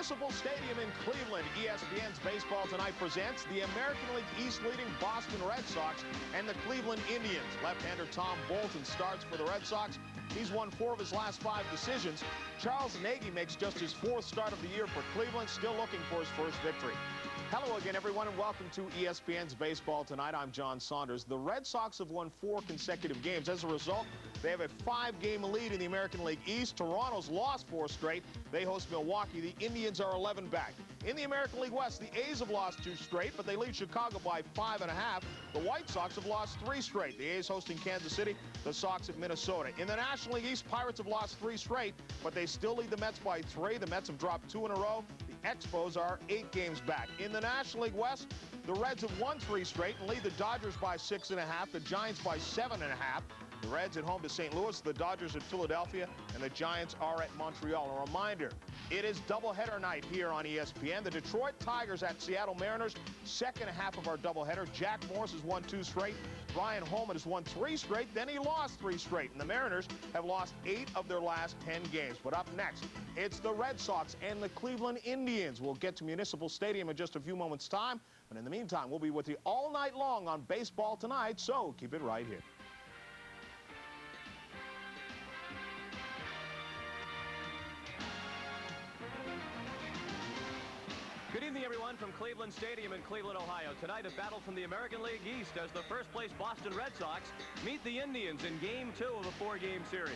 Municipal Stadium in Cleveland, ESPN's Baseball Tonight presents the American League East leading Boston Red Sox and the Cleveland Indians. Left-hander Tom Bolton starts for the Red Sox. He's won 4 of his last 5 decisions. Charles Nagy makes just his 4th start of the year for Cleveland, still looking for his first victory. Hello again, everyone, and welcome to ESPN's Baseball Tonight. I'm John Saunders. The Red Sox have won 4 consecutive games. As a result, they have a 5-game lead in the American League East. Toronto's lost 4 straight. They host Milwaukee. The Indians are 11 back. In the American League West, the A's have lost 2 straight, but they lead Chicago by 5.5. The White Sox have lost 3 straight. The A's hosting Kansas City, the Sox at Minnesota. In the National League East, Pirates have lost 3 straight, but they still lead the Mets by 3. The Mets have dropped 2 in a row. The Expos are 8 games back. In the National League West, the Reds have won 3 straight and lead the Dodgers by 6.5, the Giants by 7.5. The Reds at home to St. Louis, the Dodgers at Philadelphia, and the Giants are at Montreal. A reminder, it is doubleheader night here on ESPN. The Detroit Tigers at Seattle Mariners, second half of our doubleheader. Jack Morris has won 2 straight. Brian Holman has won 3 straight, then he lost 3 straight. And the Mariners have lost 8 of their last 10 games. But up next, it's the Red Sox and the Cleveland Indians. We'll get to Municipal Stadium in just a few moments' time. But in the meantime, we'll be with you all night long on Baseball Tonight, so keep it right here. Good evening, everyone, from Cleveland Stadium in Cleveland, Ohio. Tonight, a battle from the American League East as the first-place Boston Red Sox meet the Indians in Game 2 of a 4-game series.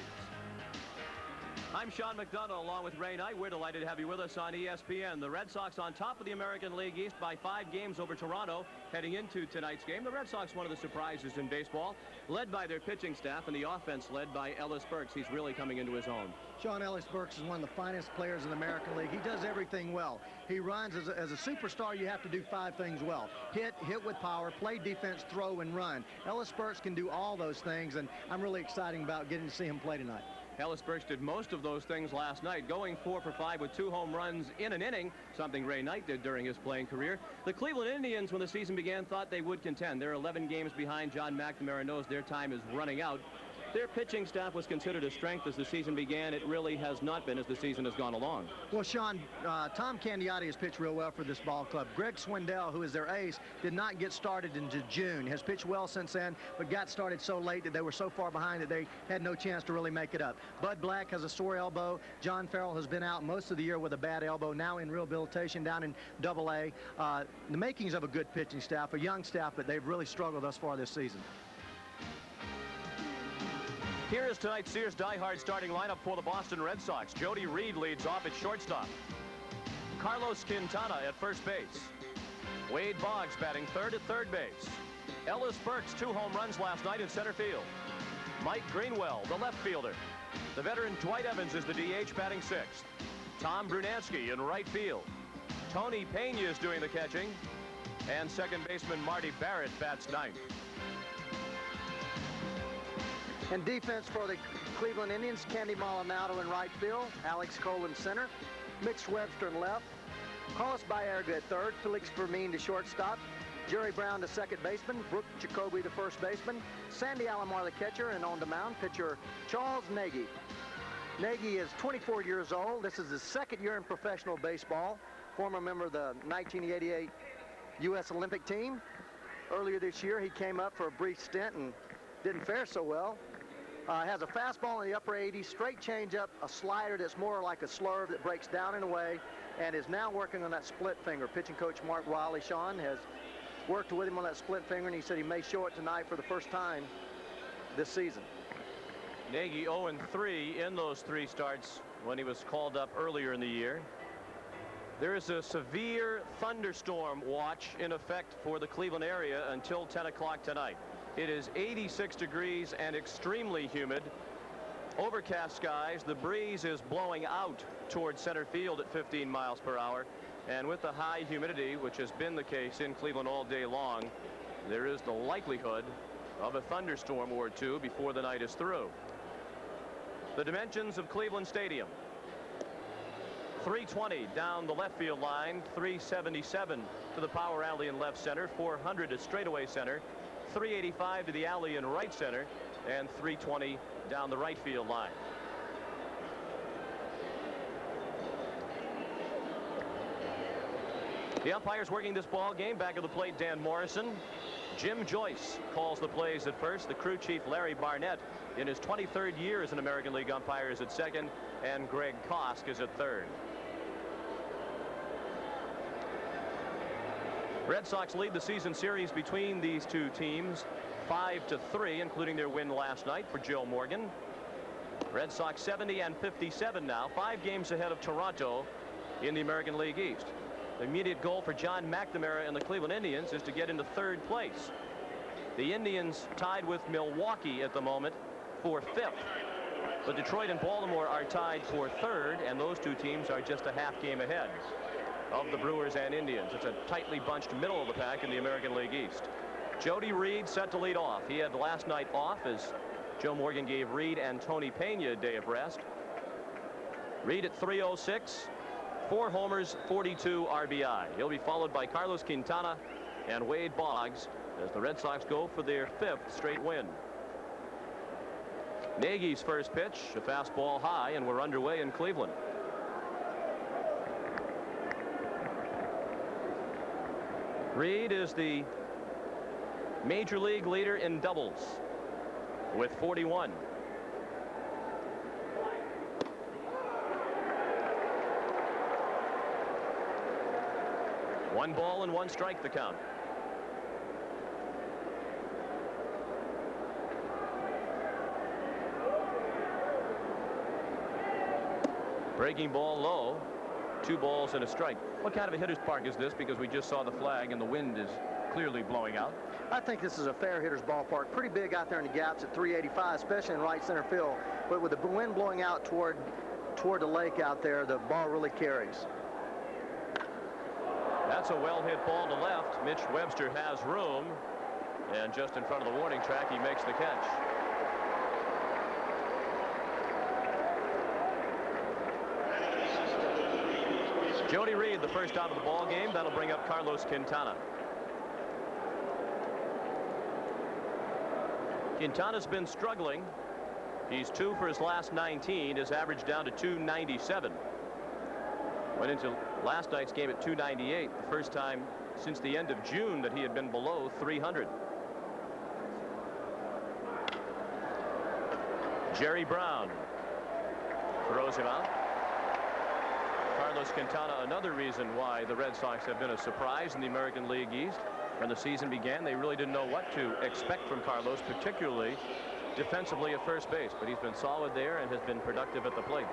I'm Sean McDonough along with Ray Knight. We're delighted to have you with us on ESPN. The Red Sox on top of the American League East by 5 games over Toronto heading into tonight's game. The Red Sox, one of the surprises in baseball, led by their pitching staff, and the offense led by Ellis Burks. He's really coming into his own. Sean, Ellis Burks is one of the finest players in the American League. He does everything well. He runs. As a superstar, you have to do 5 things well. Hit with power, play defense, throw, and run. Ellis Burks can do all those things, and I'm really excited about getting to see him play tonight. Ellis Burks did most of those things last night, going 4 for 5 with 2 home runs in an inning, something Ray Knight did during his playing career. The Cleveland Indians, when the season began, thought they would contend. They're 11 games behind. John McNamara knows their time is running out. Their pitching staff was considered a strength as the season began. It really has not been as the season has gone along. Well, Sean, Tom Candiotti has pitched real well for this ball club. Greg Swindell, who is their ace, did not get started into June. Has pitched well since then, but got started so late that they were so far behind that they had no chance to really make it up. Bud Black has a sore elbow. John Farrell has been out most of the year with a bad elbow, now in rehabilitation down in Double-A. The makings of a good pitching staff, a young staff, but they've really struggled thus far this season. Here is tonight's Sears Die-Hard starting lineup for the Boston Red Sox. Jody Reed leads off at shortstop. Carlos Quintana at first base. Wade Boggs batting 3rd at third base. Ellis Burks 2 home runs last night in center field. Mike Greenwell, the left fielder. The veteran Dwight Evans is the DH batting 6th. Tom Brunansky in right field. Tony Pena is doing the catching. And second baseman Marty Barrett bats 9th. In defense for the Cleveland Indians, Candy Maldonado in right field, Alex Cole in center, Mitch Webster in left, Carlos Baerga at 3rd, Felix Fermin to shortstop, Jerry Brown to second baseman, Brooke Jacoby to first baseman, Sandy Alomar the catcher, and on the mound, pitcher Charles Nagy. Nagy is 24 years old. This is his 2nd year in professional baseball, former member of the 1988 U.S. Olympic team. Earlier this year, he came up for a brief stint and didn't fare so well. Has a fastball in the upper 80s, straight changeup, a slider that's more like a slurve that breaks down and away, and is now working on that split finger. Pitching coach Mark Wiley, Sean, has worked with him on that split finger, and he said he may show it tonight for the first time this season. Nagy 0-3 in those 3 starts when he was called up earlier in the year. There is a severe thunderstorm watch in effect for the Cleveland area until 10 o'clock tonight. It is 86 degrees and extremely humid. Overcast skies. The breeze is blowing out towards center field at 15 miles per hour. And with the high humidity, which has been the case in Cleveland all day long, there is the likelihood of a thunderstorm or 2 before the night is through. The dimensions of Cleveland Stadium. 320 down the left field line, 377 to the power alley in left center, 400 to straightaway center, 385 to the alley in right center, and 320 down the right field line. The umpires working this ball game. Back of the plate, Dan Morrison. Jim Joyce calls the plays at first. The crew chief, Larry Barnett, in his 23rd year as an American League umpire, is at second, and Greg Kosk is at third. Red Sox lead the season series between these two teams 5-3, including their win last night for Joe Morgan. Red Sox 70 and 57 now, 5 games ahead of Toronto in the American League East. The immediate goal for John McNamara and the Cleveland Indians is to get into third place. The Indians tied with Milwaukee at the moment for 5th. But Detroit and Baltimore are tied for 3rd, and those two teams are just a half game ahead of the Brewers and Indians. It's a tightly bunched middle of the pack in the American League East. Jody Reed set to lead off. He had last night off as Joe Morgan gave Reed and Tony Pena a day of rest. Reed at 306. 4 homers, 42 RBI. He'll be followed by Carlos Quintana and Wade Boggs as the Red Sox go for their 5th straight win. Nagy's first pitch, a fastball high, and we're underway in Cleveland. Reed is the major league leader in doubles with 41. One ball and 1 strike the count. Breaking ball low. 2 balls and a strike. What kind of a hitter's park is this? Because we just saw the flag and the wind is clearly blowing out. I think this is a fair hitter's ballpark. Pretty big out there in the gaps at 385, especially in right center field. But with the wind blowing out toward the lake out there, the ball really carries. That's a well-hit ball to left. Mitch Webster has room, and just in front of the warning track, he makes the catch. Jody Reed, the first out of the ball game. That'll bring up Carlos Quintana. Quintana's been struggling. He's 2 for his last 19. His average down to 297. Went into last night's game at 298, the first time since the end of June that he had been below 300. Jerry Brown throws him out. Carlos Quintana, another reason why the Red Sox have been a surprise in the American League East. When the season began, they really didn't know what to expect from Carlos, particularly defensively at first base, but he's been solid there and has been productive at the plate.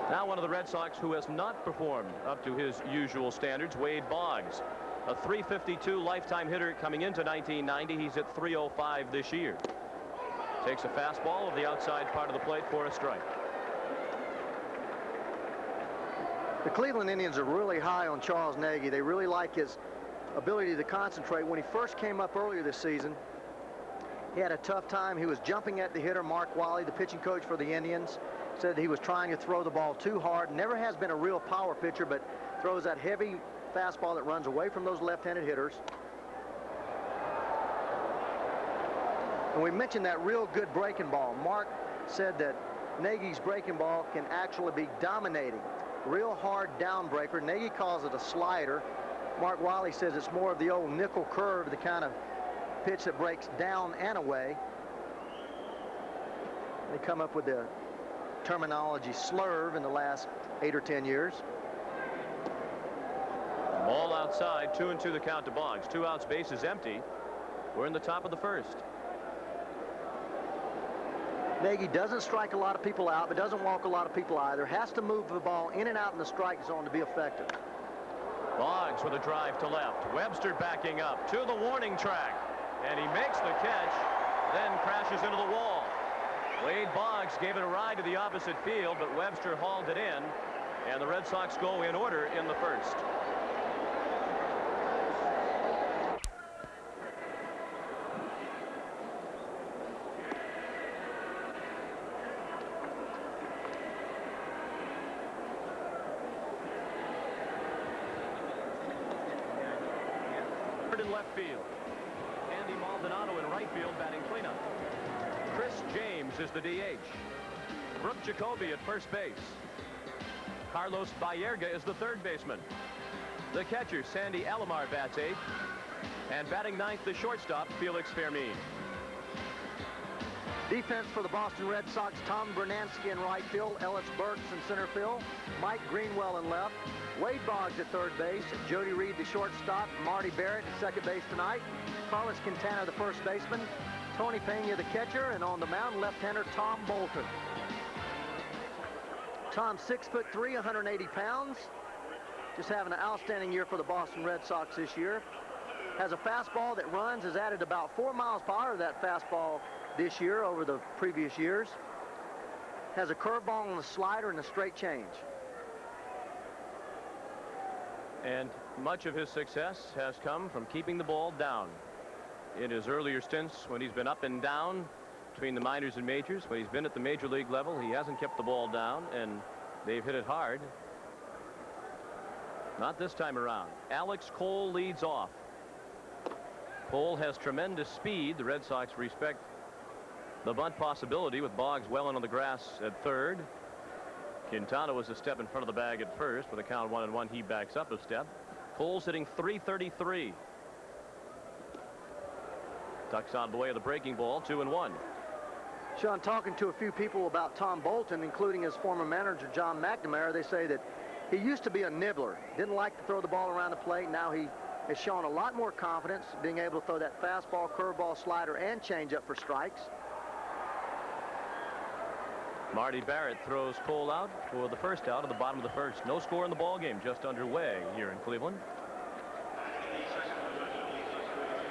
Now one of the Red Sox who has not performed up to his usual standards, Wade Boggs. A .352 lifetime hitter coming into 1990. He's at .305 this year. Takes a fastball of the outside part of the plate for a strike. The Cleveland Indians are really high on Charles Nagy. They really like his ability to concentrate. When he first came up earlier this season, he had a tough time. He was jumping at the hitter, Mark Wiley, the pitching coach for the Indians. Said he was trying to throw the ball too hard. Never has been a real power pitcher, but throws that heavy fastball that runs away from those left-handed hitters. And we mentioned that real good breaking ball. Mark said that Nagy's breaking ball can actually be dominating. Real hard down breaker. Nagy calls it a slider. Mark Wiley says it's more of the old nickel curve, the kind of pitch that breaks down and away. They come up with the terminology slurve in the last 8 or 10 years. Ball outside, 2-2 the count to Boggs. 2 outs, base is empty. We're in the top of the first. Nagy doesn't strike a lot of people out, but doesn't walk a lot of people either. Has to move the ball in and out in the strike zone to be effective. Boggs with a drive to left. Webster backing up to the warning track, and he makes the catch, then crashes into the wall. Wade Boggs gave it a ride to the opposite field, but Webster hauled it in, and the Red Sox go in order in the first. In left field. Andy McDonough in right field batting cleanup. Chris James is the DH. Brooke Jacoby at first base. Carlos Baerga is the third baseman. The catcher, Sandy Alomar, bats 8th. And batting 9th, the shortstop, Felix Fermin. Defense for the Boston Red Sox, Tom Bernansky in right field, Ellis Burks in center field, Mike Greenwell in left, Wade Boggs at third base, Jody Reed the shortstop, Marty Barrett at second base tonight, Carlos Quintana the first baseman, Tony Pena the catcher, and on the mound, left-hander Tom Bolton. Tom 6'3", 180 pounds, just having an outstanding year for the Boston Red Sox this year. Has a fastball that runs, has added about 4 miles per hour to that fastball this year over the previous years. Has a curveball and a slider and a straight change. And much of his success has come from keeping the ball down. In his earlier stints, when he's been up and down between the minors and majors, when he's been at the major league level, he hasn't kept the ball down, and they've hit it hard. Not this time around. Alex Cole leads off. Cole has tremendous speed. The Red Sox respect the bunt possibility with Boggs well in on the grass at third. Quintana was a step in front of the bag at first. With a count 1-1, he backs up a step. Cole's hitting .333. Tucks out of the way of the breaking ball, 2-1. Sean, talking to a few people about Tom Bolton, including his former manager, John McNamara, they say that he used to be a nibbler. Didn't like to throw the ball around the plate. Now he has shown a lot more confidence, being able to throw that fastball, curveball, slider, and changeup for strikes. Marty Barrett throws Cole out for the first out at the bottom of the first. No score in the ball game, just underway here in Cleveland.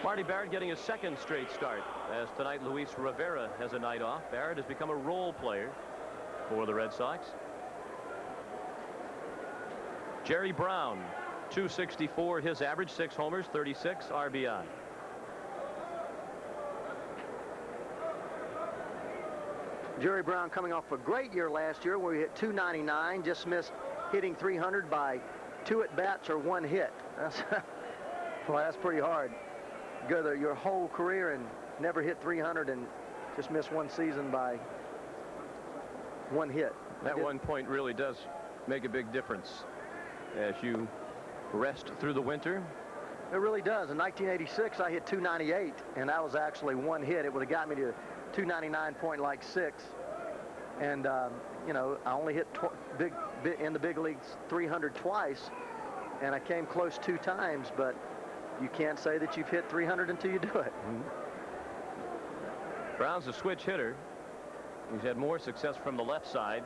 Marty Barrett getting his second straight start, as tonight Luis Rivera has a night off. Barrett has become a role player for the Red Sox. Jerry Brown, .264 his average, 6 homers, 36 RBI. Jerry Brown coming off a great year last year where he hit .299, just missed hitting .300 by 2 at-bats or 1 hit. Well, that's pretty hard. Go your whole career and never hit .300 and just miss 1 season by 1 hit. That 1 point really does make a big difference as you rest through the winter. It really does. In 1986, I hit .298, and that was actually 1 hit. It would have got me to .299.6, and you know, I only hit in the big leagues .300 twice, and I came close 2 times, but you can't say that you've hit .300 until you do it. Brown's a switch hitter. He's had more success from the left side,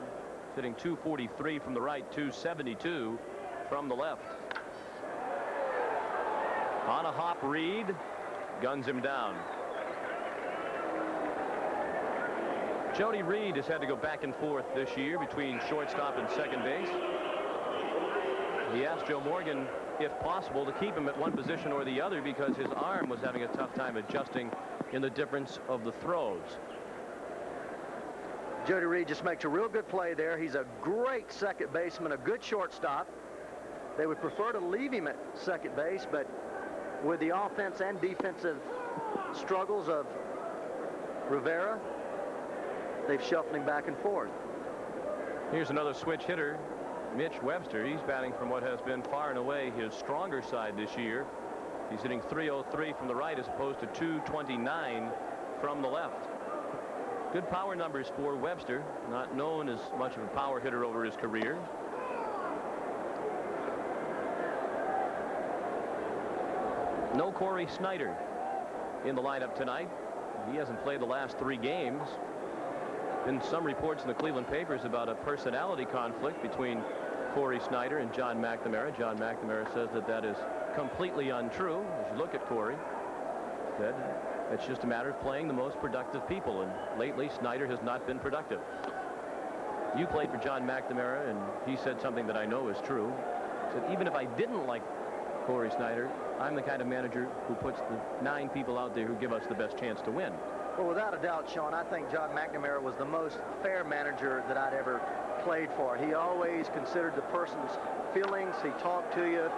hitting .243 from the right, .272 from the left. On a hop, Reed guns him down. Jody Reed has had to go back and forth this year between shortstop and second base. He asked Joe Morgan, if possible, to keep him at one position or the other because his arm was having a tough time adjusting in the difference of the throws. Jody Reed just makes a real good play there. He's a great second baseman, a good shortstop. They would prefer to leave him at second base, but with the offense and defensive struggles of Rivera, they've shuffled him back and forth. Here's another switch hitter, Mitch Webster. He's batting from what has been far and away his stronger side this year. He's hitting .303 from the right as opposed to .229 from the left. Good power numbers for Webster, not known as much of a power hitter over his career. No Corey Snyder in the lineup tonight. He hasn't played the last 3 games. Been some reports in the Cleveland papers about a personality conflict between Corey Snyder and John McNamara. John McNamara says that that is completely untrue. As you look at Corey, said it's just a matter of playing the most productive people, and lately Snyder has not been productive. You played for John McNamara, and he said something that I know is true. He said, even if I didn't like Corey Snyder, I'm the kind of manager who puts the 9 people out there who give us the best chance to win. Well, without a doubt, Sean, I think John McNamara was the most fair manager that I'd ever played for. He always considered the person's feelings. He talked to you.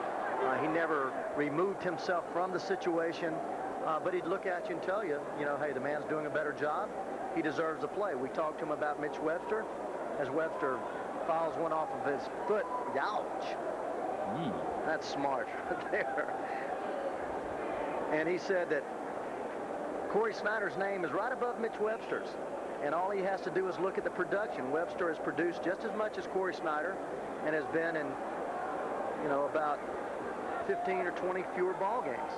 He never removed himself from the situation, but he'd look at you and tell you, you know, hey, the man's doing a better job. he deserves a play. We talked to him about Mitch Webster as Webster fouls one off of his foot. Ouch. That's smart there. And he said that Corey Snyder's name is right above Mitch Webster's. And all he has to do is look at the production. Webster has produced just as much as Corey Snyder and has been in, you know, about 15 or 20 fewer ball games.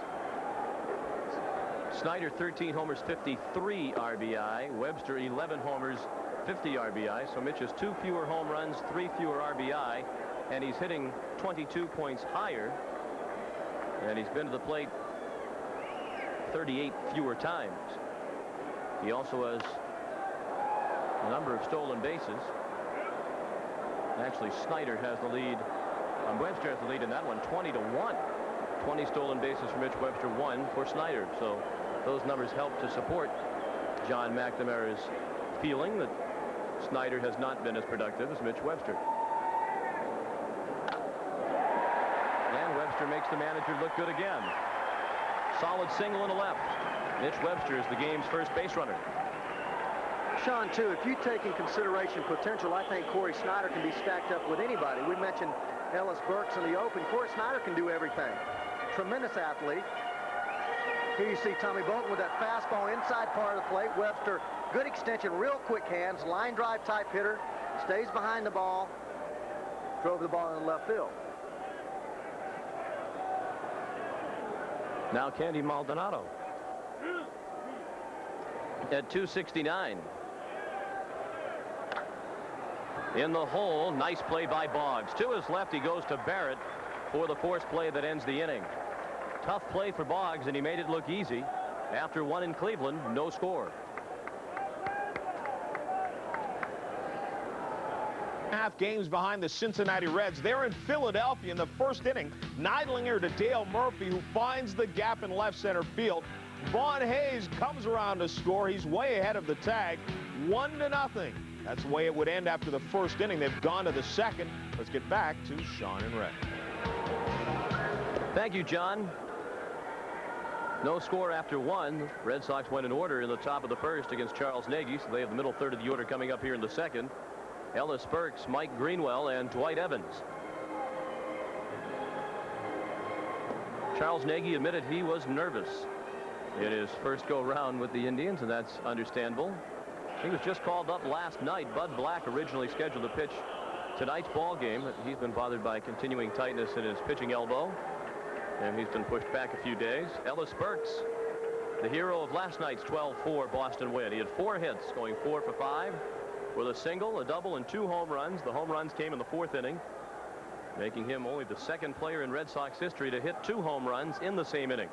Snyder 13 homers, 53 RBI. Webster 11 homers, 50 RBI. So Mitch has 2 fewer home runs, 3 fewer RBI, and he's hitting 22 points higher. And he's been to the plate 38 fewer times. He also has a number of stolen bases. Actually, Snyder has the lead. Webster has the lead in that one, 20-1. 20 stolen bases for Mitch Webster, 1 for Snyder. So those numbers help to support John McNamara's feeling that Snyder has not been as productive as Mitch Webster. And Webster makes the manager look good again. Solid single in the left. Mitch Webster is the game's first base runner. Sean, too, if you take in consideration potential, I think Corey Snyder can be stacked up with anybody. We mentioned Ellis Burks in the open. Corey Snyder can do everything. Tremendous athlete. Here you see Tommy Bolton with that fastball inside part of the plate. Webster, good extension, real quick hands, line drive type hitter, stays behind the ball, drove the ball in left field. Now Candy Maldonado at 269. In the hole, nice play by Boggs. To his left, he goes to Barrett for the force play that ends the inning. Tough play for Boggs, and he made it look easy. After 1 in Cleveland, no score. Half games behind the Cincinnati Reds. They're in Philadelphia in the first inning. Neidlinger to Dale Murphy, who finds the gap in left center field. Vaughn Hayes comes around to score. He's way ahead of the tag, 1-0. That's the way it would end after the first inning. They've gone to the second. Let's get back to Sean and Ray. Thank you, John. No score after 1. Red Sox went in order in the top of the first against Charles Nagy, so they have the middle third of the order coming up here in the second. Ellis Burks, Mike Greenwell, and Dwight Evans. Charles Nagy admitted he was nervous in his first go-round with the Indians, and that's understandable. He was just called up last night. Bud Black originally scheduled to pitch tonight's ball game. He's been bothered by continuing tightness in his pitching elbow, and he's been pushed back a few days. Ellis Burks, the hero of last night's 12-4 Boston win. He had 4 hits, going 4 for 5 with a single, a double, and 2 home runs. The home runs came in the 4th inning, making him only the second player in Red Sox history to hit 2 home runs in the same inning.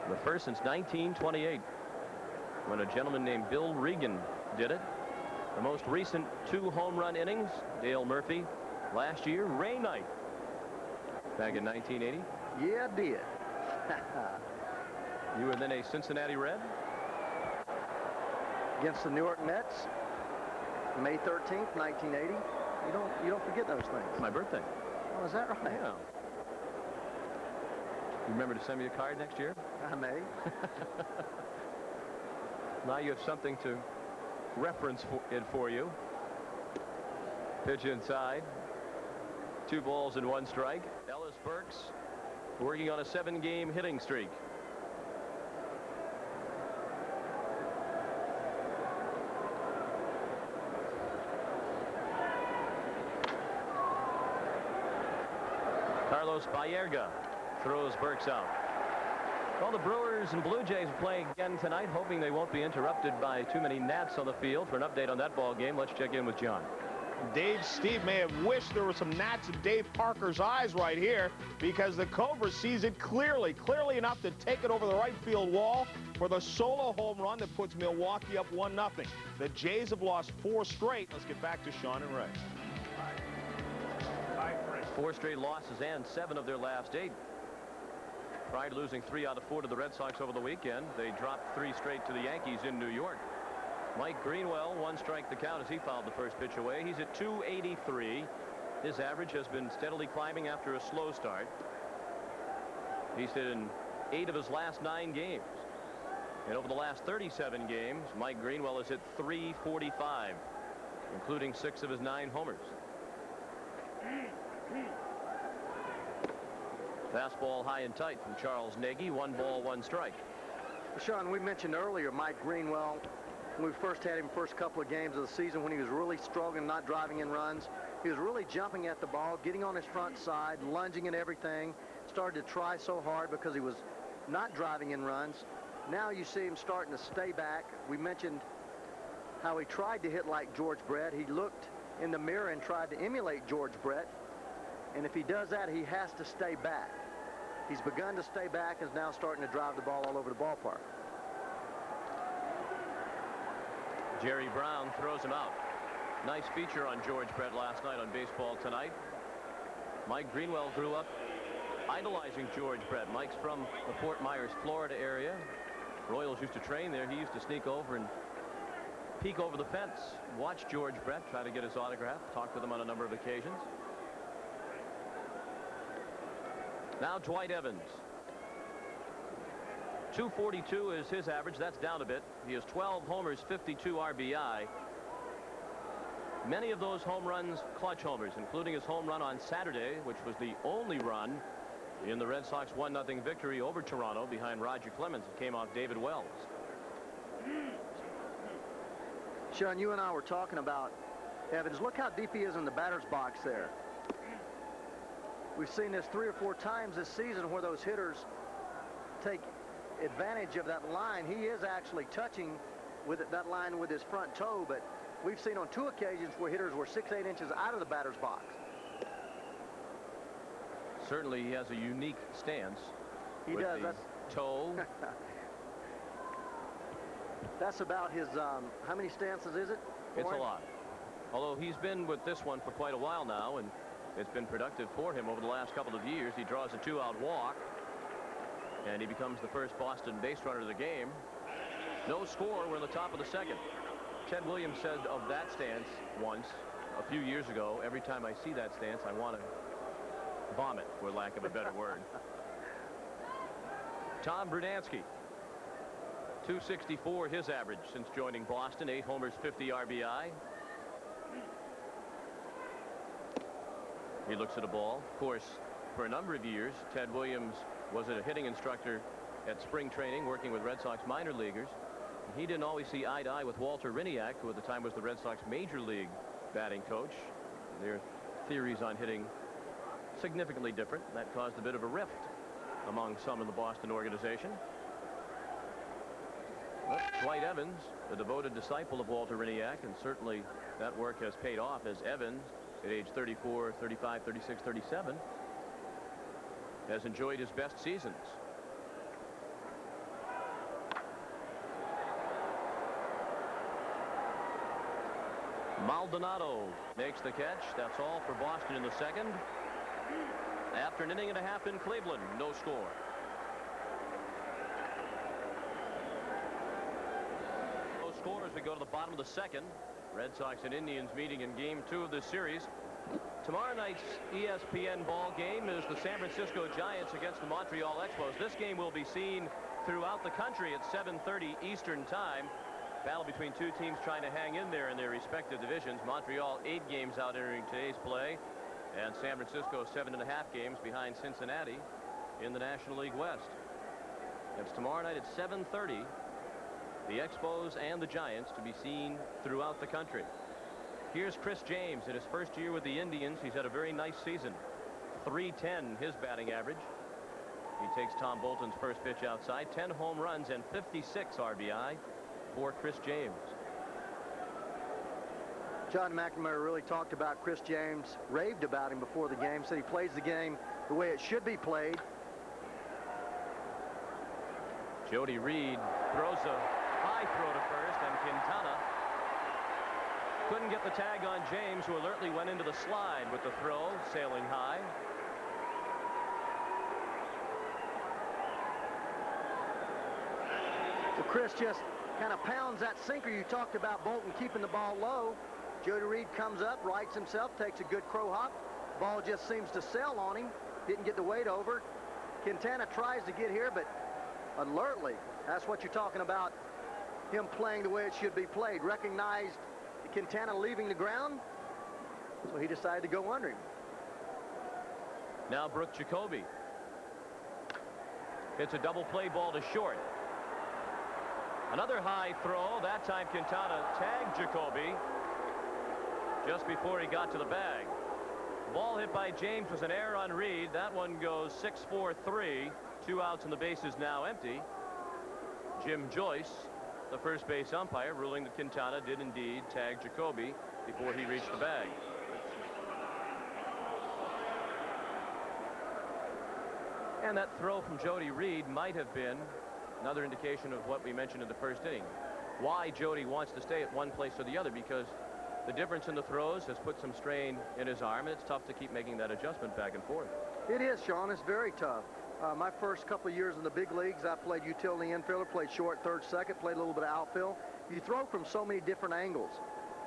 The first since 1928, when a gentleman named Bill Regan did it. The most recent 2 home run innings, Dale Murphy last year, Ray Knight back in 1980. Yeah, I did. You were then a Cincinnati Red. Against the New York Mets, May 13th, 1980. You don't forget those things. My birthday. Oh, is that right? Yeah. You remember to send me a card next year? I may. Now you have something to reference for you. Pitch inside. 2 balls and 1 strike. Ellis Burks working on a 7-game hitting streak. Carlos Baerga throws Burks out. Well, the Brewers and Blue Jays are playing again tonight, hoping they won't be interrupted by too many gnats on the field. For an update on that ball game, let's check in with John. Steve may have wished there were some gnats in Dave Parker's eyes right here, because the Cobra sees it clearly enough to take it over the right field wall for the solo home run that puts Milwaukee up 1-0. The Jays have lost 4 straight. Let's get back to Sean and Ray. 4 straight losses and 7 of their last 8. Prior to losing 3 out of 4 to the Red Sox over the weekend, they dropped 3 straight to the Yankees in New York. Mike Greenwell, 1 strike the count as he fouled the first pitch away. He's at 283. His average has been steadily climbing after a slow start. He's hit in 8 of his last 9 games. And over the last 37 games, Mike Greenwell has hit .345, including 6 of his 9 homers. Fastball high and tight from Charles Nagy. 1 ball, 1 strike. Sean, we mentioned earlier Mike Greenwell, when we first had him first couple of games of the season, when he was really struggling, not driving in runs. He was really jumping at the ball, getting on his front side, lunging and everything. Started to try so hard because he was not driving in runs. Now you see him starting to stay back. We mentioned how he tried to hit like George Brett. He looked in the mirror and tried to emulate George Brett. And if he does that, he has to stay back. He's begun to stay back and is now starting to drive the ball all over the ballpark. Jerry Brown throws him out. Nice feature on George Brett last night on Baseball Tonight. Mike Greenwell grew up idolizing George Brett. Mike's from the Fort Myers, Florida area. Royals used to train there. He used to sneak over and peek over the fence, watch George Brett, try to get his autograph, talk with him on a number of occasions. Now Dwight Evans. 242 is his average. That's down a bit. He has 12 homers, 52 RBI. Many of those home runs clutch homers, including his home run on Saturday, which was the only run in the Red Sox 1-0 victory over Toronto behind Roger Clemens. It came off David Wells. Sean, you and I were talking about Evans. Look how deep he is in the batter's box there. We've seen this 3 or 4 times this season where those hitters take advantage of that line. He is actually touching with that line with his front toe, but we've seen on 2 occasions where hitters were 6-8 inches out of the batter's box. Certainly he has a unique stance. He does. That's toe. That's about his, how many stances is it? It's a lot. Although he's been with this one for quite a while now, and it's been productive for him over the last couple of years. He draws a 2-out walk, and he becomes the first Boston base runner of the game. No score. We're in the top of the second. Ted Williams said of that stance once, a few years ago, every time I see that stance, I want to vomit, for lack of a better word. Tom Brunansky. 264 his average since joining Boston. 8 homers, 50 RBI. He looks at a ball. Of course, for a number of years, Ted Williams was a hitting instructor at spring training, working with Red Sox minor leaguers. He didn't always see eye to eye with Walter Riniak, who at the time was the Red Sox major league batting coach. Their theories on hitting significantly different. That caused a bit of a rift among some in the Boston organization. But Dwight Evans, a devoted disciple of Walter Riniak, and certainly that work has paid off as Evans, at age 34, 35, 36, 37, has enjoyed his best seasons. Maldonado makes the catch. That's all for Boston in the second. After an inning and a half in Cleveland, no score. No score as we go to the bottom of the second. Red Sox and Indians meeting in game 2 of this series. Tomorrow night's ESPN ball game is the San Francisco Giants against the Montreal Expos. This game will be seen throughout the country at 7:30 Eastern time. Battle between 2 teams trying to hang in there in their respective divisions. Montreal 8 games out entering today's play, and San Francisco 7.5 games behind Cincinnati in the National League West. It's tomorrow night at 7:30. The Expos and the Giants to be seen throughout the country. Here's Chris James in his first year with the Indians. He's had a very nice season. .310 his batting average. He takes Tom Bolton's first pitch outside. 10 home runs and 56 RBI for Chris James. John McNamara really talked about Chris James, raved about him before the game, said he plays the game the way it should be played. Jody Reed throws a high throw to first, and Quintana couldn't get the tag on James, who alertly went into the slide with the throw, sailing high. Well, Chris just kind of pounds that sinker. You talked about Bolton keeping the ball low. Jody Reed comes up, rights himself, takes a good crow hop. Ball just seems to sail on him. Didn't get the weight over. Quintana tries to get here, but alertly. That's what you're talking about, him playing the way it should be played. Recognized Quintana leaving the ground, so he decided to go under him. Now Brooke Jacoby. It's a double play ball to short. Another high throw. That time Quintana tagged Jacoby just before he got to the bag. Ball hit by James was an error on Reed. That one goes 6-4-3. 2 outs and the bases now empty. Jim Joyce, the first base umpire, ruling that Quintana did indeed tag Jacoby before he reached the bag. And that throw from Jody Reed might have been another indication of what we mentioned in the first inning. Why Jody wants to stay at one place or the other, because the difference in the throws has put some strain in his arm, and it's tough to keep making that adjustment back and forth. It is, Sean. It's very tough. My first couple of years in the big leagues, I played utility infielder, played short, third, second, played a little bit of outfield. You throw from so many different angles.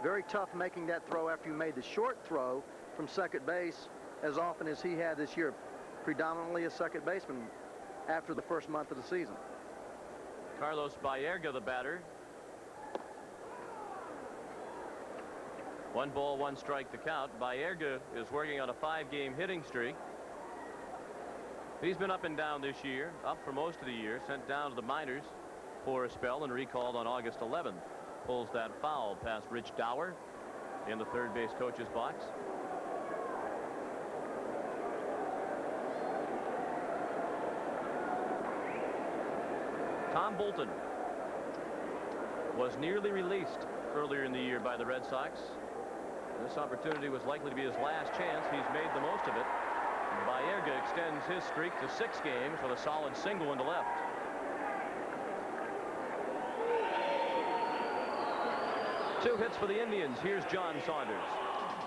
Very tough making that throw after you made the short throw from second base as often as he had this year. Predominantly a second baseman after the first month of the season. Carlos Baerga, the batter. 1 ball, 1 strike to count. Baerga is working on a 5-game hitting streak. He's been up and down this year, up for most of the year, sent down to the minors for a spell and recalled on August 11th. Pulls that foul past Rich Dower in the third base coach's box. Tom Bolton was nearly released earlier in the year by the Red Sox. This opportunity was likely to be his last chance. He's made the most of it. Baerga extends his streak to 6 games with a solid single into left. Two hits for the Indians. Here's John Saunders.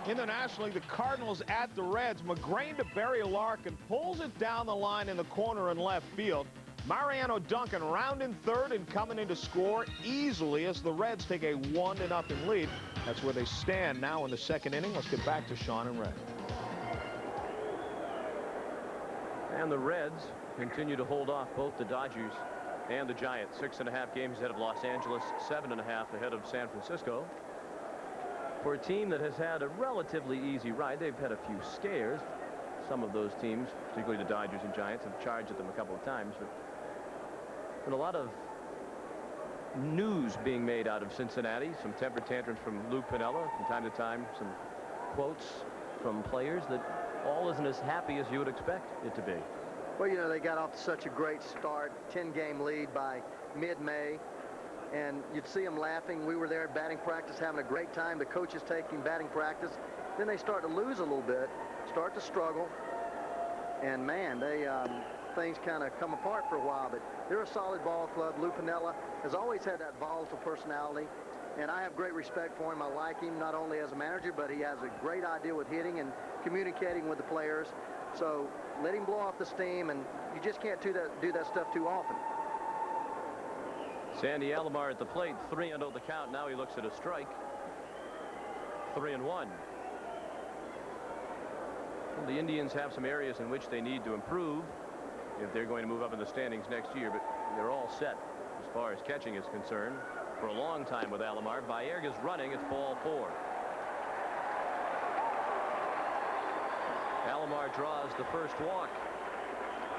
In the National League, the Cardinals at the Reds. McGrain to Barry Larkin, pulls it down the line in the corner in left field. Mariano Duncan rounding third and coming in to score easily as the Reds take a 1-0 lead. That's where they stand now in the second inning. Let's get back to Sean and Ray. And the Reds continue to hold off both the Dodgers and the Giants. 6.5 games ahead of Los Angeles, 7.5 ahead of San Francisco. For a team that has had a relatively easy ride, they've had a few scares. Some of those teams, particularly the Dodgers and Giants, have charged at them a couple of times. But and a lot of news being made out of Cincinnati. Some temper tantrums from Lou Piniella from time to time. Some quotes from players that all isn't as happy as you would expect it to be. Well, you know, they got off to such a great start, 10-game lead by mid-May, and you'd see them laughing. We were there at batting practice having a great time. The coaches taking batting practice. Then they start to lose a little bit, start to struggle, and man, they things kind of come apart for a while. But they're a solid ball club. Lou Piniella has always had that volatile personality, and I have great respect for him. I like him not only as a manager, but he has a great idea with hitting and communicating with the players. So let him blow off the steam, and you just can't do that stuff too often. Sandy Alomar at the plate, 3-0 the count. Now he looks at a strike. 3-1. Well, the Indians have some areas in which they need to improve if they're going to move up in the standings next year, but they're all set as far as catching is concerned for a long time with Alomar. Baerga's running. It's ball 4. Alomar draws the first walk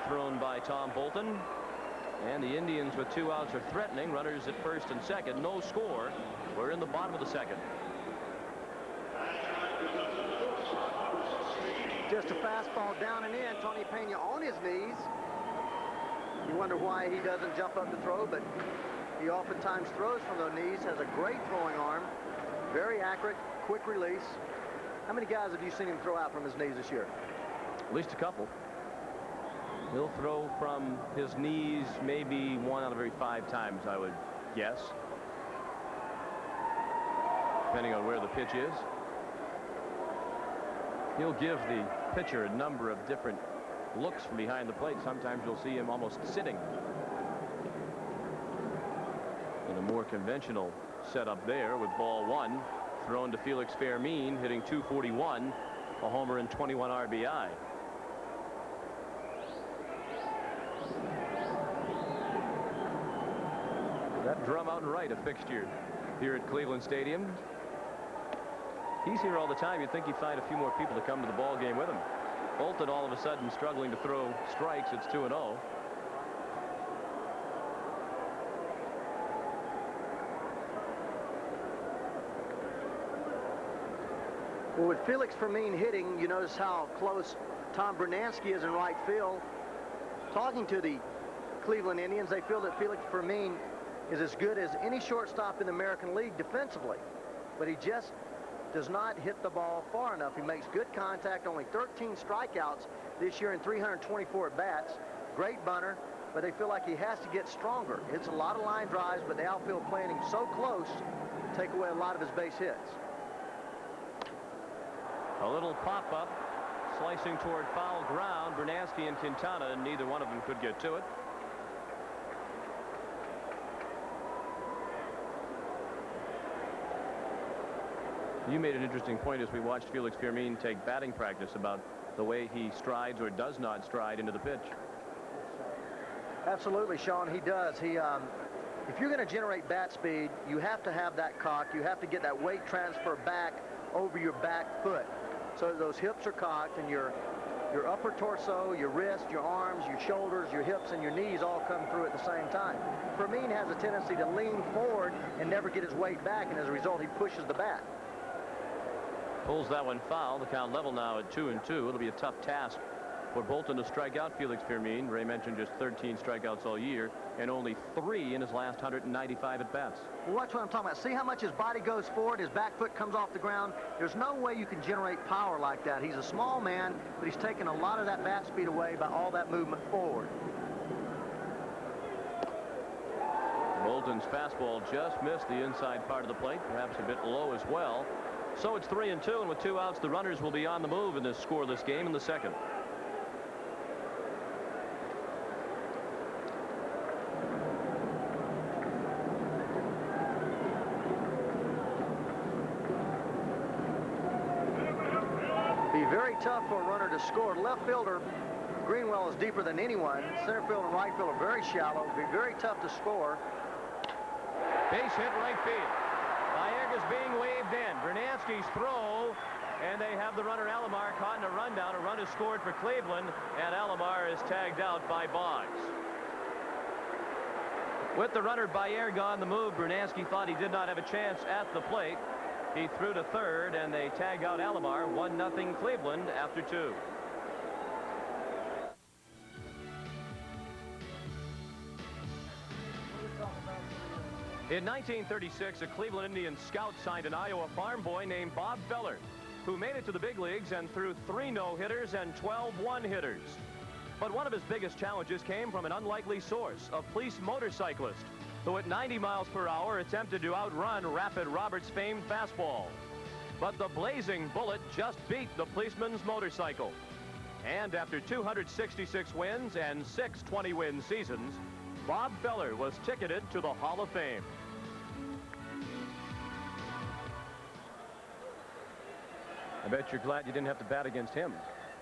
thrown by Tom Bolton, and the Indians with 2 outs are threatening. Runners at first and second. No score. We're in the bottom of the second. Just a fastball down and in. Tony Pena on his knees. You wonder why he doesn't jump up to throw, but he oftentimes throws from those knees. Has a great throwing arm. Very accurate, quick release. How many guys have you seen him throw out from his knees this year? At least a couple. He'll throw from his knees maybe 1 out of every 5 times, I would guess, depending on where the pitch is. He'll give the pitcher a number of different looks from behind the plate. Sometimes you'll see him almost sitting in a more conventional setup there with ball 1 thrown to Felix Fermin, hitting .241, a homer and 21 RBI. That drum out and right, a fixture here at Cleveland Stadium. He's here all the time. You'd think he'd find a few more people to come to the ball game with him. Bolton all of a sudden struggling to throw strikes. It's 2-0. Well, with Felix Fermin hitting, you notice how close Tom Brunansky is in right field. Talking to the Cleveland Indians, they feel that Felix Fermin is as good as any shortstop in the American League defensively, but he just does not hit the ball far enough. He makes good contact, only 13 strikeouts this year in 324 at-bats. Great bunter, but they feel like he has to get stronger. Hits a lot of line drives, but the outfield playing him so close to take away a lot of his base hits. A little pop-up, slicing toward foul ground. Brunansky and Quintana, and neither one of them could get to it. You made an interesting point as we watched Felix Fermin take batting practice about the way he strides or does not stride into the pitch. Absolutely, Sean, he does. If you're going to generate bat speed, you have to have that cock. You have to get that weight transfer back over your back foot, so that those hips are cocked and your upper torso, your wrist, your arms, your shoulders, your hips, and your knees all come through at the same time. Fermin has a tendency to lean forward and never get his weight back, and as a result, he pushes the bat. Pulls that one foul. The count level now at 2-2. It'll be a tough task for Bolton to strike out Felix Fermin. Ray mentioned just 13 strikeouts all year and only 3 in his last 195 at-bats. Well, watch what I'm talking about. See how much his body goes forward, his back foot comes off the ground? There's no way you can generate power like that. He's a small man, but he's taken a lot of that bat speed away by all that movement forward. Bolton's fastball just missed the inside part of the plate, perhaps a bit low as well. So it's 3-2, and with 2 outs, the runners will be on the move in this scoreless game in the second. Be very tough for a runner to score. Left fielder Greenwell is deeper than anyone. Center field and right field are very shallow. Be very tough to score. Base hit right field. Baerga's being waved in. Brunansky's throw, and they have the runner Alomar caught in a rundown. A run is scored for Cleveland, and Alomar is tagged out by Boggs. With the runner Baerga on the move, Brunansky thought he did not have a chance at the plate. He threw to third, and they tag out Alomar. 1-0 Cleveland after 2. In 1936, a Cleveland Indians scout signed an Iowa farm boy named Bob Feller, who made it to the big leagues and threw 3 no-hitters and 12 one-hitters. But one of his biggest challenges came from an unlikely source, a police motorcyclist, who at 90 miles per hour attempted to outrun Rapid Roberts' famed fastball. But the blazing bullet just beat the policeman's motorcycle. And after 266 wins and 6 20-win seasons, Bob Feller was ticketed to the Hall of Fame. I bet you're glad you didn't have to bat against him.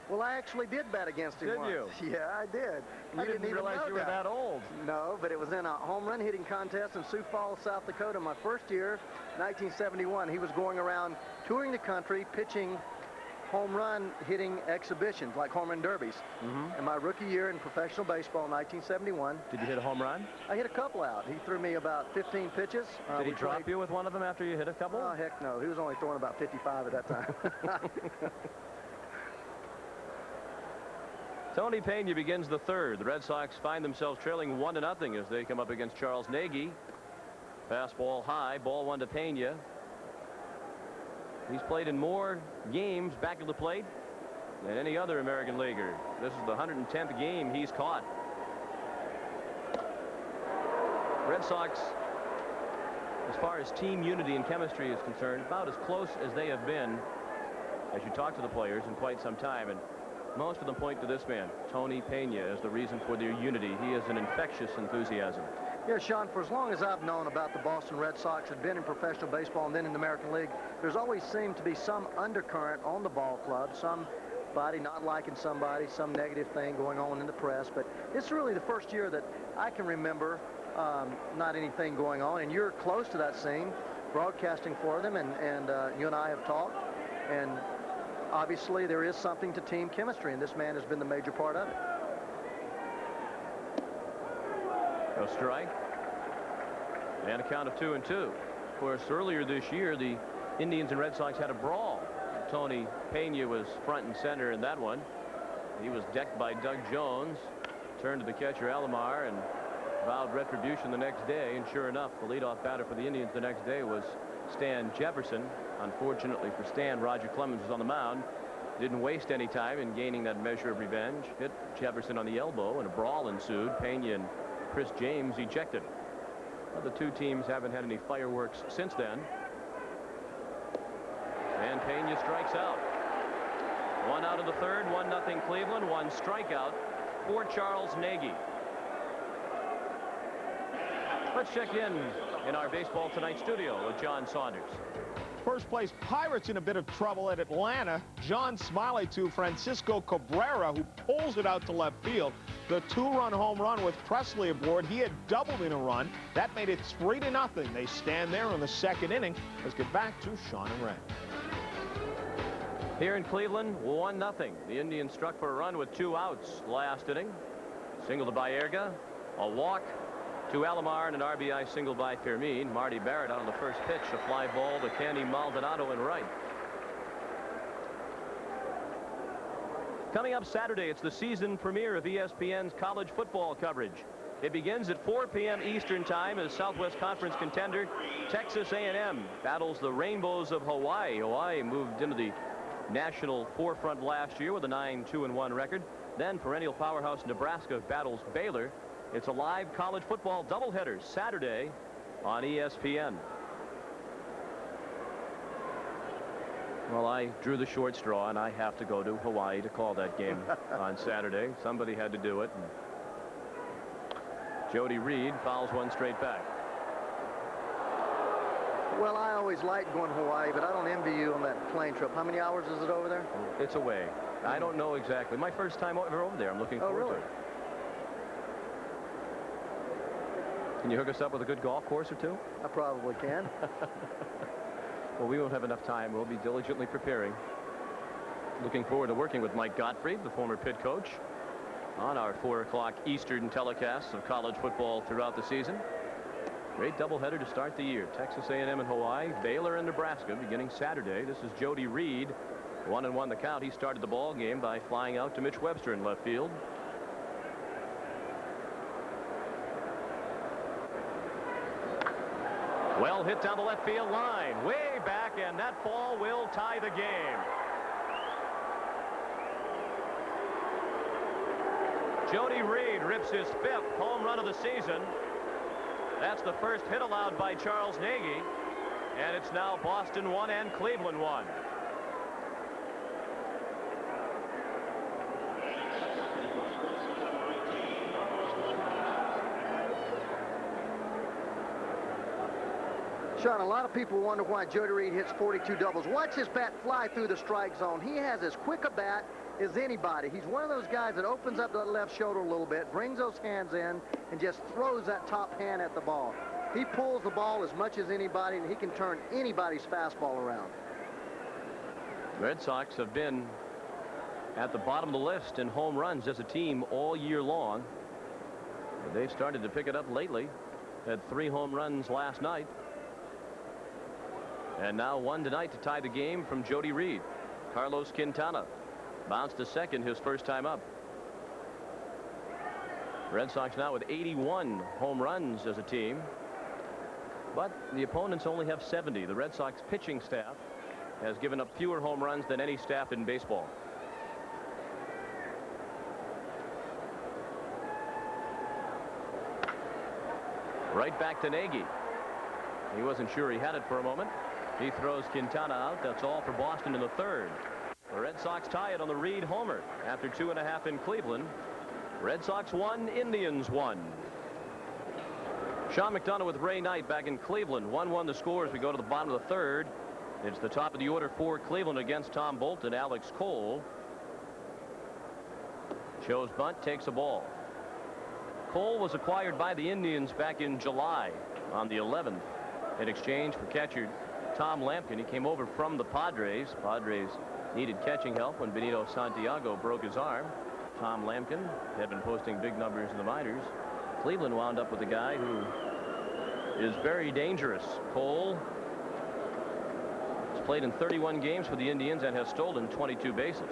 Well, I actually did bat against him once. Did you? Yeah, I did. I didn't realize you were that old. No, but it was in a home run hitting contest in Sioux Falls, South Dakota, my first year, 1971. He was going around touring the country, pitching home run hitting exhibitions like home run derbies. In my rookie year in professional baseball in 1971. Did you hit a home run? I hit a couple out. He threw me about 15 pitches. Did he drop you with one of them after you hit a couple? Oh, heck no. He was only throwing about 55 at that time. Tony Pena begins the third. The Red Sox find themselves trailing 1-0 as they come up against Charles Nagy. Fastball high, ball 1 to Pena. He's played in more games back of the plate than any other American leaguer. This is the 110th game he's caught. Red Sox, as far as team unity and chemistry is concerned, about as close as they have been as you talk to the players in quite some time. And most of them point to this man, Tony Pena, as the reason for their unity. He is an infectious enthusiasm. Yeah, Sean, for as long as I've known about the Boston Red Sox and been in professional baseball and then in the American League, there's always seemed to be some undercurrent on the ball club, somebody not liking somebody, some negative thing going on in the press. But it's really the first year that I can remember not anything going on. And you're close to that scene, broadcasting for them, and you and I have talked. And obviously there is something to team chemistry, and this man has been the major part of it. No strike. And a count of 2-2. Of course, earlier this year, the Indians and Red Sox had a brawl. Tony Pena was front and center in that one. He was decked by Doug Jones, turned to the catcher Alomar, and vowed retribution the next day. And sure enough, the leadoff batter for the Indians the next day was Stan Jefferson. Unfortunately for Stan, Roger Clemens was on the mound. Didn't waste any time in gaining that measure of revenge. Hit Jefferson on the elbow, and a brawl ensued. Pena and Chris James ejected. Well, the two teams haven't had any fireworks since then. And Pena strikes out. 1 out of the third, 1-0 Cleveland, 1 strikeout for Charles Nagy. Let's check in our Baseball Tonight studio with John Saunders. First place Pirates in a bit of trouble at Atlanta. John Smiley to Francisco Cabrera, who pulls it out to left field. The 2-run home run with Presley aboard. He had doubled in a run. That made it 3-0. They stand there in the second inning. Let's get back to Sean and Ray. Here in Cleveland, 1-0. The Indians struck for a run with 2 outs last inning. Single to Baerga, a walk to Alomar, and an RBI single by Fermin. Marty Barrett out on the first pitch, a fly ball to Candy Maldonado in right. Coming up Saturday, it's the season premiere of ESPN's college football coverage. It begins at 4 p.m. Eastern time as Southwest Conference contender Texas A&M battles the Rainbows of Hawaii. Hawaii moved into the national forefront last year with a 9-2-1 record. Then perennial powerhouse Nebraska battles Baylor. It's a live college football doubleheader Saturday on ESPN. Well, I drew the short straw, and I have to go to Hawaii to call that game on Saturday. Somebody had to do it. And Jody Reed fouls one straight back. Well, I always liked going to Hawaii, but I don't envy you on that plane trip. How many hours is it over there? It's away. I don't know exactly. My first time ever over there. I'm looking forward to it. Can you hook us up with a good golf course or two? I probably can. Well, we won't have enough time. We'll be diligently preparing. Looking forward to working with Mike Gottfried, the former Pitt coach, on our 4 o'clock Eastern telecasts of college football throughout the season. Great doubleheader to start the year. Texas A&M and Hawaii, Baylor and Nebraska beginning Saturday. This is Jody Reed. 1-1 the count. He started the ball game by flying out to Mitch Webster in left field. Well hit down the left field line, way back, and that ball will tie the game. Jody Reed rips his 5th home run of the season. That's the first hit allowed by Charles Nagy, and it's now Boston 1 and Cleveland 1. Sean, a lot of people wonder why Jody Reed hits 42 doubles. Watch his bat fly through the strike zone. He has as quick a bat as anybody. He's one of those guys that opens up that left shoulder a little bit, brings those hands in, and just throws that top hand at the ball. He pulls the ball as much as anybody, and he can turn anybody's fastball around. Red Sox have been at the bottom of the list in home runs as a team all year long. They've started to pick it up lately. Had 3 home runs last night. And now 1 tonight to tie the game from Jody Reed. Carlos Quintana bounced to second his first time up. Red Sox now with 81 home runs as a team. But the opponents only have 70. The Red Sox pitching staff has given up fewer home runs than any staff in baseball. Right back to Nagy. He wasn't sure he had it for a moment. He throws Quintana out. That's all for Boston in the 3rd. The Red Sox tie it on the Reed homer after 2.5 in Cleveland. Red Sox 1, Indians 1. Sean McDonough with Ray Knight back in Cleveland. 1-1 the score as we go to the bottom of the 3rd. It's the top of the order for Cleveland against Tom Bolton. Alex Cole shows bunt, takes a ball. Cole was acquired by the Indians back in July on the 11th in exchange for catcher Tom Lampkin. He came over from the Padres. Padres needed catching help when Benito Santiago broke his arm. Tom Lampkin had been posting big numbers in the minors. Cleveland wound up with a guy who is very dangerous. Cole has played in 31 games for the Indians and has stolen 22 bases.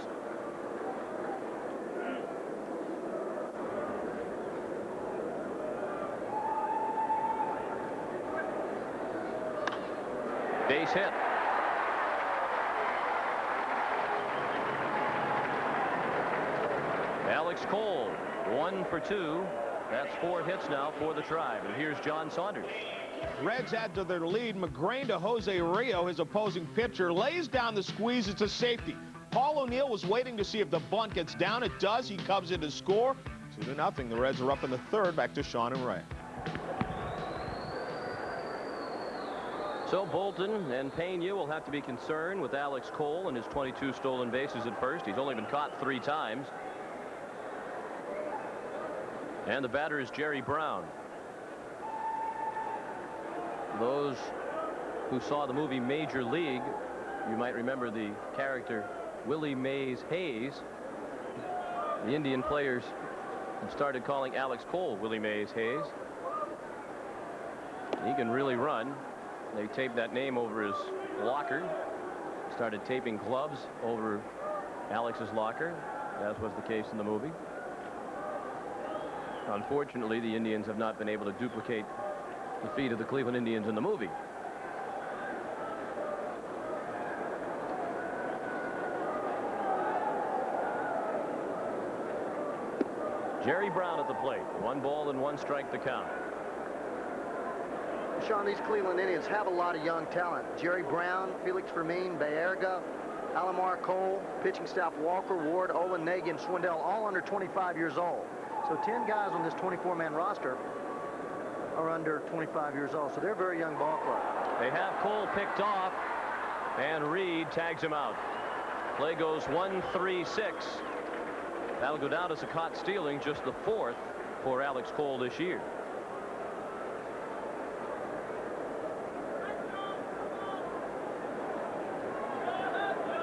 Base hit. Alex Cole, 1 for 2. That's 4 hits now for the Tribe. And here's John Saunders. Reds add to their lead. McGrain to Jose Rio, his opposing pitcher, lays down the squeeze. It's a safety. Paul O'Neill was waiting to see if the bunt gets down. It does. He comes in to score. 2-0. The Reds are up in the third. Back to Sean and Ray. So Bolton and Pena will have to be concerned with Alex Cole and his 22 stolen bases at first. He's only been caught 3 times. And the batter is Jerry Brown. Those who saw the movie Major League, you might remember the character Willie Mays Hayes. The Indian players have started calling Alex Cole Willie Mays Hayes. He can really run. They taped that name over his locker. Started taping gloves over Alex's locker, as was the case in the movie. Unfortunately, the Indians have not been able to duplicate the feat of the Cleveland Indians in the movie. Jerry Brown at the plate. 1 ball and 1 strike to count. Sean, these Cleveland Indians have a lot of young talent. Jerry Brown, Felix Fermin, Baerga, Alomar Cole, pitching staff Walker, Ward, Olin, Nagy, and Swindell, all under 25 years old. So 10 guys on this 24-man roster are under 25 years old. So they're a very young ball club. They have Cole picked off, and Reed tags him out. Play goes 1-3-6. That'll go down as a caught stealing, just the 4th for Alex Cole this year.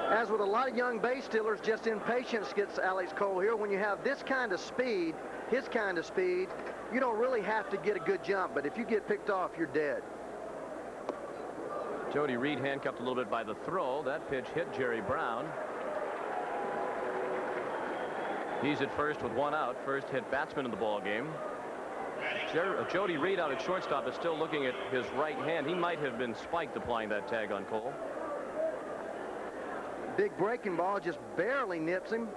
As with a lot of young base stealers, just impatience gets Alex Cole here. When you have this kind of speed, his kind of speed, you don't really have to get a good jump, but if you get picked off, you're dead. Jody Reed handcuffed a little bit by the throw. That pitch hit Jerry Brown. He's at first with 1 out. First hit batsman in the ball game. Jody Reed out at shortstop is still looking at his right hand. He might have been spiked applying that tag on Cole. Big breaking ball just barely nips him.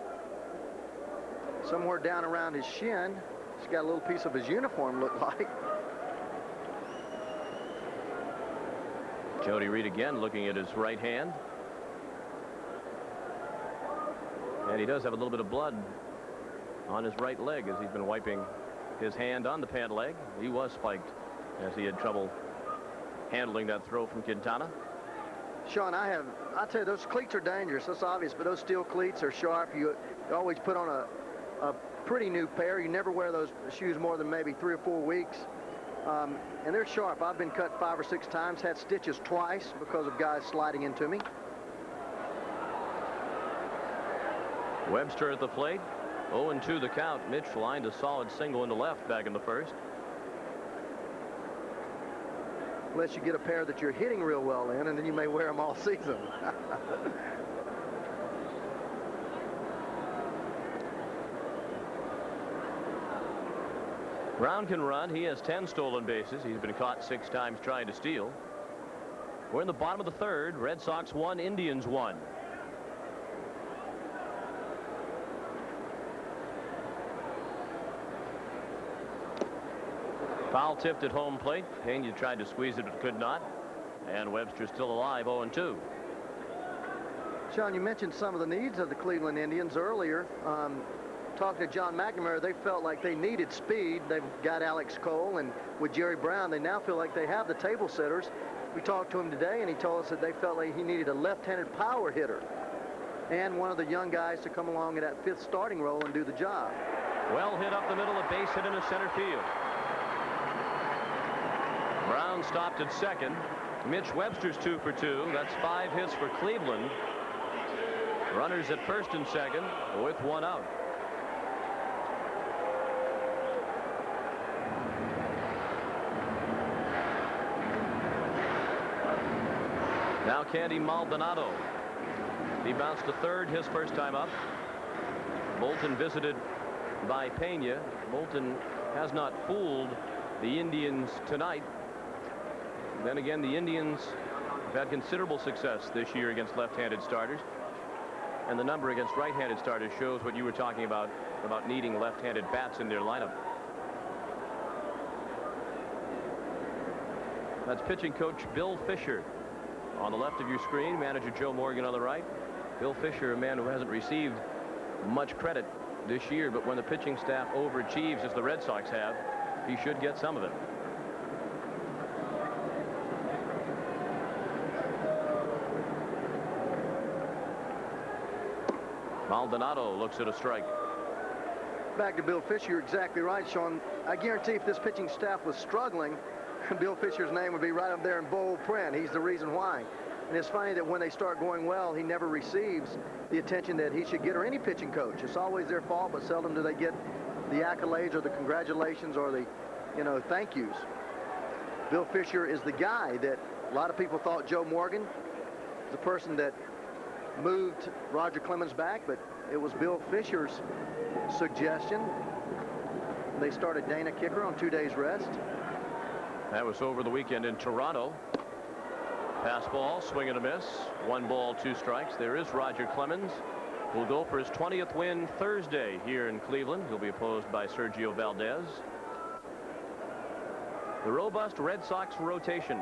Somewhere down around his shin. He's got a little piece of his uniform, looked like. Jody Reed again looking at his right hand. And he does have a little bit of blood on his right leg as he's been wiping his hand on the pant leg. He was spiked as he had trouble handling that throw from Quintana. Sean, I tell you, those cleats are dangerous. That's obvious, but those steel cleats are sharp. You always put on a pretty new pair. You never wear those shoes more than maybe 3 or 4 weeks. And they're sharp. I've been cut 5 or 6 times, had stitches twice because of guys sliding into me. Webster at the plate. 0-2 the count. Mitch lined a solid single into left back in the first. Unless you get a pair that you're hitting real well in, and then you may wear them all season. Brown can run. He has 10 stolen bases. He's been caught 6 times trying to steal. We're in the bottom of the third. Red Sox 1, Indians 1. Foul tipped at home plate. Pena tried to squeeze it but could not. And Webster still alive, 0-2. Sean, you mentioned some of the needs of the Cleveland Indians earlier. Talking to John McNamara, they felt like they needed speed. They've got Alex Cole, and with Jerry Brown, they now feel like they have the table setters. We talked to him today, and he told us that they felt like he needed a left-handed power hitter and one of the young guys to come along in that 5th starting role and do the job. Well hit up the middle, a base hit into center field. Brown stopped at second. Mitch Webster's 2 for 2. That's 5 hits for Cleveland. Runners at first and second with 1 out. Now Candy Maldonado. He bounced to third his first time up. Bolton visited by Pena. Bolton has not fooled the Indians tonight. Then again, the Indians have had considerable success this year against left-handed starters. And the number against right-handed starters shows what you were talking about needing left-handed bats in their lineup. That's pitching coach Bill Fisher on the left of your screen, manager Joe Morgan on the right. Bill Fisher, a man who hasn't received much credit this year, but when the pitching staff overachieves, as the Red Sox have, he should get some of it. Maldonado looks at a strike. Back to Bill Fisher. You're exactly right, Sean. I guarantee if this pitching staff was struggling, Bill Fisher's name would be right up there in bold print. He's the reason why. And it's funny that when they start going well, he never receives the attention that he should get, or any pitching coach. It's always their fault, but seldom do they get the accolades or the congratulations or the, thank yous. Bill Fisher is the guy that a lot of people thought Joe Morgan, the person that moved Roger Clemens back, but it was Bill Fisher's suggestion. They started Dana Kicker on 2 days rest. That was over the weekend in Toronto. Pass ball, swing and a miss. 1 ball, 2 strikes. There is Roger Clemens, who'll go for his 20th win Thursday here in Cleveland. He'll be opposed by Sergio Valdez. The robust Red Sox rotation.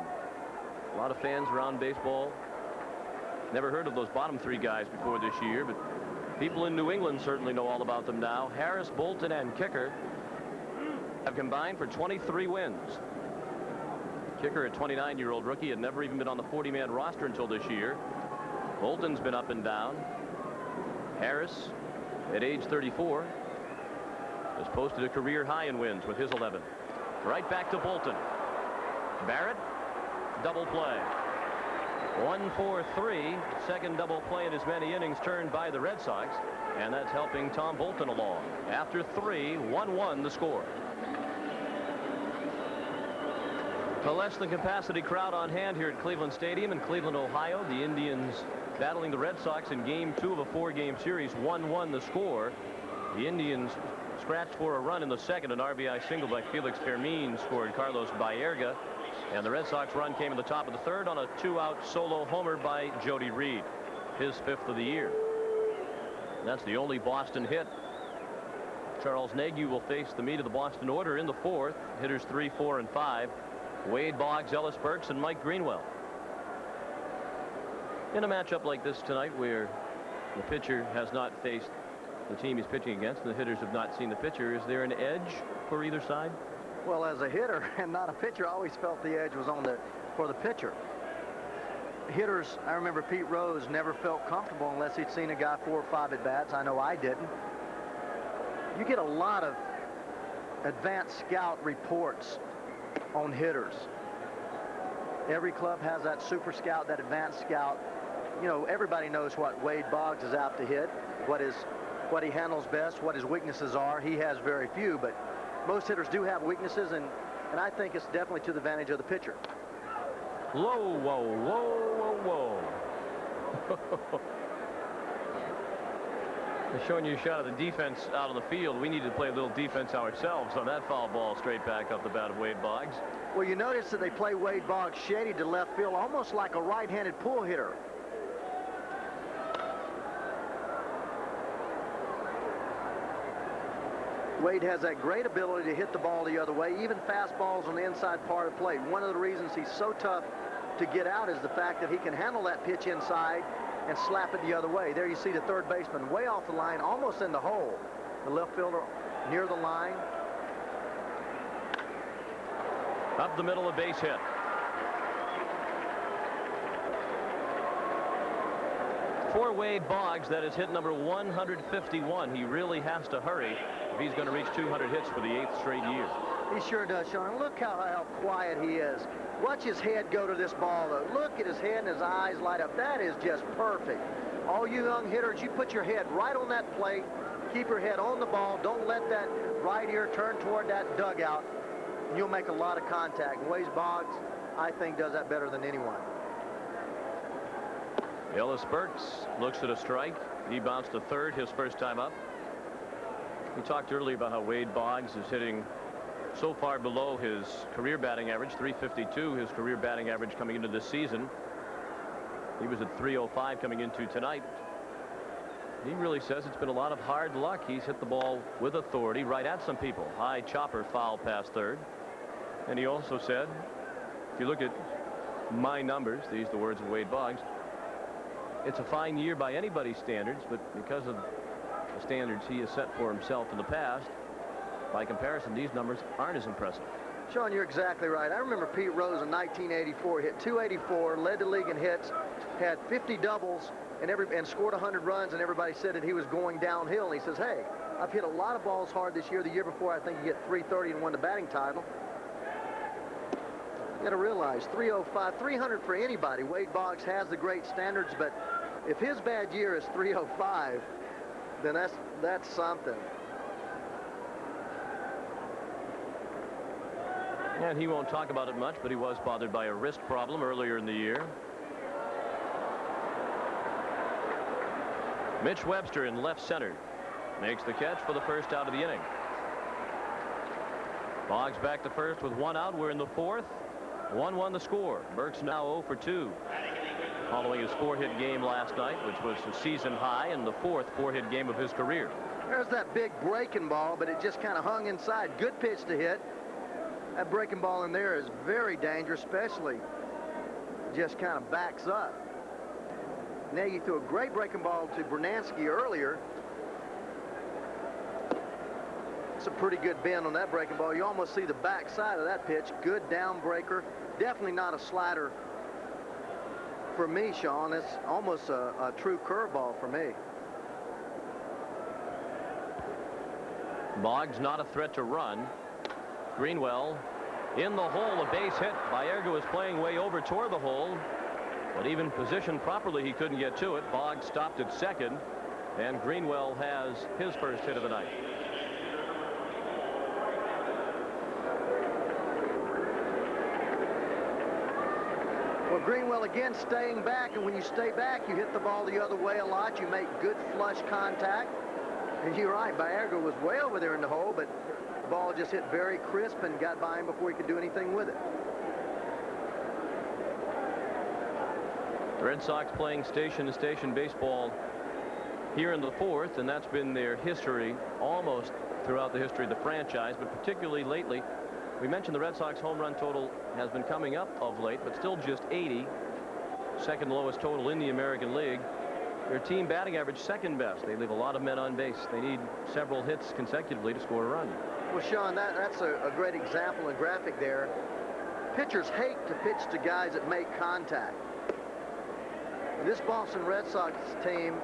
A lot of fans around baseball never heard of those bottom 3 guys before this year, but people in New England certainly know all about them now. Harris, Bolton, and Kicker have combined for 23 wins. Kicker, a 29-year-old rookie, had never even been on the 40-man roster until this year. Bolton's been up and down. Harris, at age 34, has posted a career high in wins with his 11. Right back to Bolton. Barrett, double play. 1-4-3, second double play in as many innings turned by the Red Sox, and that's helping Tom Bolton along. After 3, 1-1 the score. A less than capacity crowd on hand here at Cleveland Stadium in Cleveland, Ohio. The Indians battling the Red Sox in game 2 of a 4-game series. 1-1 the score. The Indians scratched for a run in the second. An RBI single by Felix Fermin scored Carlos Baerga. And the Red Sox run came in the top of the third on a 2-out solo homer by Jody Reed, his 5th of the year. And that's the only Boston hit. Charles Nagy will face the meat of the Boston order in the 4th. Hitters 3, 4, and 5. Wade Boggs, Ellis Burks, and Mike Greenwell. In a matchup like this tonight, where the pitcher has not faced the team he's pitching against, and the hitters have not seen the pitcher, is there an edge for either side? Well, as a hitter and not a pitcher, I always felt the edge was for the pitcher. Hitters, I remember Pete Rose never felt comfortable unless he'd seen a guy 4 or 5 at bats. I know I didn't. You get a lot of advanced scout reports on hitters. Every club has that super scout, that advanced scout. Everybody knows what Wade Boggs is out to hit, what he handles best, what his weaknesses are. He has very few, but most hitters do have weaknesses, and I think it's definitely to the advantage of the pitcher. Whoa, whoa, whoa, whoa, whoa. They're showing you a shot of the defense out on the field. We need to play a little defense ourselves on that foul ball straight back up the bat of Wade Boggs. Well, you notice that they play Wade Boggs shady to left field, almost like a right-handed pull hitter. Wade has that great ability to hit the ball the other way, even fastballs on the inside part of the plate. One of the reasons he's so tough to get out is the fact that he can handle that pitch inside and slap it the other way. There you see the third baseman way off the line, almost in the hole. The left fielder near the line. Up the middle, a base hit. For Wade Boggs, that is hit number 151. He really has to hurry. if he's going to reach 200 hits for the 8th straight year. He sure does, Sean. Look how quiet he is. Watch his head go to this ball, though. Look at his head and his eyes light up. That is just perfect. All you young hitters, you put your head right on that plate. Keep your head on the ball. Don't let that right ear turn toward that dugout. And you'll make a lot of contact. Wade Boggs, I think, does that better than anyone. Ellis Burks looks at a strike. He bounced to third his first time up. We talked earlier about how Wade Boggs is hitting so far below his career batting average, 352, his career batting average coming into this season. He was at 305 coming into tonight. He really says it's been a lot of hard luck. He's hit the ball with authority right at some people. High chopper foul past third. And he also said, if you look at my numbers, these are the words of Wade Boggs, it's a fine year by anybody's standards, but because of the standards he has set for himself in the past, by comparison, these numbers aren't as impressive. Sean, you're exactly right. I remember Pete Rose in 1984 hit 284, led the league in hits, had 50 doubles, and scored 100 runs, and everybody said that he was going downhill. And he says, hey, I've hit a lot of balls hard this year. The year before, I think he hit 330 and won the batting title. You got to realize 305, 300 for anybody. Wade Boggs has the great standards, but if his bad year is 305, then that's something. And he won't talk about it much, but he was bothered by a wrist problem earlier in the year. Mitch Webster in left center makes the catch for the first out of the inning. Boggs back to first with one out. We're in the fourth. 1-1 the score. Burks now 0 for 2. Following his 4-hit game last night, which was a season high and the 4th 4-hit game of his career. There's that big breaking ball, but it just kind of hung inside. Good pitch to hit. That breaking ball in there is very dangerous, especially just kind of backs up. Nagy threw a great breaking ball to Brunansky earlier. It's a pretty good bend on that breaking ball. You almost see the back side of that pitch. Good down breaker. Definitely not a slider for me, Sean. It's almost a true curveball for me. Boggs not a threat to run. Greenwell in the hole, a base hit. Baerga was playing way over toward the hole, but even positioned properly, he couldn't get to it. Boggs stopped at second, and Greenwell has his first hit of the night. Well, Greenwell again staying back, and when you stay back, you hit the ball the other way a lot. You make good flush contact. And you're right, Baerga was way over there in the hole, but the ball just hit very crisp and got by him before he could do anything with it. The Red Sox playing station-to-station baseball here in the fourth, and that's been their history almost throughout the history of the franchise, but particularly lately. We mentioned the Red Sox home run total has been coming up of late, but still just 80. Second lowest total in the American League. Their team batting average second best. They leave a lot of men on base. They need several hits consecutively to score a run. Well, Sean, that's a great example and graphic there. Pitchers hate to pitch to guys that make contact. This Boston Red Sox team,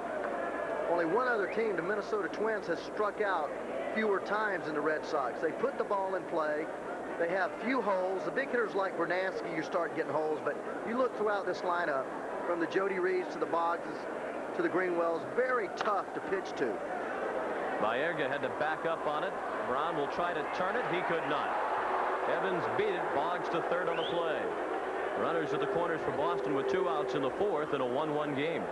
only one other team, the Minnesota Twins, has struck out fewer times than the Red Sox. They put the ball in play. They have few holes. The big hitters like Brunansky, you start getting holes, but you look throughout this lineup, from the Jody Reeves to the Boggses to the Greenwells, very tough to pitch to. Baerga had to back up on it. Brown will try to turn it. He could not. Evans beat it. Boggs to third on the play. Runners at the corners for Boston with 2 outs in the fourth in a 1-1 game.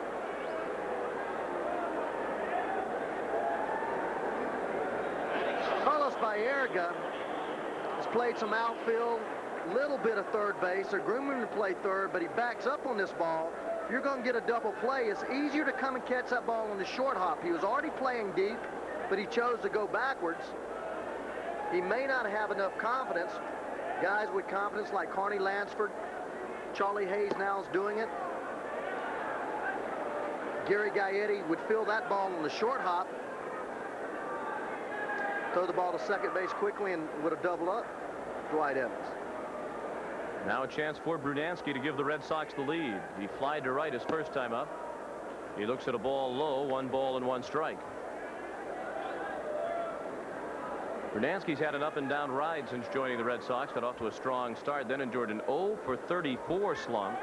Carlos Baerga has played some outfield, little bit of third base. They're grooming him to play third, but he backs up on this ball. If you're going to get a double play, it's easier to come and catch that ball on the short hop. He was already playing deep, but he chose to go backwards. He may not have enough confidence. Guys with confidence like Carney Lansford, Charlie Hayes now is doing it. Gary Gaetti would fill that ball on the short hop, throw the ball to second base quickly, and would have doubled up Dwight Evans. Now a chance for Brunansky to give the Red Sox the lead. He flied to right his first time up. He looks at a ball low, 1 ball and 1 strike. Brunansky's had an up-and-down ride since joining the Red Sox. Got off to a strong start, then endured an 0 for 34 slump.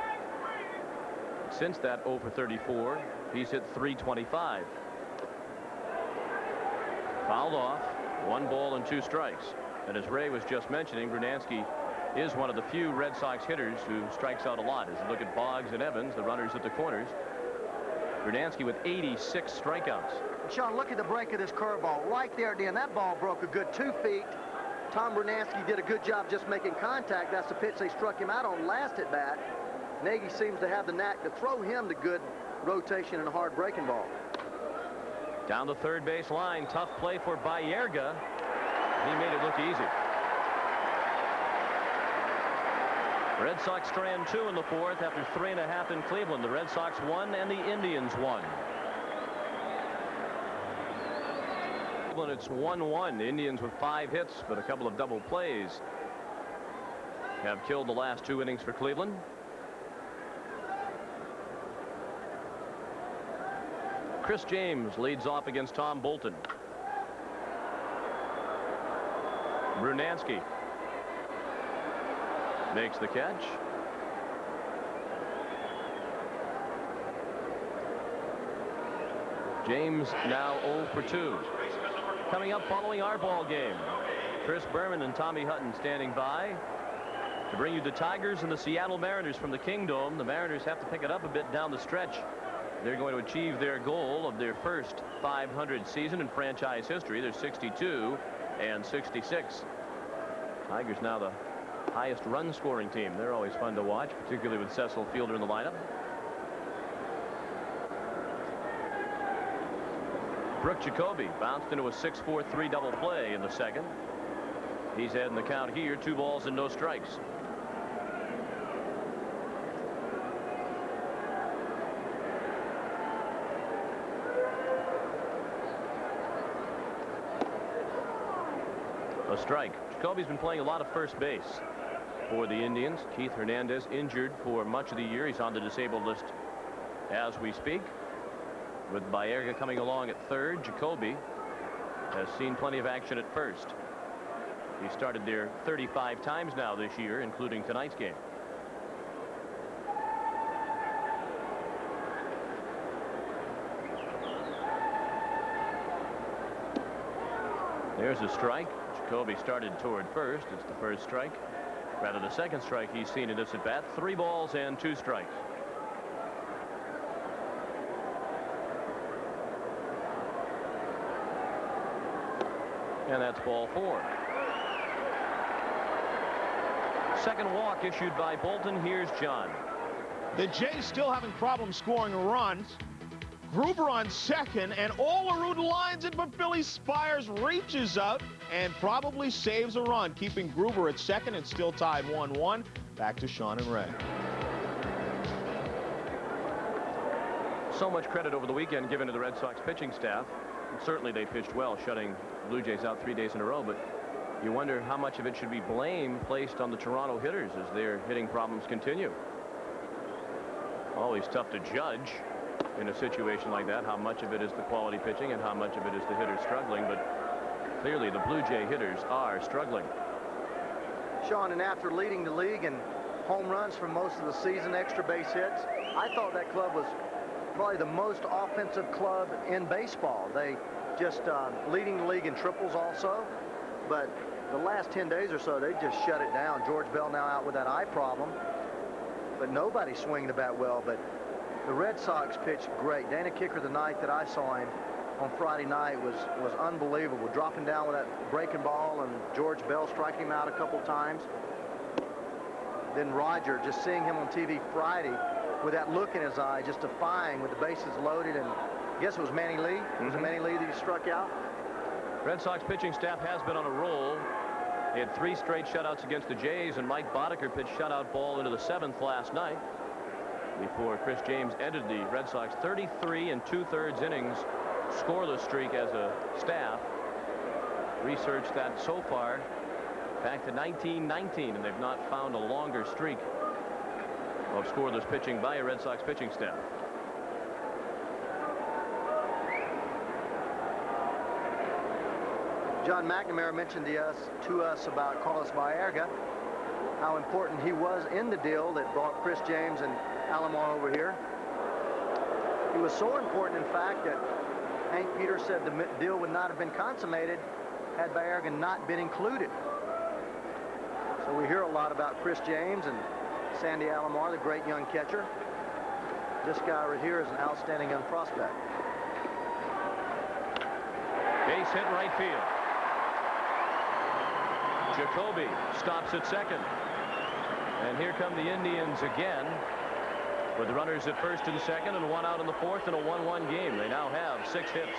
Since that 0 for 34, he's hit .325. Fouled off, 1 ball and 2 strikes. And as Ray was just mentioning, Brunansky is one of the few Red Sox hitters who strikes out a lot. As you look at Boggs and Evans, the runners at the corners, Brunansky with 86 strikeouts. Sean, look at the break of this curveball right there at the end. That ball broke a good 2 feet. Tom Brunansky did a good job just making contact. That's the pitch they struck him out on last at bat. Nagy seems to have the knack to throw him the good rotation and a hard breaking ball. Down the third base line, tough play for Baerga. He made it look easy. Red Sox strand 2 in the 4th after 3.5 in Cleveland. The Red Sox won and the Indians won. Cleveland, it's 1-1. The Indians with 5 hits, but a couple of double plays have killed the last 2 innings for Cleveland. Chris James leads off against Tom Bolton. Brunansky makes the catch. James now 0 for 2. Coming up following our ball game, Chris Berman and Tommy Hutton standing by to bring you the Tigers and the Seattle Mariners from the Kingdome. The Mariners have to pick it up a bit down the stretch. They're going to achieve their goal of their first 500 season in franchise history. They're 62 and 66. Tigers now the highest run scoring team. They're always fun to watch, particularly with Cecil Fielder in the lineup. Brooke Jacoby bounced into a 6-4-3 double play in the 2nd. He's heading the count here, 2 balls and no strikes. A strike. Jacoby's been playing a lot of first base for the Indians. Keith Hernandez injured for much of the year. He's on the disabled list as we speak. With Baerga coming along at 3rd, Jacoby has seen plenty of action at 1st. He started there 35 times now this year, including tonight's game. There's a strike. Jacoby started toward 1st. It's the 1st strike. Rather, the 2nd strike he's seen in this at bat. 3 balls and 2 strikes. And that's ball 4. Second walk issued by Bolton. Here's John. The Jays still having problems scoring runs. Gruber on second, and Olerud lines it, but Billy Spires reaches out and probably saves a run, keeping Gruber at second. It's still tied 1-1. Back to Sean and Ray. So much credit over the weekend given to the Red Sox pitching staff. And certainly they pitched well, shutting Blue Jays out 3 days in a row, but you wonder how much of it should be blame placed on the Toronto hitters as their hitting problems continue. Always tough to judge in a situation like that, how much of it is the quality pitching and how much of it is the hitters struggling, but clearly the Blue Jay hitters are struggling. Sean, and after leading the league in home runs for most of the season, extra base hits, I thought that club was probably the most offensive club in baseball. They just leading the league in triples also, but the last 10 days or so, they just shut it down. George Bell now out with that eye problem, but nobody's swinging the bat well. But the Red Sox pitched great. Dana Kicker, the night that I saw him on Friday night, was unbelievable. Dropping down with that breaking ball and George Bell striking him out a couple times. Then Roger, just seeing him on TV Friday with that look in his eye, just defying with the bases loaded, and I guess it was Manny Lee. Was it Manny Lee that he struck out? Red Sox pitching staff has been on a roll. They had 3 straight shutouts against the Jays, and Mike Boddicker pitched shutout ball into the 7th last night before Chris James ended the Red Sox 33 2/3 innings scoreless streak as a staff. Researched that so far back to 1919, and they've not found a longer streak of scoreless pitching by a Red Sox pitching staff. John McNamara mentioned to us about Carlos Baerga, how important he was in the deal that brought Chris James and Alomar over here. He was so important, in fact, that Hank Peters said the deal would not have been consummated had Baerga not been included. So we hear a lot about Chris James and Sandy Alomar, the great young catcher. This guy right here is an outstanding young prospect. Base hit right field. Jacoby stops at second. And here come the Indians again with the runners at first and second and one out in the fourth in a 1-1 game. They now have 6 hits.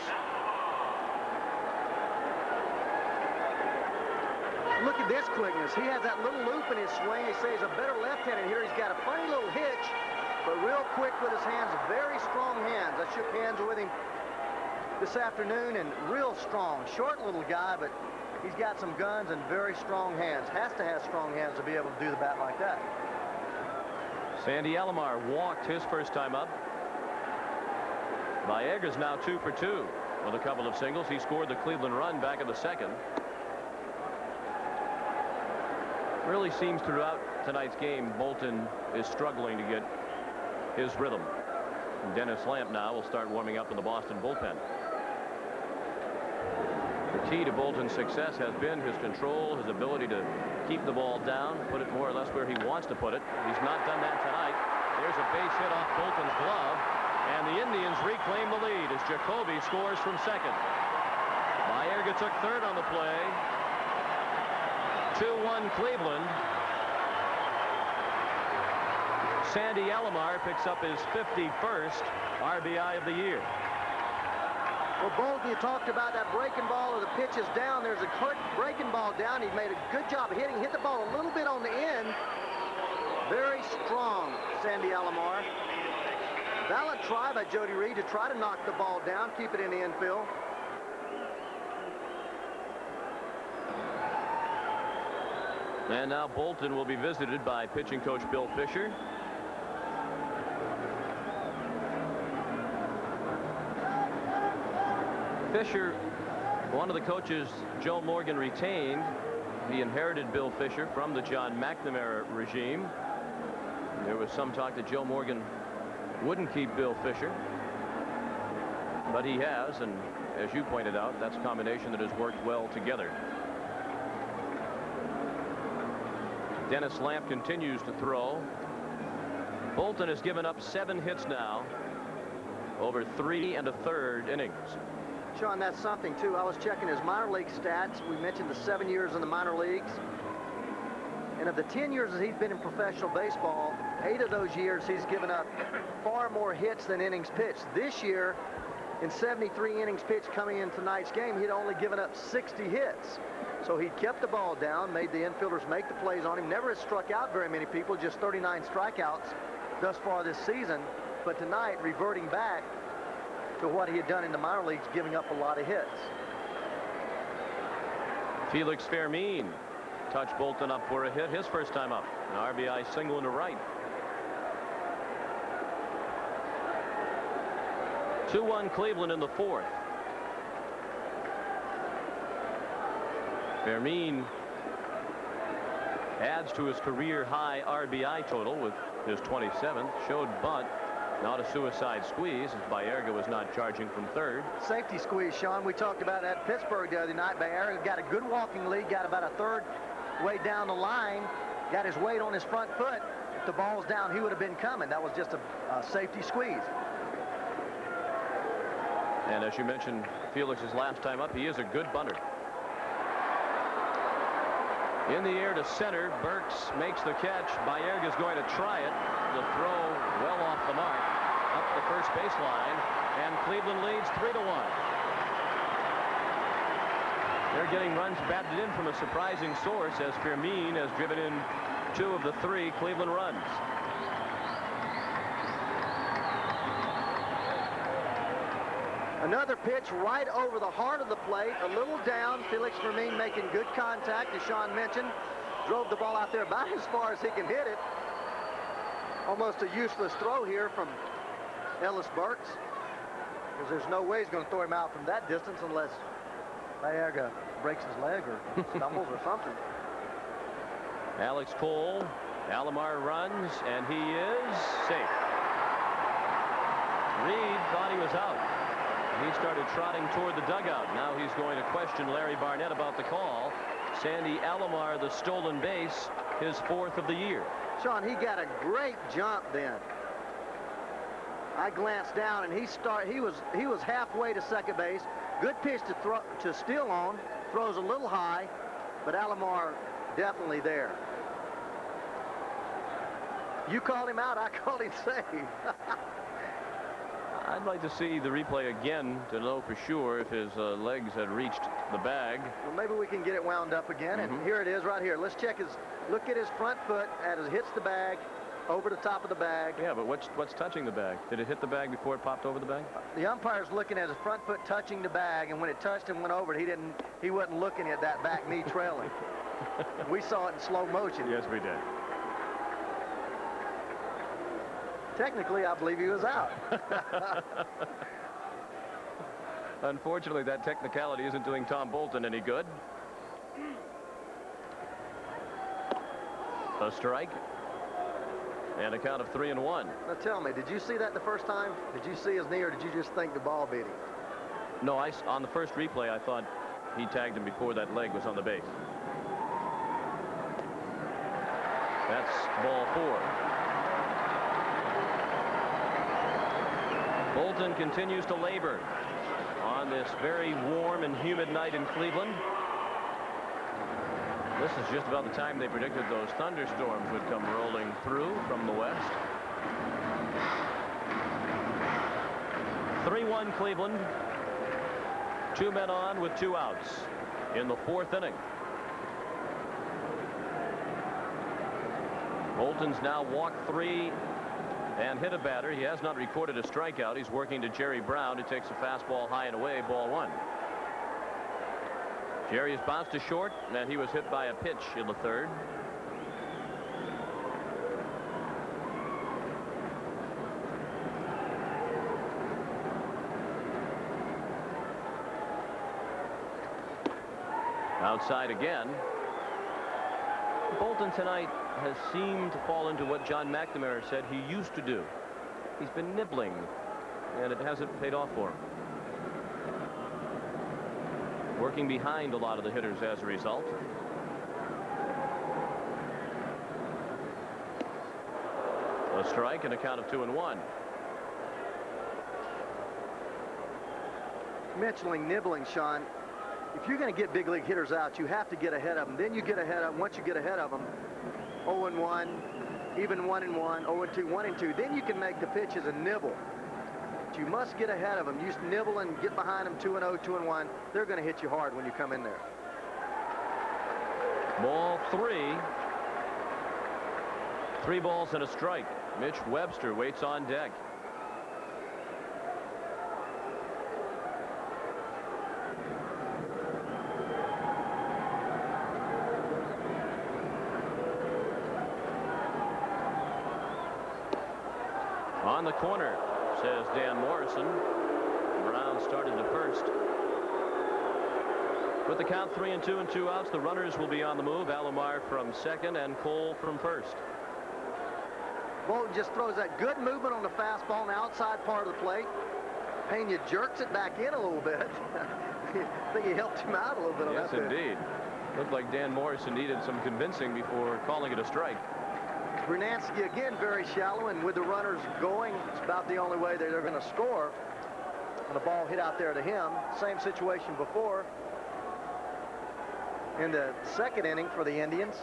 Look at this quickness. He has that little loop in his swing. He says he's a better left-handed hitter. He's got a funny little hitch, but real quick with his hands. Very strong hands. I shook hands with him this afternoon, and real strong. Short little guy, but he's got some guns and very strong hands. Has to have strong hands to be able to do the bat like that. Sandy Alomar walked his first time up. Baerga's now 2 for 2 with a couple of singles. He scored the Cleveland run back in the second. Really seems throughout tonight's game Bolton is struggling to get his rhythm. And Dennis Lamp now will start warming up in the Boston bullpen. The key to Bolton's success has been his control, his ability to keep the ball down, put it more or less where he wants to put it. He's not done that tonight. There's a base hit off Bolton's glove, and the Indians reclaim the lead as Jacoby scores from second. Baerga took third on the play. 2-1 Cleveland. Sandy Alomar picks up his 51st RBI of the year. Well, Bolton, you talked about that breaking ball or the pitch is down. There's a quick breaking ball down. He made a good job of hitting. Hit the ball a little bit on the end. Very strong, Sandy Alomar. Valid try by Jody Reed to try to knock the ball down, keep it in the infield. And now Bolton will be visited by pitching coach Bill Fisher. Fisher, one of the coaches Joe Morgan retained. He inherited Bill Fisher from the John McNamara regime. There was some talk that Joe Morgan wouldn't keep Bill Fisher, but he has, and as you pointed out, that's a combination that has worked well together. Dennis Lamp continues to throw. Bolton has given up 7 hits now over 3 1/3 innings. Sean, that's something too. I was checking his minor league stats. We mentioned the 7 years in the minor leagues, and of the 10 years that he's been in professional baseball, 8 of those years he's given up far more hits than innings pitched. This year, in 73 innings pitched coming in tonight's game, he'd only given up 60 hits. So he kept the ball down, made the infielders make the plays on him. Never has struck out very many people, just 39 strikeouts thus far this season. But tonight, reverting back to what he had done in the minor leagues, giving up a lot of hits. Felix Fermin touched Bolton up for a hit his first time up. An RBI single into right. 2-1 Cleveland in the fourth. Fermin adds to his career high RBI total with his 27th. Showed bunt, not a suicide squeeze, as Baerga was not charging from third. Safety squeeze, Sean. We talked about that at Pittsburgh the other night. Baerga got a good walking lead, got about a third way down the line, got his weight on his front foot. If the ball's down, he would have been coming. That was just a safety squeeze. And as you mentioned, Felix's last time up, he is a good bunter. In the air to center, Burks makes the catch. Baerga's going to try it. The throw well off the mark, up the first baseline, and Cleveland leads 3-1. They're getting runs batted in from a surprising source as Fermin has driven in 2 of the 3 Cleveland runs. Another pitch right over the heart of the plate, a little down. Felix Fermin making good contact, as Sean mentioned. Drove the ball out there about as far as he can hit it. Almost a useless throw here from Ellis Burks, because there's no way he's going to throw him out from that distance unless Baerga breaks his leg or stumbles or something. Alex Cole. Alomar runs, and he is safe. Reed thought he was out. He started trotting toward the dugout. Now he's going to question Larry Barnett about the call. Sandy Alomar, the stolen base, his 4th of the year. Sean, he got a great jump then. I glanced down, and he was halfway to second base. Good pitch to steal on. Throws a little high, but Alomar definitely there. You called him out. I called him safe. I'd like to see the replay again to know for sure if his legs had reached the bag. Well, maybe we can get it wound up again. And here it is right here. Let's check look at his front foot as it hits the bag, over the top of the bag. Yeah, but what's touching the bag? Did it hit the bag before it popped over the bag? The umpire's looking at his front foot touching the bag, and when it touched and went over it, he wasn't looking at that back knee trailing. We saw it in slow motion. Yes, we did. Technically, I believe he was out. Unfortunately, that technicality isn't doing Tom Bolton any good. A strike. And a count of 3-1. Now tell me, did you see that the first time? Did you see his knee, or did you just think the ball beat him? No, on the first replay, I thought he tagged him before that leg was on the base. That's ball 4. Bolton continues to labor on this very warm and humid night in Cleveland. This is just about the time they predicted those thunderstorms would come rolling through from the west. 3-1 Cleveland. 2 men on with 2 outs in the 4th inning. Bolton's now walked 3 and hit a batter. He has not recorded a strikeout. He's working to Jerry Brown, who takes a fastball high and away, ball 1. Jerry has bounced to short, and he was hit by a pitch in the 3rd. Outside again. Bolton tonight has seemed to fall into what John McNamara said he used to do. He's been nibbling, and it hasn't paid off for him. Working behind a lot of the hitters as a result. A strike and a count of 2-1. Mentioning nibbling, Sean, if you're going to get big league hitters out, you have to get ahead of them. Then you get ahead of them. Once you get ahead of them, 0-1, even 1-1, 0-2, 1-2, then you can make the pitches and nibble. But you must get ahead of them. You nibble and get behind them 2-0, 2-1. They're going to hit you hard when you come in there. Ball 3. 3 balls and a strike. Mitch Webster waits on deck. On the corner, says Dan Morrison. Brown started to first. With the count 3-2 and 2 outs, the runners will be on the move. Alomar from second and Cole from first. Bolton just throws that good movement on the fastball on the outside part of the plate. Pena jerks it back in a little bit. I think he helped him out a little bit on that. Yes, indeed. Looked like Dan Morrison needed some convincing before calling it a strike. Brunansky again very shallow, and with the runners going, it's about the only way they're going to score. And the ball hit out there to him. Same situation before in the 2nd inning for the Indians.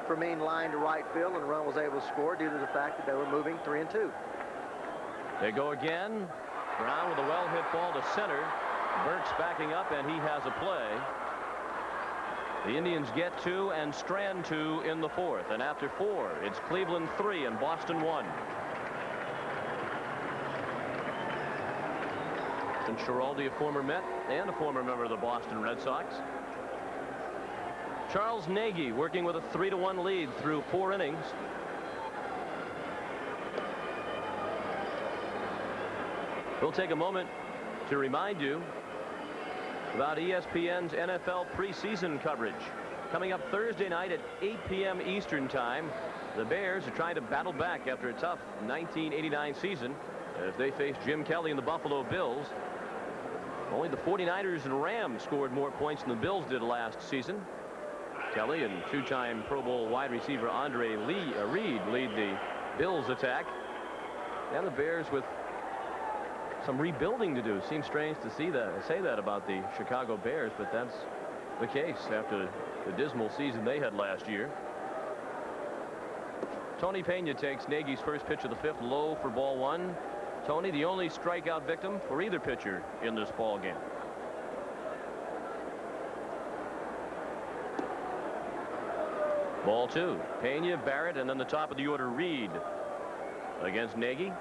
Fermin line to right field, and the run was able to score due to the fact that they were moving 3-2. They go again. Brown with a well-hit ball to center. Burke's backing up, and he has a play. The Indians get 2 and strand 2 in the 4th. And after 4, it's Cleveland 3 and Boston 1. And Schiraldi, a former Met and a former member of the Boston Red Sox. Charles Nagy working with a 3-1 lead through 4 innings. We'll take a moment to remind you about ESPN's NFL preseason coverage. Coming up Thursday night at 8 p.m. Eastern Time, the Bears are trying to battle back after a tough 1989 season as they face Jim Kelly and the Buffalo Bills. Only the 49ers and Rams scored more points than the Bills did last season. Kelly and two-time Pro Bowl wide receiver Andre Reed lead the Bills attack. And the Bears with some rebuilding to do. Seems strange to say that about the Chicago Bears, but that's the case after the dismal season they had last year. Tony Pena takes Nagy's first pitch of the fifth, low for ball one. Tony, the only strikeout victim for either pitcher in this ball game. Ball two. Pena, Barrett, and then the top of the order, Reed against Nagy.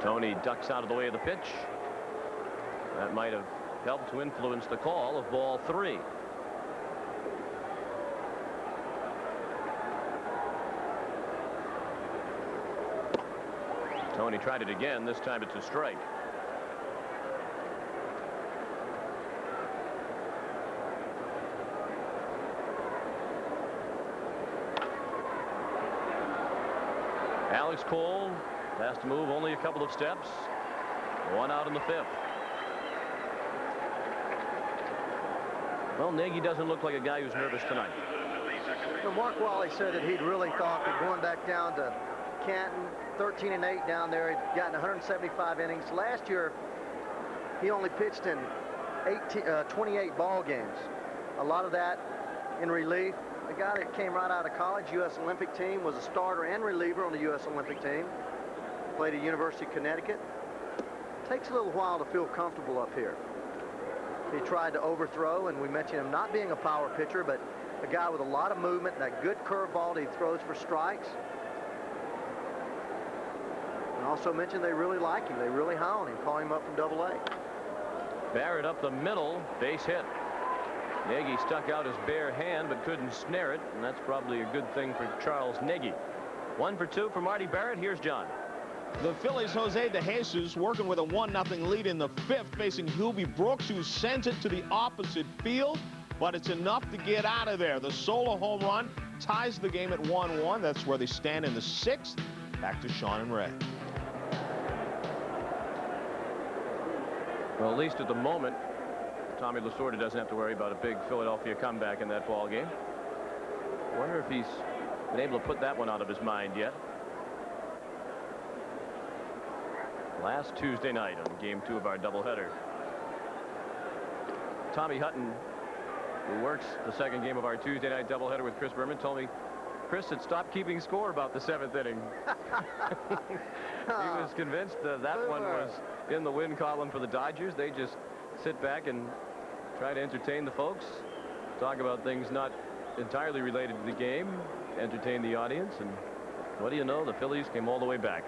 Tony ducks out of the way of the pitch. That might have helped to influence the call of ball three. Tony tried it again. This time it's a strike. Alex Cole has to move only a couple of steps. One out in the fifth. Well, Nagy doesn't look like a guy who's nervous tonight. Well, Mark Wally said that he'd really thought that going back down to Canton, 13-8 down there, he'd gotten 175 innings. Last year, he only pitched in 28 ball games. A lot of that in relief. The guy that came right out of college, U.S. Olympic team, was a starter and reliever on the U.S. Olympic team. Played at University of Connecticut. Takes a little while to feel comfortable up here. He tried to overthrow, and we mentioned him not being a power pitcher, but a guy with a lot of movement and that good curveball that he throws for strikes. And also mentioned they really like him. They really high on him, call him up from Double-A. Barrett up the middle, base hit. Nagy stuck out his bare hand but couldn't snare it, and that's probably a good thing for Charles Nagy. 1 for 2 for Marty Barrett. Here's John. The Phillies' Jose De Jesus working with a 1-0 lead in the fifth, facing Hubie Brooks, who sends it to the opposite field, but it's enough to get out of there. The solo home run ties the game at 1-1. That's where they stand in the sixth. Back to Sean and Ray. Well, at least at the moment, Tommy Lasorda doesn't have to worry about a big Philadelphia comeback in that ball game. I wonder if he's been able to put that one out of his mind yet. Last Tuesday night on game 2 of our doubleheader, Tommy Hutton, who works the second game of our Tuesday night doubleheader with Chris Berman, told me Chris had stopped keeping score about the 7th inning. He was convinced that one was in the win column for the Dodgers. They just sit back and try to entertain the folks, talk about things not entirely related to the game, entertain the audience, and what do you know, the Phillies came all the way back.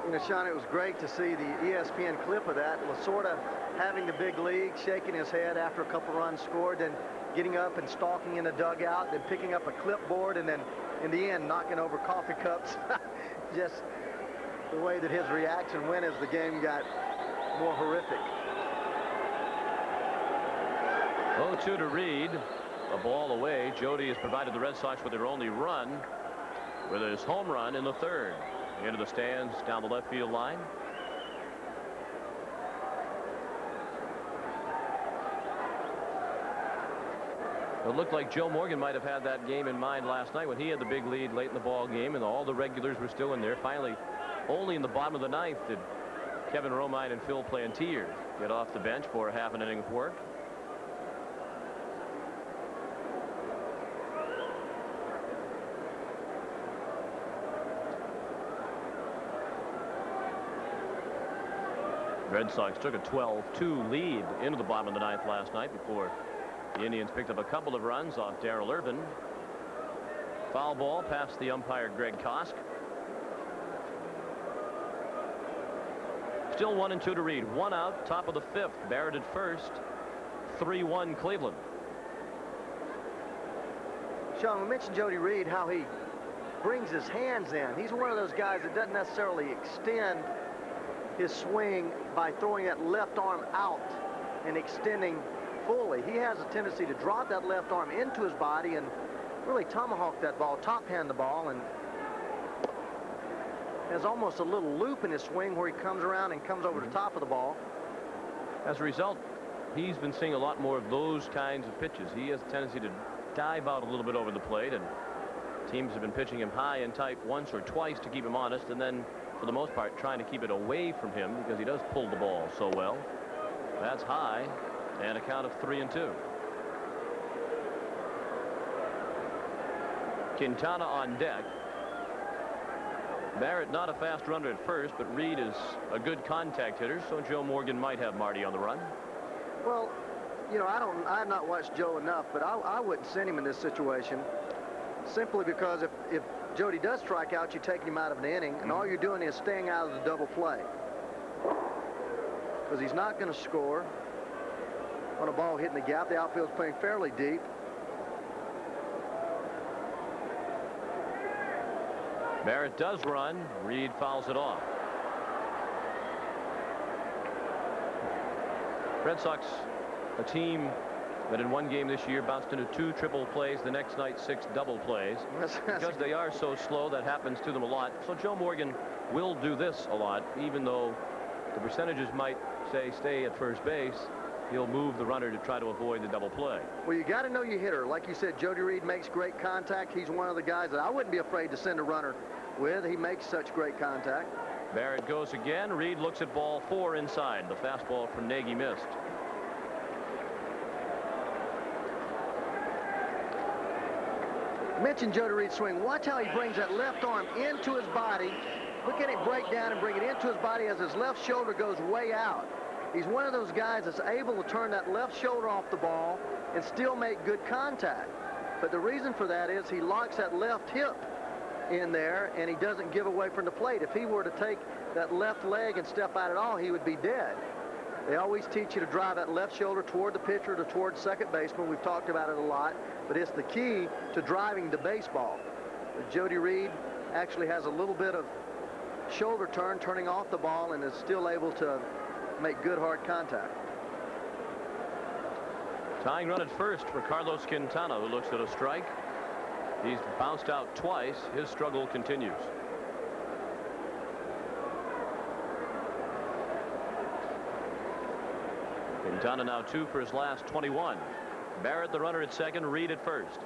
You know, Sean, it was great to see the ESPN clip of that. Lasorda having the big lead, shaking his head after a couple runs scored, then getting up and stalking in the dugout, then picking up a clipboard, and then in the end knocking over coffee cups. Just the way that his reaction went as the game got more horrific. 0-2 to Reed. A ball away. Jody has provided the Red Sox with their only run with his home run in the third. Into the stands down the left field line. It looked like Joe Morgan might have had that game in mind last night when he had the big lead late in the ball game and all the regulars were still in there. Finally, only in the bottom of the ninth did Kevin Romine and Phil Plantier get off the bench for a half an inning of work. Red Sox took a 12-2 lead into the bottom of the ninth last night before the Indians picked up a couple of runs off Darrell Irvin. Foul ball past the umpire Greg Kosk. Still 1-2 to Reed. One out, top of the fifth. Barrett at first. 3-1 Cleveland. Sean, we mentioned Jody Reed, how he brings his hands in. He's one of those guys that doesn't necessarily extend his swing by throwing that left arm out and extending fully. He has a tendency to drop that left arm into his body and really tomahawk that ball, top hand the ball, and has almost a little loop in his swing where he comes around and comes over the top of the ball. As a result, he's been seeing a lot more of those kinds of pitches. He has a tendency to dive out a little bit over the plate, and teams have been pitching him high and tight once or twice to keep him honest, and then for the most part trying to keep it away from him because he does pull the ball so well. That's high, and a count of 3-2. Quintana on deck. Barrett not a fast runner at first, but Reed is a good contact hitter, so Joe Morgan might have Marty on the run. Well, you know, I have not watched Joe enough, but I wouldn't send him in this situation, simply because if Jody does strike out, you're taking him out of an inning, and all you're doing is staying out of the double play, because he's not going to score on a ball hitting the gap. The outfield's playing fairly deep. Barrett does run. Reed fouls it off. Red Sox, a team that in one game this year bounced into 2 triple plays, the next night 6 double plays. Because they are so slow, that happens to them a lot. So Joe Morgan will do this a lot, even though the percentages might say stay at first base. He'll move the runner to try to avoid the double play. Well, you got to know your hitter. Like you said, Jody Reed makes great contact. He's one of the guys that I wouldn't be afraid to send a runner with. He makes such great contact. Barrett goes again. Reed looks at ball 4 inside. The fastball from Nagy missed. Mentioned Jody Reed's swing. Watch how he brings that left arm into his body. Look at it break down and bring it into his body as his left shoulder goes way out. He's one of those guys that's able to turn that left shoulder off the ball and still make good contact. But the reason for that is he locks that left hip in there, and he doesn't give away from the plate. If he were to take that left leg and step out at all, he would be dead. They always teach you to drive that left shoulder toward the pitcher or toward second baseman. We've talked about it a lot, but it's the key to driving the baseball. But Jody Reed actually has a little bit of shoulder turn, turning off the ball, and is still able to make good hard contact. Tying run at first for Carlos Quintana, who looks at a strike. He's bounced out twice. His struggle continues. Quintana now 2 for his last 21. Barrett the runner at second, Reed at first.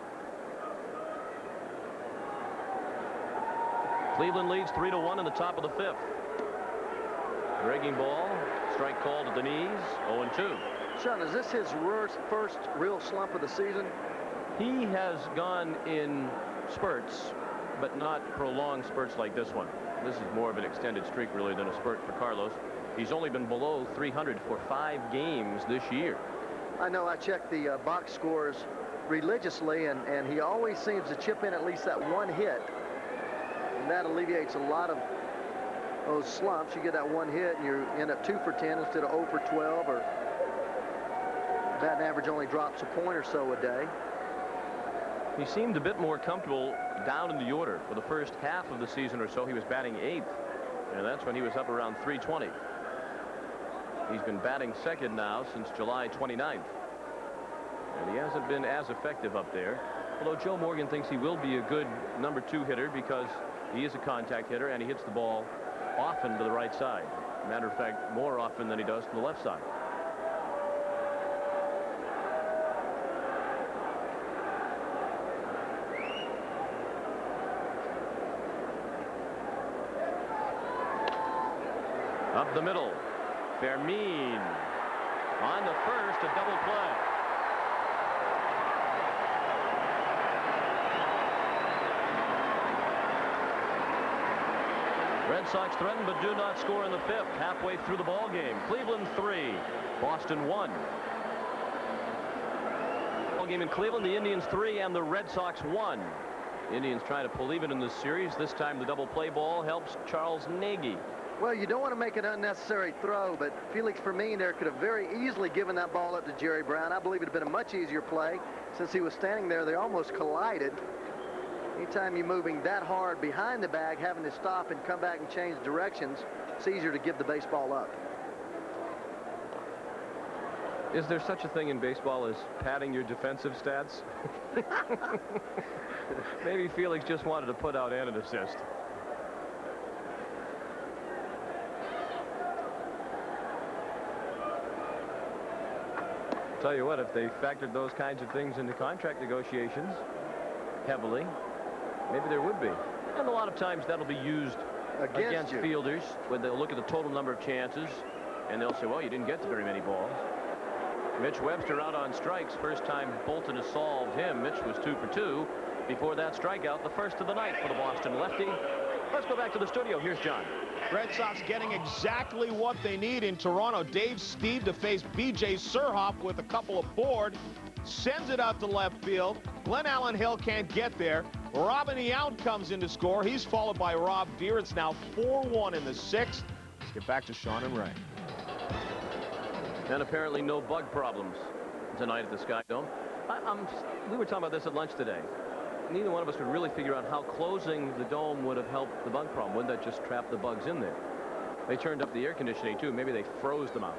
Cleveland leads 3-1 in the top of the 5th. Breaking ball, strike called at the knees, 0-2. Sean, is this his first real slump of the season? He has gone in spurts, but not prolonged spurts like this one. This is more of an extended streak, really, than a spurt for Carlos. He's only been below 300 for 5 games this year. I know. I check the box scores religiously, and he always seems to chip in at least that one hit. And that alleviates a lot of those slumps. You get that one hit, and you end up 2 for 10 instead of 0 for 12, or batting average only drops a point or so a day. He seemed a bit more comfortable down in the order. For the first half of the season or so, he was batting 8th, and that's when he was up around 320. He's been batting second now since July 29th, and he hasn't been as effective up there, although Joe Morgan thinks he will be a good number 2 hitter because he is a contact hitter and he hits the ball often to the right side. Matter of fact, more often than he does to the left side. Up the middle, Fermin on the first, a double play. Red Sox threaten but do not score in the 5th, halfway through the ball game. Cleveland 3, Boston 1. Ball game in Cleveland, the Indians 3 and the Red Sox 1. Indians trying to pull even in this series. This time the double play ball helps Charles Nagy. Well, you don't want to make an unnecessary throw, but Felix Fermin there could have very easily given that ball up to Jerry Brown. I believe it would have been a much easier play. Since he was standing there, they almost collided. Anytime you're moving that hard behind the bag, having to stop and come back and change directions, it's easier to give the baseball up. Is there such a thing in baseball as padding your defensive stats? Maybe Felix just wanted to put out and an assist. Tell you what, if they factored those kinds of things into contract negotiations heavily, maybe there would be. And a lot of times that'll be used against fielders when they'll look at the total number of chances and they'll say, well, you didn't get to very many balls. Mitch Webster out on strikes. First time Bolton has solved him. Mitch was 2 for 2 before that strikeout, the first of the night for the Boston lefty. Let's go back to the studio. Here's John. Red Sox getting exactly what they need in Toronto. Dave Stieb to face B.J. Surhoff with a couple aboard. Sends it out to left field. Glenn Allen Hill can't get there. Robin Yount comes in to score. He's followed by Rob Deere. It's now 4-1 in the 6th. Let's get back to Sean and Ray. And apparently no bug problems tonight at the Sky Dome. We were talking about this at lunch today. Neither one of us could really figure out how closing the dome would have helped the bug problem. Wouldn't that just trap the bugs in there? They turned up the air conditioning too. Maybe they froze them out.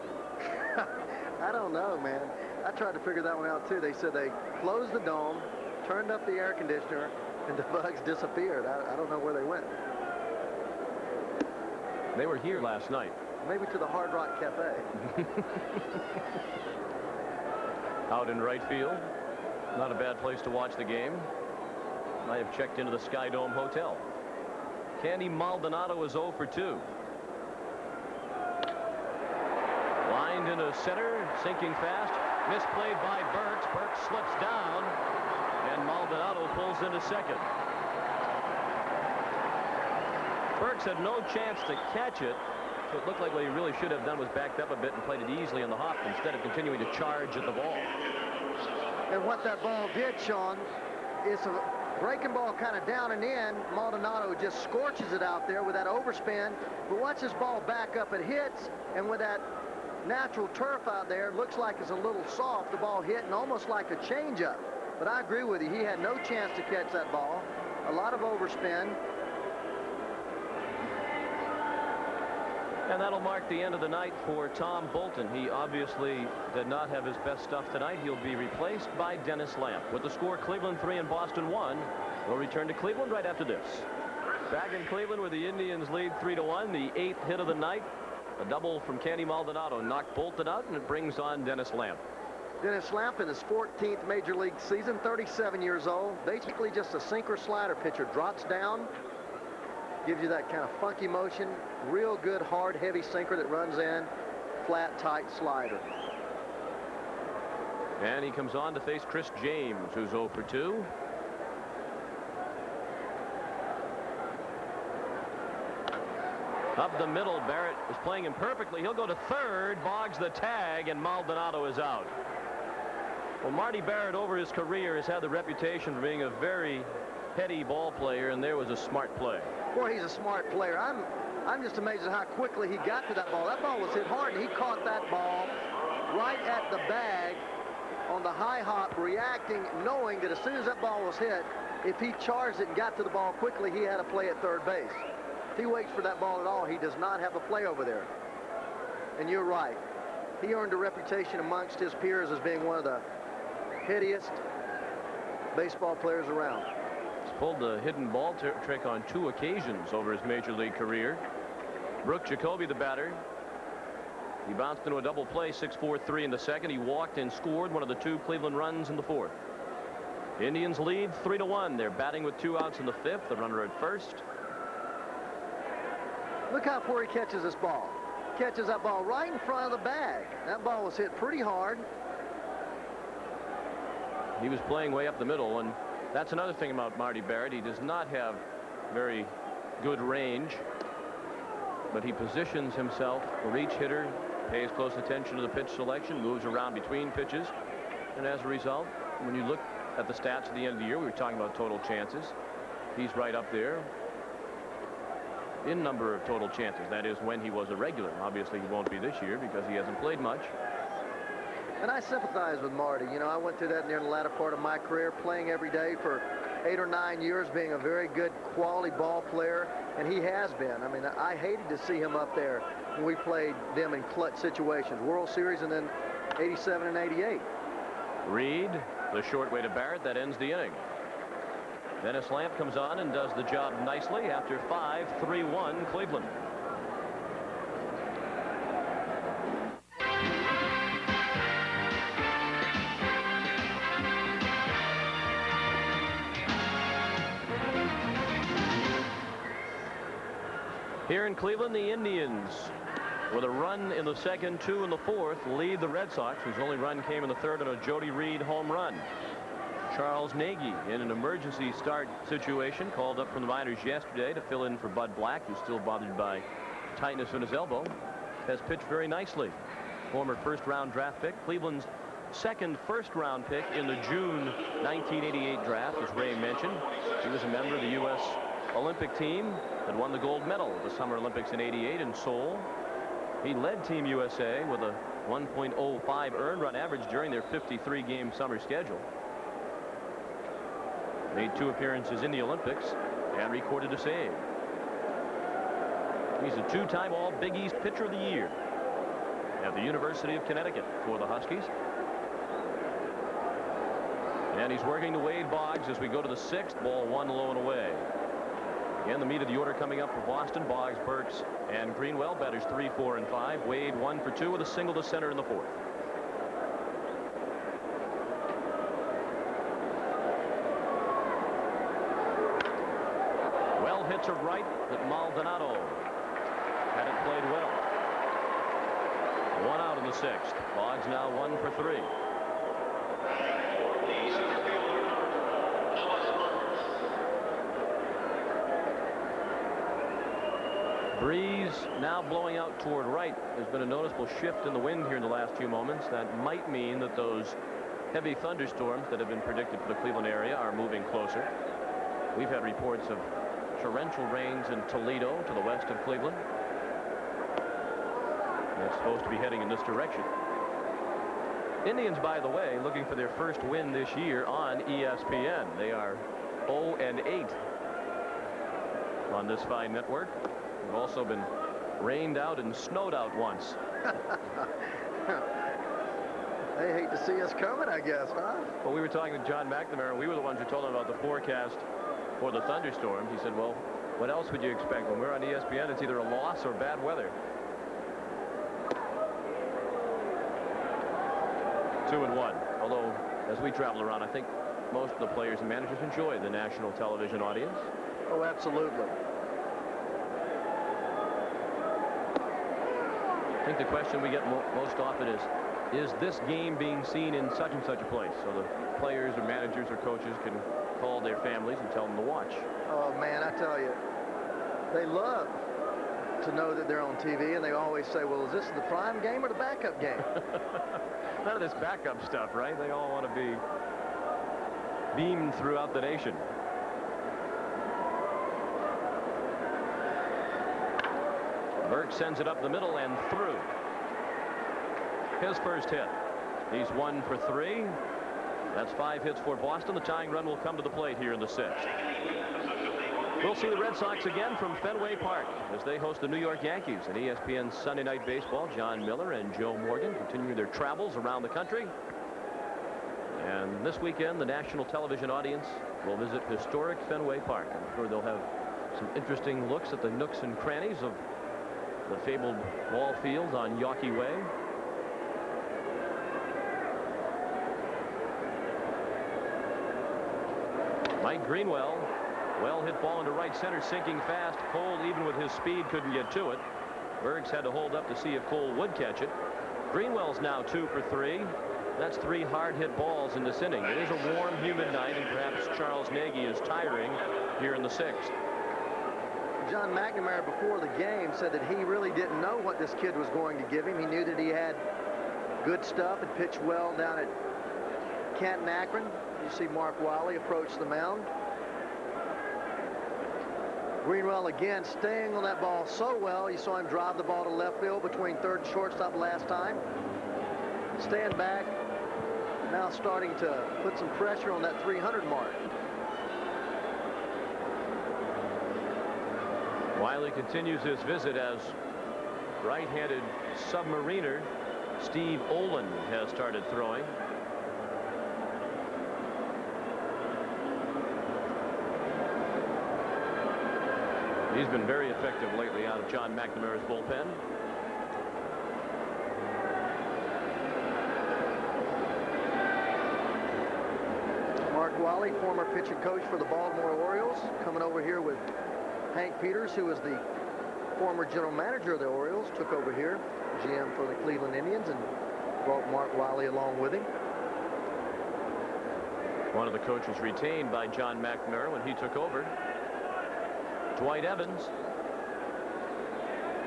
I don't know, man. I tried to figure that one out too. They said they closed the dome, turned up the air conditioner, and the bugs disappeared. I don't know where they went. They were here last night. Maybe to the Hard Rock Cafe. Out in right field. Not a bad place to watch the game. I have checked into the Sky Dome Hotel. Candy Maldonado is 0 for 2. Lined into center, sinking fast. Misplayed by Burks. Burks slips down, and Maldonado pulls into second. Burks had no chance to catch it, so it looked like what he really should have done was backed up a bit and played it easily on the hop instead of continuing to charge at the ball. And what that ball did, Sean, is a breaking ball kind of down and in. Maldonado just scorches it out there with that overspin. But watch this ball back up. It hits, and with that natural turf out there, it looks like it's a little soft. The ball hit and almost like a changeup. But I agree with you. He had no chance to catch that ball. A lot of overspin. And that'll mark the end of the night for Tom Bolton. He obviously did not have his best stuff tonight. He'll be replaced by Dennis Lamp. With the score Cleveland 3 and Boston 1. We'll return to Cleveland right after this. Back in Cleveland where the Indians lead 3-1. The 8th hit of the night. A double from Candy Maldonado knocked Bolton out, and it brings on Dennis Lamp. Dennis Lamp in his 14th major league season, 37 years old. Basically just a sinker slider pitcher. Drops down, gives you that kind of funky motion. Real good, hard, heavy sinker that runs in. Flat, tight slider. And he comes on to face Chris James, who's 0 for 2. Up the middle, Barrett is playing him perfectly. He'll go to third, bogs the tag, and Maldonado is out. Well, Marty Barrett over his career has had the reputation for being a very heady ball player, and there was a smart play. Boy, he's a smart player. I'm just amazed at how quickly he got to that ball. That ball was hit hard, and he caught that ball right at the bag on the high hop, reacting, knowing that as soon as that ball was hit, if he charged it and got to the ball quickly, he had a play at third base. If he waits for that ball at all, he does not have a play over there. And you're right. He earned a reputation amongst his peers as being one of the headiest baseball players around. He's pulled the hidden ball trick on 2 occasions over his major league career. Brooke Jacoby, the batter. He bounced into a double play, 6-4-3 in the second. He walked and scored one of the 2 Cleveland runs in the 4th. Indians lead 3-1. They're batting with 2 outs in the 5th. The runner at first. Look how far he catches this ball. Catches that ball right in front of the bag. That ball was hit pretty hard. He was playing way up the middle, and that's another thing about Marty Barrett. He does not have very good range, but he positions himself for each hitter, pays close attention to the pitch selection, moves around between pitches, and as a result, when you look at the stats at the end of the year, we were talking about total chances. He's right up there in number of total chances. That is when he was a regular. Obviously, he won't be this year because he hasn't played much. And I sympathize with Marty. You know, I went through that near the latter part of my career, playing every day for 8 or 9 years, being a very good quality ball player, and he has been. I mean, I hated to see him up there when we played them in clutch situations, World Series and then 87 and 88. Reed, the short way to Barrett, that ends the inning. Dennis Lamp comes on and does the job nicely after 5-3-1 Cleveland. Here in Cleveland, the Indians, with a run in the second, 2 in the fourth, lead the Red Sox, whose only run came in the third on a Jody Reed home run. Charles Nagy, in an emergency start situation, called up from the minors yesterday to fill in for Bud Black, who's still bothered by tightness in his elbow, has pitched very nicely. Former first-round draft pick, Cleveland's second first-round pick in the June 1988 draft, as Ray mentioned. He was a member of the U.S. Olympic team that won the gold medal at the Summer Olympics in '88 in Seoul. He led Team USA with a 1.05 earned run average during their 53-game summer schedule. Made 2 appearances in the Olympics and recorded a save. He's a 2-time All-Big East Pitcher of the Year at the University of Connecticut for the Huskies. And he's working to Wade Boggs as we go to the 6th. Ball 1 low and away. Again, the meat of the order coming up for Boston. Boggs, Burks, and Greenwell. Batters 3, 4, and 5. Wade 1 for 2 with a single to center in the 4th. Well hit to right, but Maldonado had it played well. 1 out in the 6th. Boggs now 1 for 3. Breeze now blowing out toward right. There's been a noticeable shift in the wind here in the last few moments. That might mean that those heavy thunderstorms that have been predicted for the Cleveland area are moving closer. We've had reports of torrential rains in Toledo to the west of Cleveland. And it's supposed to be heading in this direction. Indians, by the way, looking for their first win this year on ESPN. They are 0-8 on this fine network. They've also been rained out and snowed out once. They hate to see us coming, I guess, huh? Well, we were talking to John McNamara, and we were the ones who told him about the forecast for the thunderstorms. He said, well, what else would you expect? When we're on ESPN, it's either a loss or bad weather. 2-1. Although, as we travel around, I think most of the players and managers enjoy the national television audience. Oh, absolutely. I think the question we get most often is this game being seen in such and such a place? So the players or managers or coaches can call their families and tell them to watch. Oh, man, I tell you, they love to know that they're on TV, and they always say, well, is this the prime game or the backup game? None of this backup stuff, right? They all want to be beamed throughout the nation. Burke sends it up the middle and through. His first hit. He's 1 for 3. That's 5 hits for Boston. The tying run will come to the plate here in the 6th. We'll see the Red Sox again from Fenway Park as they host the New York Yankees in ESPN's Sunday Night Baseball. John Miller and Joe Morgan continue their travels around the country. And this weekend, the national television audience will visit historic Fenway Park. I'm sure they'll have some interesting looks at the nooks and crannies of the fabled ball field on Yawkey Way. Mike Greenwell, well hit ball into right center, sinking fast. Cole, even with his speed, couldn't get to it. Bergs had to hold up to see if Cole would catch it. Greenwell's now 2 for 3. That's 3 hard hit balls in this inning. It is a warm, humid night, and perhaps Charles Nagy is tiring here in the 6th. John McNamara before the game said that he really didn't know what this kid was going to give him. He knew that he had good stuff and pitched well down at Canton Akron. You see Mark Wiley approach the mound. Greenwell again staying on that ball so well. You saw him drive the ball to left field between third and shortstop last time. Stand back, now starting to put some pressure on that 300 mark. Wiley continues his visit as right-handed submariner Steve Olin has started throwing. He's been very effective lately out of John McNamara's bullpen. Mark Wiley, former pitching coach for the Baltimore Orioles, coming over here with Hank Peters, who is the former general manager of the Orioles, took over here, GM for the Cleveland Indians, and brought Mark Wiley along with him. One of the coaches retained by John McNamara when he took over. Dwight Evans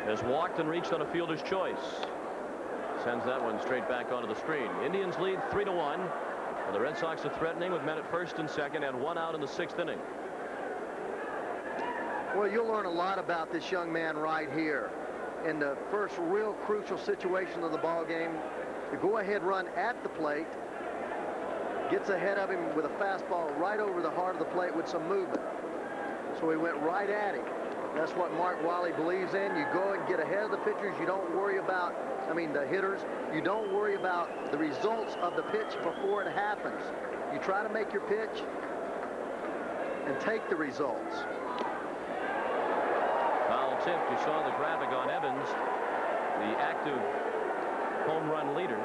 has walked and reached on a fielder's choice. Sends that one straight back onto the screen. Indians lead 3-1. And the Red Sox are threatening with men at first and second and one out in the 6th inning. Well, you'll learn a lot about this young man right here. In the first real crucial situation of the ball game, the go-ahead run at the plate, gets ahead of him with a fastball right over the heart of the plate with some movement. So he went right at him. That's what Mark Wiley believes in. You go and get ahead of the pitchers. You don't worry about, the hitters. You don't worry about the results of the pitch before it happens. You try to make your pitch and take the results. Foul tip. You saw the graphic on Evans, the active home run leader.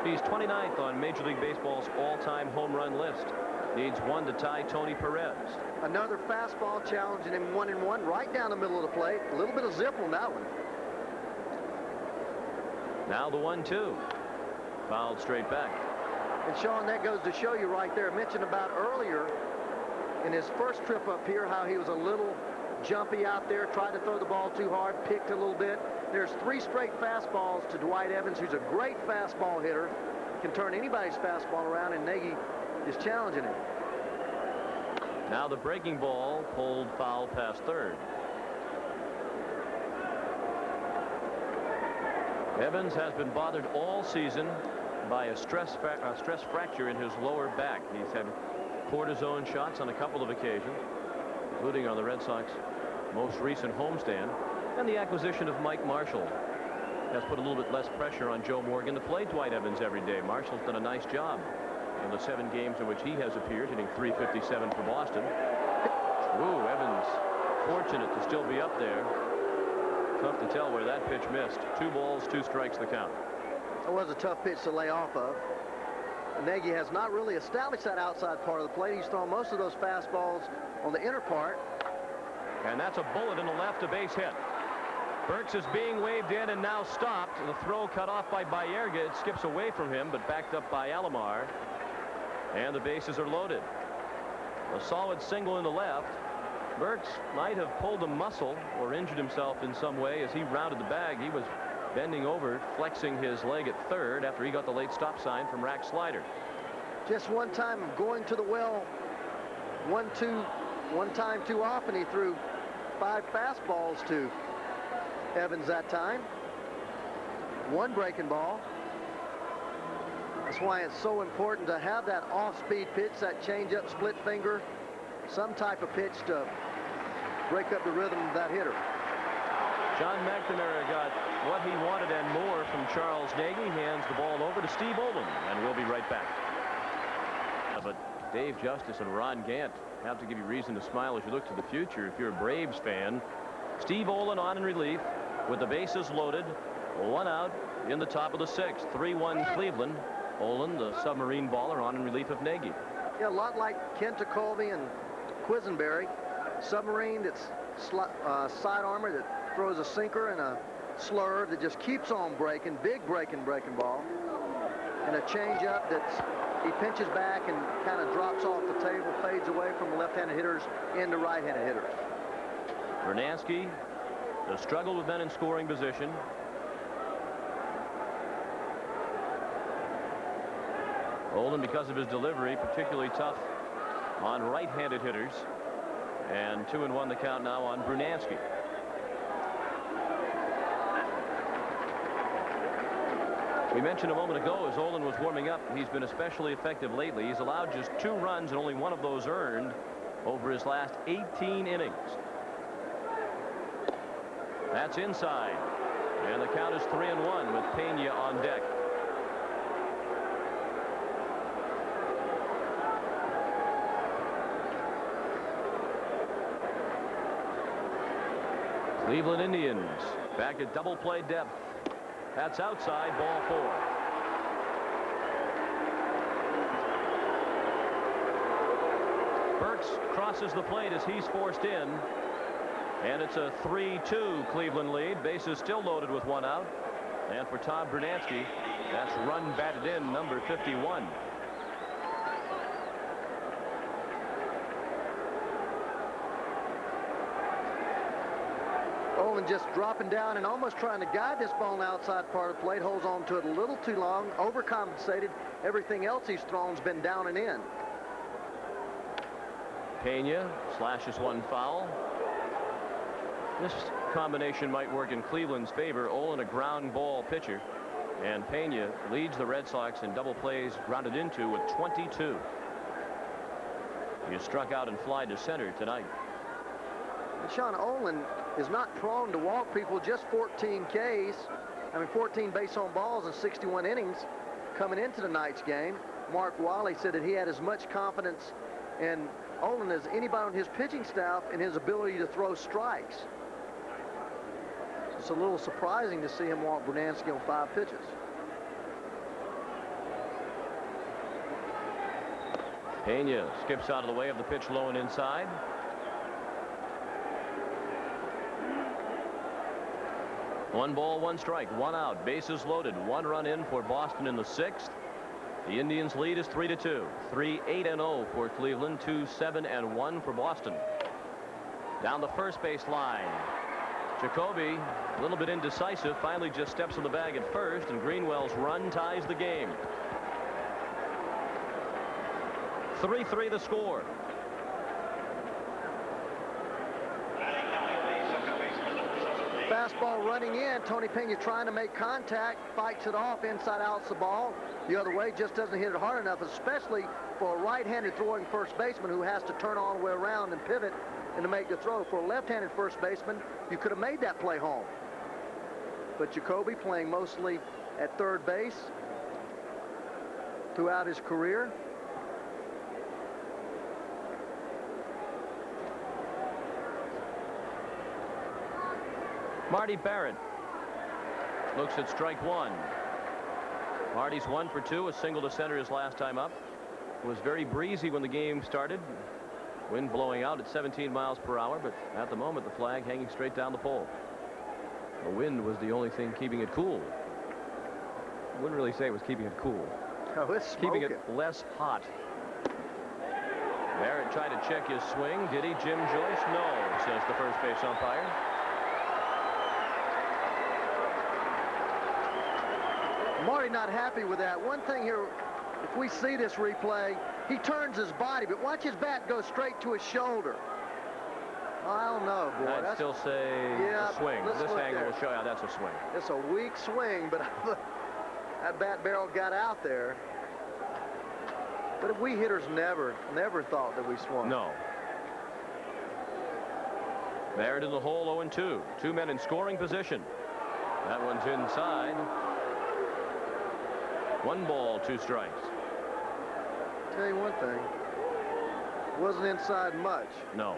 He's 29th on Major League Baseball's all-time home run list. Needs one to tie Tony Perez. Another fastball challenging him 1-1 right down the middle of the plate. A little bit of zip on that one. Now the 1-2. Fouled straight back. And Sean, that goes to show you right there. I mentioned about earlier in his first trip up here how he was a little jumpy out there, tried to throw the ball too hard, picked a little bit. There's 3 straight fastballs to Dwight Evans, who's a great fastball hitter, can turn anybody's fastball around, and Nagy is challenging him. Now the breaking ball pulled foul past third. Evans has been bothered all season by a stress fracture in his lower back. He's had cortisone shots on a couple of occasions, including on the Red Sox most recent homestand, and the acquisition of Mike Marshall has put a little bit less pressure on Joe Morgan to play Dwight Evans every day. Marshall's done a nice job in the 7 games in which he has appeared, hitting .357 for Boston. Ooh, Evans fortunate to still be up there. Tough to tell where that pitch missed. 2 balls, 2 strikes the count. It was a tough pitch to lay off of. Nagy has not really established that outside part of the plate. He's thrown most of those fastballs on the inner part. And that's a bullet in the left, a base hit. Burks is being waved in and now stopped. The throw cut off by Baerga. It skips away from him, but backed up by Alomar. And the bases are loaded. A solid single in the left. Burks might have pulled a muscle or injured himself in some way as he rounded the bag. He was bending over, flexing his leg at third after he got the late stop sign from Rack Slider. Just one time going to the well, 1-2, one time too often. He threw 5 fastballs to Evans that time. 1 breaking ball. That's why it's so important to have that off-speed pitch, that change-up, split finger, some type of pitch to break up the rhythm of that hitter. John McNamara got what he wanted and more from Charles Nagy. Hands the ball over to Steve Olin, and we'll be right back. But Dave Justice and Ron Gant have to give you reason to smile as you look to the future if you're a Braves fan. Steve Olin on in relief with the bases loaded. 1 out in the top of the 6th. 3-1 Cleveland. Olin, the submarine baller, on in relief of Nagy. Yeah, a lot like Kent Colby and Quisenberry. Submarine that's side armor that throws a sinker and a slurve that just keeps on breaking. Big breaking ball. And a changeup that's he pinches back and kind of drops off the table, fades away from the left-handed hitters into right-handed hitters. Bernansky has struggled with men in scoring position. Olin, because of his delivery, particularly tough on right-handed hitters. And 2-1 the count now on Brunansky. We mentioned a moment ago as Olin was warming up, he's been especially effective lately. He's allowed just 2 runs and only 1 of those earned over his last 18 innings. That's inside. And the count is 3-1 with Pena on deck. Cleveland Indians back at double play depth. That's outside, ball 4. Burks crosses the plate as he's forced in. And it's a 3-2 Cleveland lead. Bases still loaded with 1 out. And for Tom Brunansky, that's run batted in, number 51. Olin just dropping down and almost trying to guide this ball on the outside part of the plate. Holds on to it a little too long. Overcompensated. Everything else he's thrown's been down and in. Pena slashes 1 foul. This combination might work in Cleveland's favor. Olin, a ground ball pitcher, and Pena leads the Red Sox in double plays grounded into with 22. He has struck out and fly to center tonight. Sean, Olin is not prone to walk people. Just 14 Ks. 14 base on balls in 61 innings coming into tonight's game. Mark Wiley said that he had as much confidence in Olin as anybody on his pitching staff in his ability to throw strikes. It's a little surprising to see him walk Brunansky on 5 pitches. Pena skips out of the way of the pitch low and inside. One ball, 1 strike, 1 out, bases loaded, 1 run in for Boston in the 6th. The Indians lead is 3-2. 3-8-0 for Cleveland, 2-7-1 for Boston. Down the first base line. Jacoby, a little bit indecisive, finally just steps on the bag at first, and Greenwell's run ties the game. 3-3 the score. Fastball running in. Tony Pena trying to make contact, fights it off, inside out's the ball. The other way, just doesn't hit it hard enough, especially for a right-handed throwing first baseman who has to turn all the way around and pivot and to make the throw. For a left-handed first baseman, you could have made that play home. But Jacoby, playing mostly at third base throughout his career. Marty Barrett looks at strike 1. Marty's 1 for 2, a single to center his last time up. It was very breezy when the game started. Wind blowing out at 17 miles per hour, but at the moment the flag hanging straight down the pole. The wind was the only thing keeping it cool. I wouldn't really say it was keeping it cool. Oh, it's smoking. Keeping it less hot. Barrett tried to check his swing. Did he? Jim Joyce? No, says the first base umpire. Marty not happy with that. One thing here, if we see this replay, he turns his body, but watch his bat go straight to his shoulder. I don't know, boy. I'd still say a swing. This angle will show you that's a swing. It's a weak swing, but that bat barrel got out there. But we hitters never thought that we swung. No. Barrett in the hole, 0-2. 2 men in scoring position. That one's inside. 1 ball, 2 strikes. Tell you one thing. Wasn't inside much. No.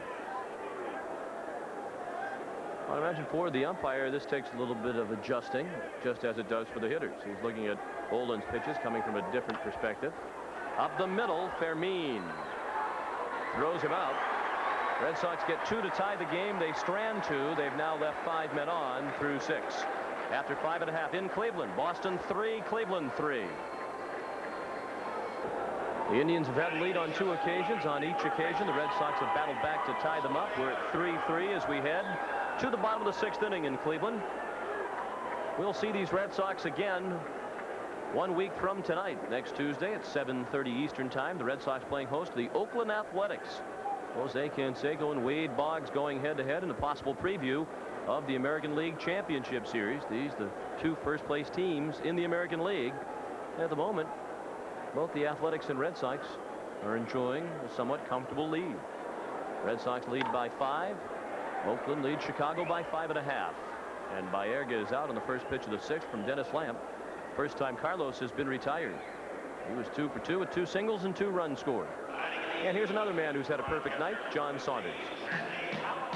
I imagine for the umpire, this takes a little bit of adjusting, just as it does for the hitters. He's looking at Olin's pitches coming from a different perspective. Up the middle, Fermin throws him out. Red Sox get 2 to tie the game. They strand 2. They've now left 5 men on through 6. After 5.5 in Cleveland, Boston 3, Cleveland 3. The Indians have had a lead on 2 occasions. On each occasion, the Red Sox have battled back to tie them up. We're at 3-3 as we head to the bottom of the 6th inning in Cleveland. We'll see these Red Sox again 1 week from tonight. Next Tuesday at 7:30 Eastern Time, the Red Sox playing host to the Oakland Athletics. Jose Canseco and Wade Boggs going head-to-head in a possible preview of the American League Championship Series. These the two first-place teams in the American League. At the moment, both the Athletics and Red Sox are enjoying a somewhat comfortable lead. Red Sox lead by 5. Oakland leads Chicago by 5.5. And Baerga is out on the first pitch of the 6th from Dennis Lamp. First time Carlos has been retired. He was 2 for 2 with 2 singles and 2 runs scored. And here's another man who's had a perfect night, John Saunders.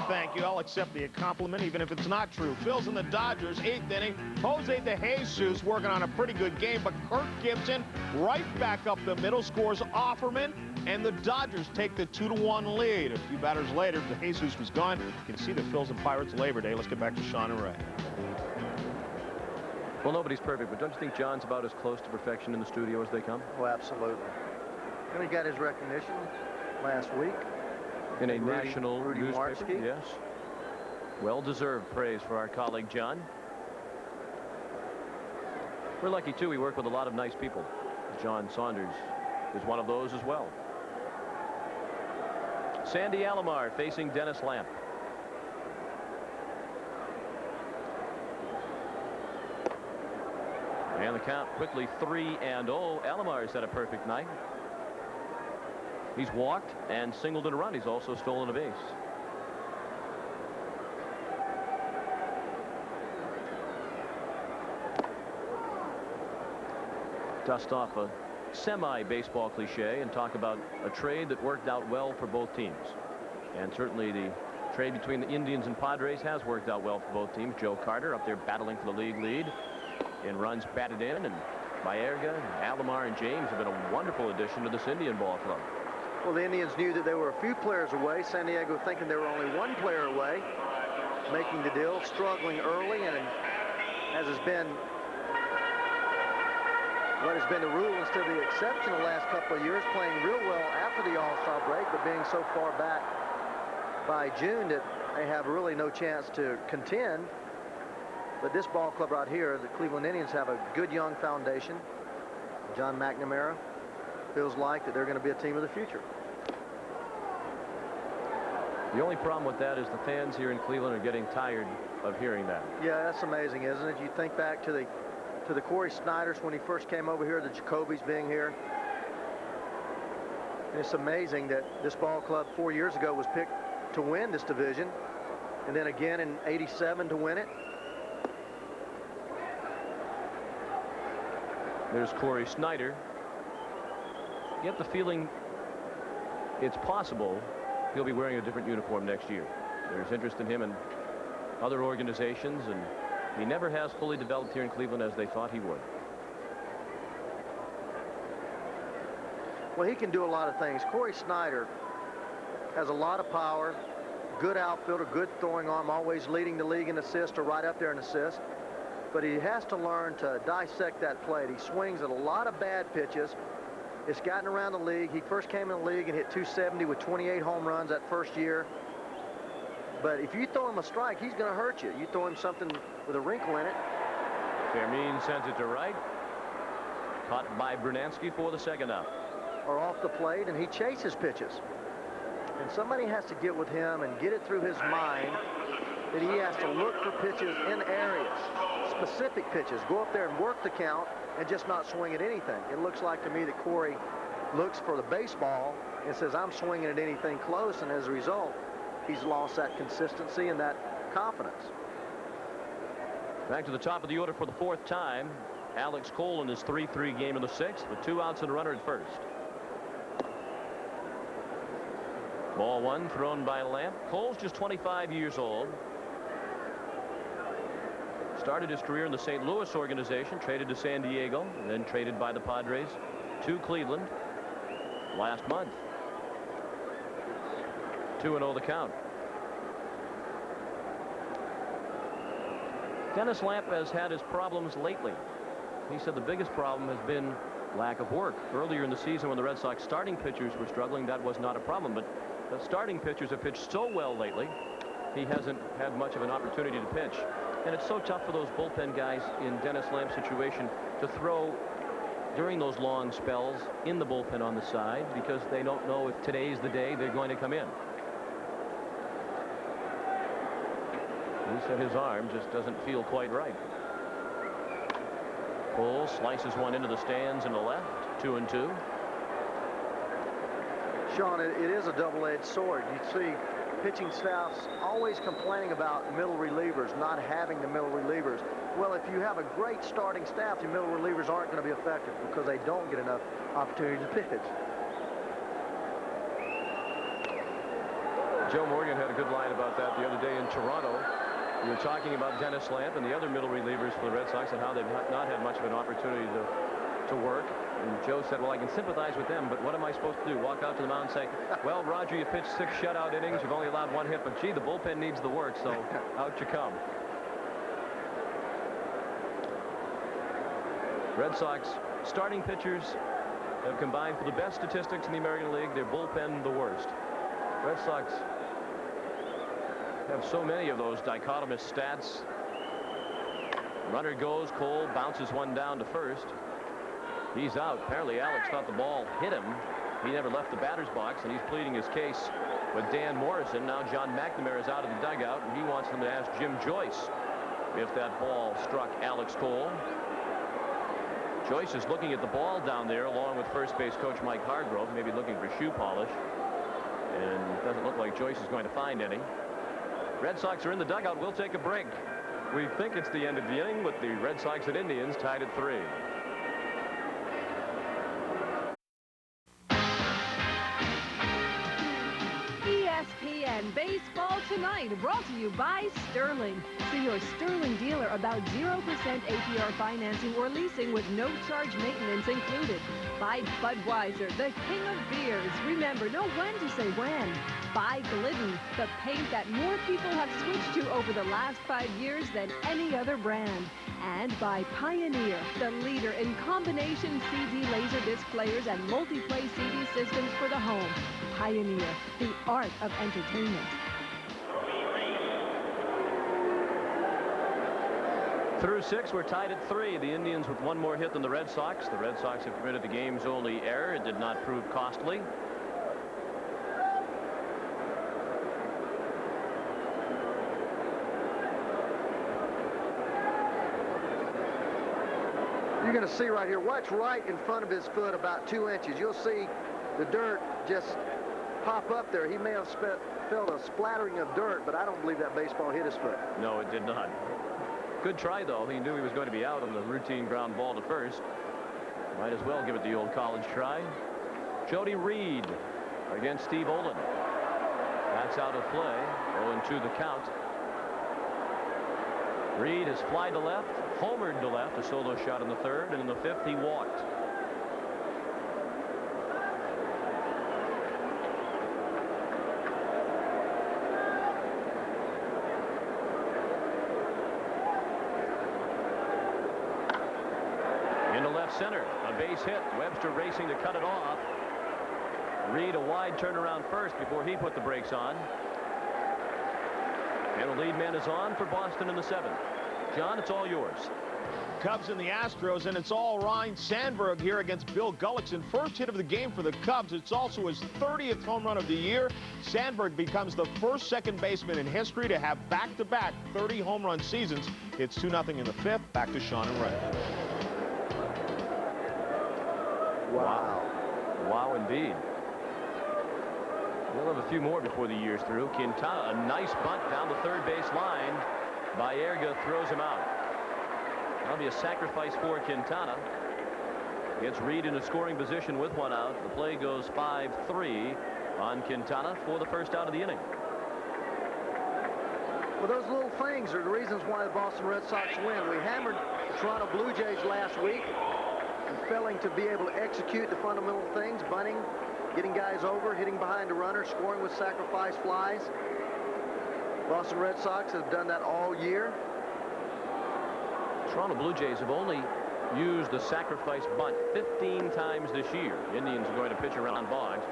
Thank you. I'll accept the compliment, even if it's not true. Phil's in the Dodgers, 8th inning. Jose De Jesus working on a pretty good game, but Kirk Gibson right back up the middle, scores Offerman, and the Dodgers take the 2-1 lead. A few batters later, De Jesus was gone. You can see the Phils and Pirates Labor Day. Let's get back to Sean and Ray. Well, nobody's perfect, but don't you think John's about as close to perfection in the studio as they come? Well, absolutely. And he got his recognition last week. In a national newspaper, Martzke. yes. Well-deserved praise for our colleague John. We're lucky, too. We work with a lot of nice people. John Saunders is one of those as well. Sandy Alomar facing Dennis Lamp. And the count quickly 3-0. Alomar's had a perfect night. He's walked and singled in a run. He's also stolen a base. Dust off a semi-baseball cliche and talk about a trade that worked out well for both teams. And certainly the trade between the Indians and Padres has worked out well for both teams. Joe Carter up there battling for the league lead in runs batted in, and Baerga, Alomar, and James have been a wonderful addition to this Indian ball club. Well, the Indians knew that they were a few players away. San Diego thinking they were only one player away, making the deal, struggling early, and as has been what has been the rule instead of the exception the last couple of years, playing real well after the All-Star break, but being so far back by June that they have really no chance to contend. But this ball club right here, the Cleveland Indians, have a good young foundation. John McNamara feels like that they're going to be a team of the future. The only problem with that is the fans here in Cleveland are getting tired of hearing that. Yeah, that's amazing, isn't it? You think back to the Corey Snyders when he first came over here, the Jacobys being here. And it's amazing that this ball club 4 years ago was picked to win this division, and then again in '87 to win it. There's Corey Snyder. Get the feeling it's possible he'll be wearing a different uniform next year. There's interest in him in other organizations, and he never has fully developed here in Cleveland as they thought he would. Well, he can do a lot of things. Corey Snyder has a lot of power, good outfielder, good throwing arm, always leading the league in assists or right up there in assists. But he has to learn to dissect that plate. He swings at a lot of bad pitches. It's gotten around the league. He first came in the league and hit 270 with 28 home runs that first year. But if you throw him a strike, he's going to hurt you. You throw him something with a wrinkle in it. Fermin sends it to right. Caught by Brunansky for the second out. Or off the plate, and he chases pitches. And somebody has to get with him and get it through his mind that he has to look for pitches in areas, specific pitches. Go up there and work the count and just not swing at anything. It looks like to me that Corey looks for the baseball and says, I'm swinging at anything close, and as a result, he's lost that consistency and that confidence. Back to the top of the order for the 4th time. Alex Cole in his 3-3 game in the 6th with 2 outs and a runner at first. Ball 1 thrown by Lamp. Cole's just 25 years old. Started his career in the St. Louis organization, traded to San Diego, and then traded by the Padres to Cleveland last month. 2-0 the count. Dennis Lamp has had his problems lately. He said the biggest problem has been lack of work. Earlier in the season when the Red Sox starting pitchers were struggling, that was not a problem, but the starting pitchers have pitched so well lately, he hasn't had much of an opportunity to pitch. And it's so tough for those bullpen guys in Dennis Lamp's situation to throw during those long spells in the bullpen on the side, because they don't know if today's the day they're going to come in. He said his arm just doesn't feel quite right. Cole slices one into the stands in the left. 2-2. Sean, it is a double-edged sword. You see pitching staffs always complaining about middle relievers, not having the middle relievers. Well, if you have a great starting staff, your middle relievers aren't going to be effective because they don't get enough opportunity to pitch. Joe Morgan had a good line about that the other day in Toronto. We were talking about Dennis Lamp and the other middle relievers for the Red Sox and how they've not had much of an opportunity to work. And Joe said, well, I can sympathize with them, but what am I supposed to do? Walk out to the mound and say, well, Roger, you pitched 6 shutout innings. You've only allowed 1 hit, but gee, the bullpen needs the work, so out you come. Red Sox starting pitchers have combined for the best statistics in the American League. Their bullpen the worst. Red Sox have so many of those dichotomous stats. Runner goes, Cole bounces one down to first. He's out. Apparently Alex thought the ball hit him. He never left the batter's box, and he's pleading his case with Dan Morrison. Now John McNamara is out of the dugout, and he wants them to ask Jim Joyce if that ball struck Alex Cole. Joyce is looking at the ball down there along with first base coach Mike Hargrove, maybe looking for shoe polish, and it doesn't look like Joyce is going to find any. Red Sox are in the dugout. We'll take a break. We think it's the end of the inning with the Red Sox and Indians tied at 3. ESPN Baseball Tonight, brought to you by Sterling. See your Sterling dealer about 0% APR financing or leasing with no charge maintenance included. By Budweiser, the king of beers. Remember, know when to say when. By Glidden, the paint that more people have switched to over the last 5 years than any other brand. And by Pioneer, the leader in combination CD laser disc players and multi-play CD systems for the home. Pioneer, the art of entertainment. Through 6, we're tied at 3. The Indians with 1 more hit than the Red Sox. The Red Sox have committed the game's only error. It did not prove costly. You're going to see right here, watch right in front of his foot about 2 inches. You'll see the dirt just pop up there. He may have felt a splattering of dirt, but I don't believe that baseball hit his foot. No, it did not. Good try, though. He knew he was going to be out on the routine ground ball to first. Might as well give it the old college try. Jody Reed against Steve Olin. That's out of play. 0-2 the count. Reed has flied to left, homered to left, a solo shot in the 3rd, and in the 5th he walked. Into left center, a base hit. Webster racing to cut it off. Reed a wide turnaround first before he put the brakes on. And the lead man is on for Boston in the 7th. John, it's all yours. Cubs and the Astros, and it's all Ryne Sandberg here against Bill Gullickson. First hit of the game for the Cubs. It's also his 30th home run of the year. Sandberg becomes the first second baseman in history to have back-to-back 30 home run seasons. It's 2-0 in the 5th. Back to Sean and Ray. Wow. Wow, indeed. We'll have a few more before the year's through. Quintana, a nice bunt down the 3rd base line. Baerga throws him out. That'll be a sacrifice for Quintana. Gets Reed in a scoring position with 1 out. The play goes 5-3 on Quintana for the first out of the inning. Well, those little things are the reasons why the Boston Red Sox win. We hammered the Toronto Blue Jays last week and failing to be able to execute the fundamental things, bunting, getting guys over, hitting behind the runner, scoring with sacrifice flies. Boston Red Sox have done that all year. Toronto Blue Jays have only used the sacrifice bunt 15 times this year. Indians are going to pitch around Boggs.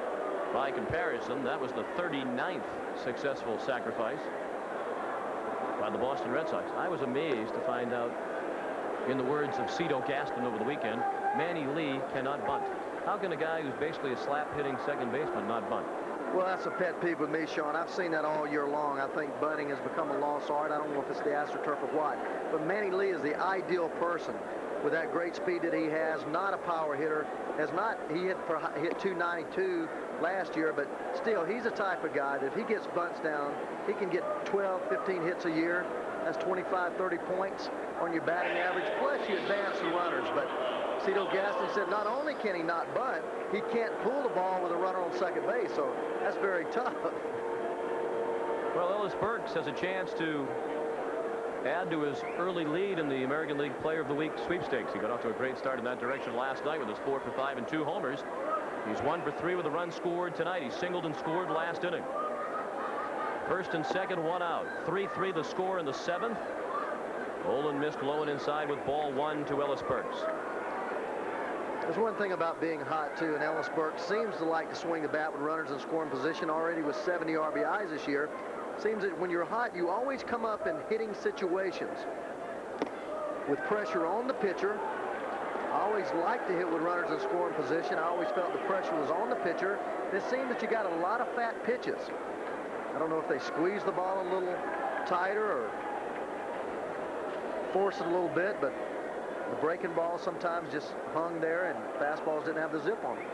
By comparison, that was the 39th successful sacrifice by the Boston Red Sox. I was amazed to find out, in the words of Cito Gaston over the weekend, Manny Lee cannot bunt. How can a guy who's basically a slap-hitting second baseman not bunt? Well, that's a pet peeve with me, Sean. I've seen that all year long. I think bunting has become a lost art. I don't know if it's the AstroTurf or what. But Manny Lee is the ideal person with that great speed that he has. Not a power hitter. He hit 292 last year, but still, he's the type of guy that if he gets bunts down, he can get 12, 15 hits a year. That's 25, 30 points on your batting average. Plus, you advance the runners. But Cito Gaston said not only can he not bunt, he can't pull the ball with a runner on second base, so that's very tough. Well, Ellis Burks has a chance to add to his early lead in the American League Player of the Week sweepstakes. He got off to a great start in that direction last night with his 4 for 5 and 2 homers. He's 1 for 3 with a run scored tonight. He singled and scored last inning. First and second, 1 out. 3-3 the score in the 7th. Olin missed low and inside with ball 1 to Ellis Burks. There's one thing about being hot, too, and Ellis Burks seems to like to swing the bat with runners in scoring position already with 70 RBIs this year. Seems that when you're hot, you always come up in hitting situations with pressure on the pitcher. I always like to hit with runners in scoring position. I always felt the pressure was on the pitcher. It seemed that you got a lot of fat pitches. I don't know if they squeeze the ball a little tighter or force it a little bit, but the breaking ball sometimes just hung there and fastballs didn't have the zip on them.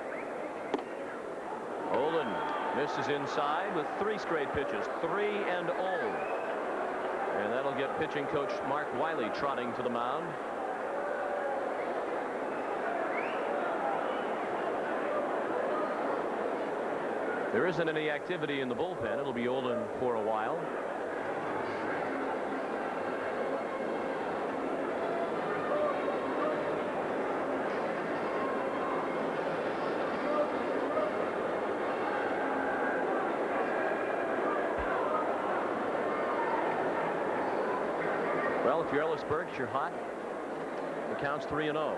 Olin misses inside with 3 straight pitches, 3-0. And that'll get pitching coach Mark Wiley trotting to the mound. There isn't any activity in the bullpen. It'll be Olin for a while. Well, if you're Ellis Burks, you're hot. The count's 3-0.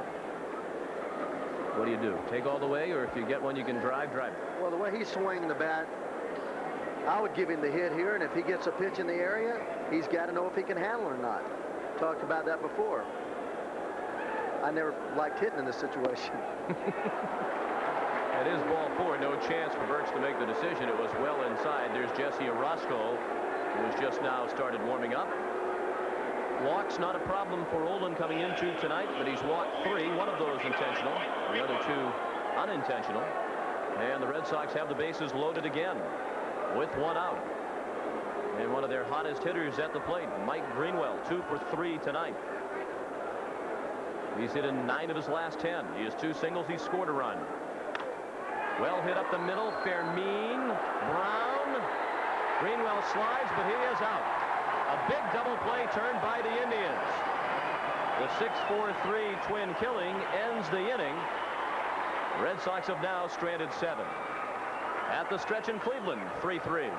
What do you do? Take all the way, or if you get one you can drive it? Well, the way he's swinging the bat, I would give him the hit here, and if he gets a pitch in the area, he's got to know if he can handle it or not. Talked about that before. I never liked hitting in this situation. It is ball 4. No chance for Burks to make the decision. It was well inside. There's Jesse Orozco, who has just now started warming up. Walks not a problem for Olin coming into tonight, but he's walked 3, one of those intentional, the other 2 unintentional. And the Red Sox have the bases loaded again with 1 out. And one of their hottest hitters at the plate, Mike Greenwell, 2 for 3 tonight. He's hit in 9 of his last 10. He has 2 singles. He scored a run. Well hit up the middle. Fermin, Brown. Greenwell slides, but he is out. A big double play turned by the Indians. The 6-4-3 twin killing ends the inning. The Red Sox have now stranded 7. At the stretch in Cleveland, 3-3.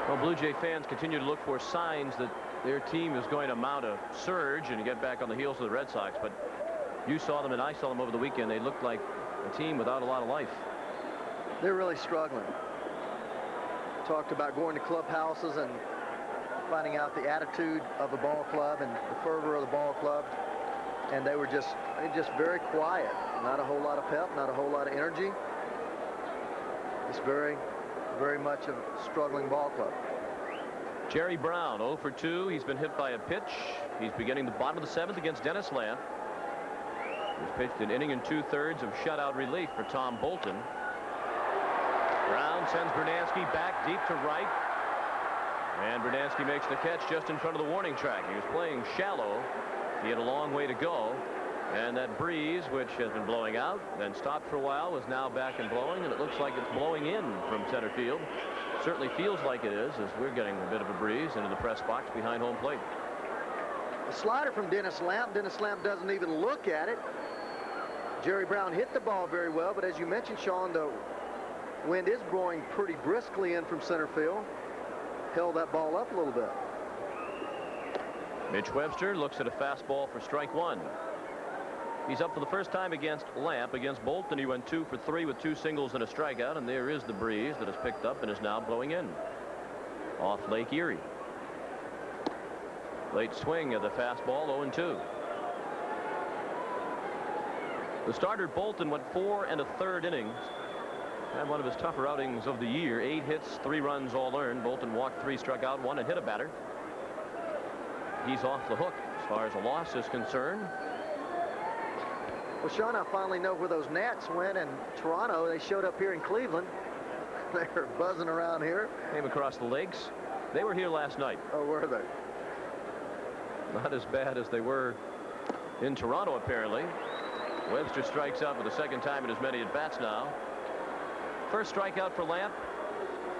Well, Blue Jay fans continue to look for signs that their team is going to mount a surge and get back on the heels of the Red Sox. But you saw them and I saw them over the weekend. They looked like a team without a lot of life. They're really struggling. Talked about going to clubhouses and finding out the attitude of the ball club and the fervor of the ball club, and they were just very quiet. Not a whole lot of pep, not a whole lot of energy. It's very much a struggling ball club. Jerry Brown 0 for 2. He's been hit by a pitch. He's beginning the bottom of the 7th against Dennis Lamp. He's pitched an inning and 2/3 of shutout relief for Tom Bolton. Brown sends Bernansky back deep to right. And Bernansky makes the catch just in front of the warning track. He was playing shallow. He had a long way to go. And that breeze, which has been blowing out, then stopped for a while, was now back and blowing. And it looks like it's blowing in from center field. Certainly feels like it is, as we're getting a bit of a breeze into the press box behind home plate. A slider from Dennis Lamp. Dennis Lamp doesn't even look at it. Jerry Brown hit the ball very well, but as you mentioned, Sean, the wind is blowing pretty briskly in from center field. Held that ball up a little bit. Mitch Webster looks at a fastball for strike 1. He's up for the first time against Lamp. Against Bolton, he went 2 for 3 with 2 singles and a strikeout, and there is the breeze that has picked up and is now blowing in off Lake Erie. Late swing of the fastball, 0-2. The starter Bolton went 4 1/3 innings Had one of his tougher outings of the year. 8 hits, 3 runs, all earned. Bolton walked 3, struck out 1, and hit a batter. He's off the hook as far as a loss is concerned. Well, Sean, I finally know where those gnats went in Toronto. They showed up here in Cleveland. They're buzzing around here. Came across the lakes. They were here last night. Oh, were they? Not as bad as they were in Toronto, apparently. Webster strikes out for the second time in as many at-bats now. First strikeout for Lamp,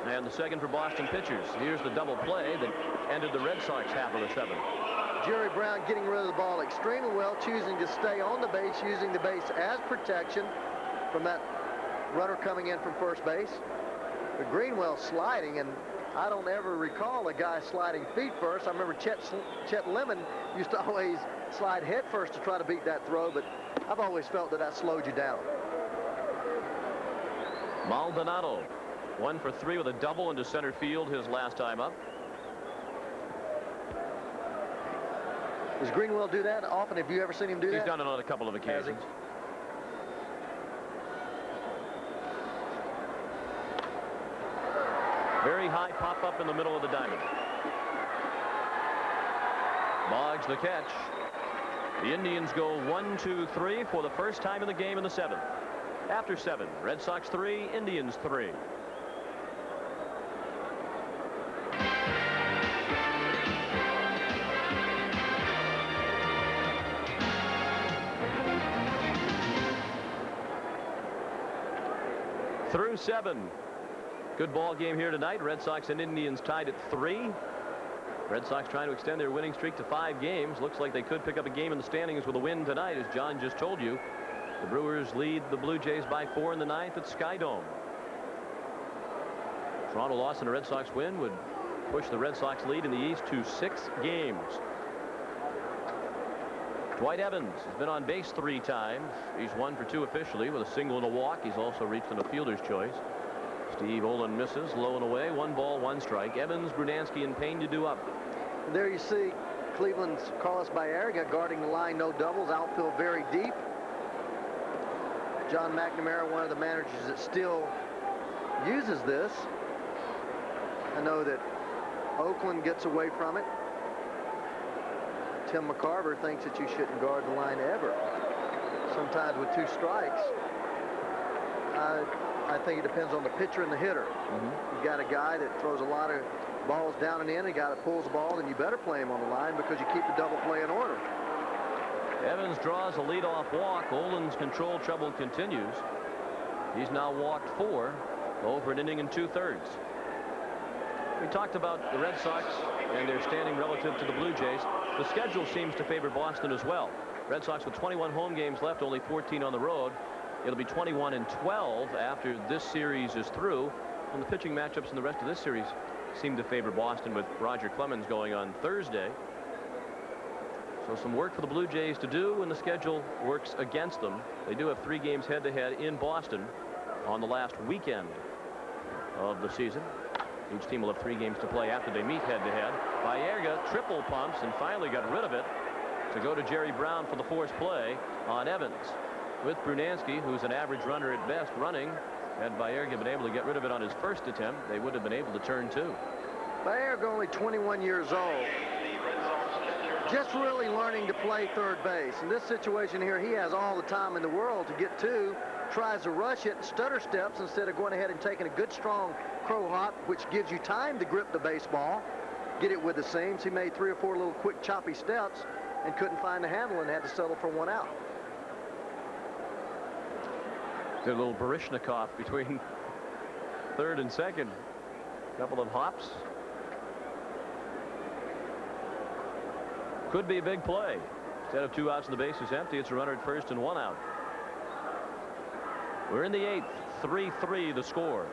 and the second for Boston pitchers. Here's the double play that ended the Red Sox half of the 7th. Jerry Brown getting rid of the ball extremely well, choosing to stay on the base, using the base as protection from that runner coming in from first base. But Greenwell sliding, and I don't ever recall a guy sliding feet first. I remember Chet Lemon used to always slide head first to try to beat that throw, but I've always felt that slowed you down. Maldonado 1 for 3 with a double into center field his last time up. Does Greenwell do that often? Have you ever seen him do that? He's done it on a couple of occasions. Very high pop up in the middle of the diamond. Boggs the catch. The Indians go 1-2-3 for the first time in the game in the 7th. After 7, Red Sox 3, Indians 3. Through 7. Good ball game here tonight. Red Sox and Indians tied at 3. Red Sox trying to extend their winning streak to 5 games. Looks like they could pick up a game in the standings with a win tonight, as John just told you. The Brewers lead the Blue Jays by 4 in the 9th at Skydome. Toronto loss and a Red Sox win would push the Red Sox lead in the East to 6 games. Dwight Evans has been on base 3 times. He's 1 for 2 officially with a single and a walk. He's also reached on a fielder's choice. Steve Olin misses, low and away, 1 ball, 1 strike. Evans, Brunansky, and Payne to do up. And there you see Cleveland's Carlos Baerga guarding the line, no doubles, outfield very deep. John McNamara, one of the managers that still uses this. I know that Oakland gets away from it. Tim McCarver thinks that you shouldn't guard the line ever. Sometimes with 2 strikes. I think it depends on the pitcher and the hitter. You've got a guy that throws a lot of balls down and in, a guy that pulls the ball, then you better play him on the line because you keep the double play in order. Evans draws a leadoff walk. Olin's control trouble continues. He's now walked 4 over an inning and 2/3. We talked about the Red Sox and their standing relative to the Blue Jays. The schedule seems to favor Boston as well. Red Sox with 21 home games left, only 14 on the road. It'll be 21-12 after this series is through. And the pitching matchups in the rest of this series seem to favor Boston, with Roger Clemens going on Thursday. So some work for the Blue Jays to do when the schedule works against them. They do have 3 games head-to-head in Boston on the last weekend of the season. Each team will have 3 games to play after they meet head-to-head. Baerga triple pumps and finally got rid of it to go to Jerry Brown for the force play on Evans. With Brunansky, who's an average runner at best, running, had Baerga been able to get rid of it on his first attempt, they would have been able to turn 2. Baerga only 21 years old. Just really learning to play third base. In this situation here, he has all the time in the world to get to. Tries to rush it, stutter steps instead of going ahead and taking a good strong crow hop, which gives you time to grip the baseball, get it with the seams. He made 3 or 4 little quick choppy steps and couldn't find the handle and had to settle for 1 out. Did a little Baryshnikov between 3rd and 2nd. Couple of hops. Could be a big play. Instead of 2 outs and the base is empty, it's a runner at first and 1 out. We're in the 8th. 3-3 the score.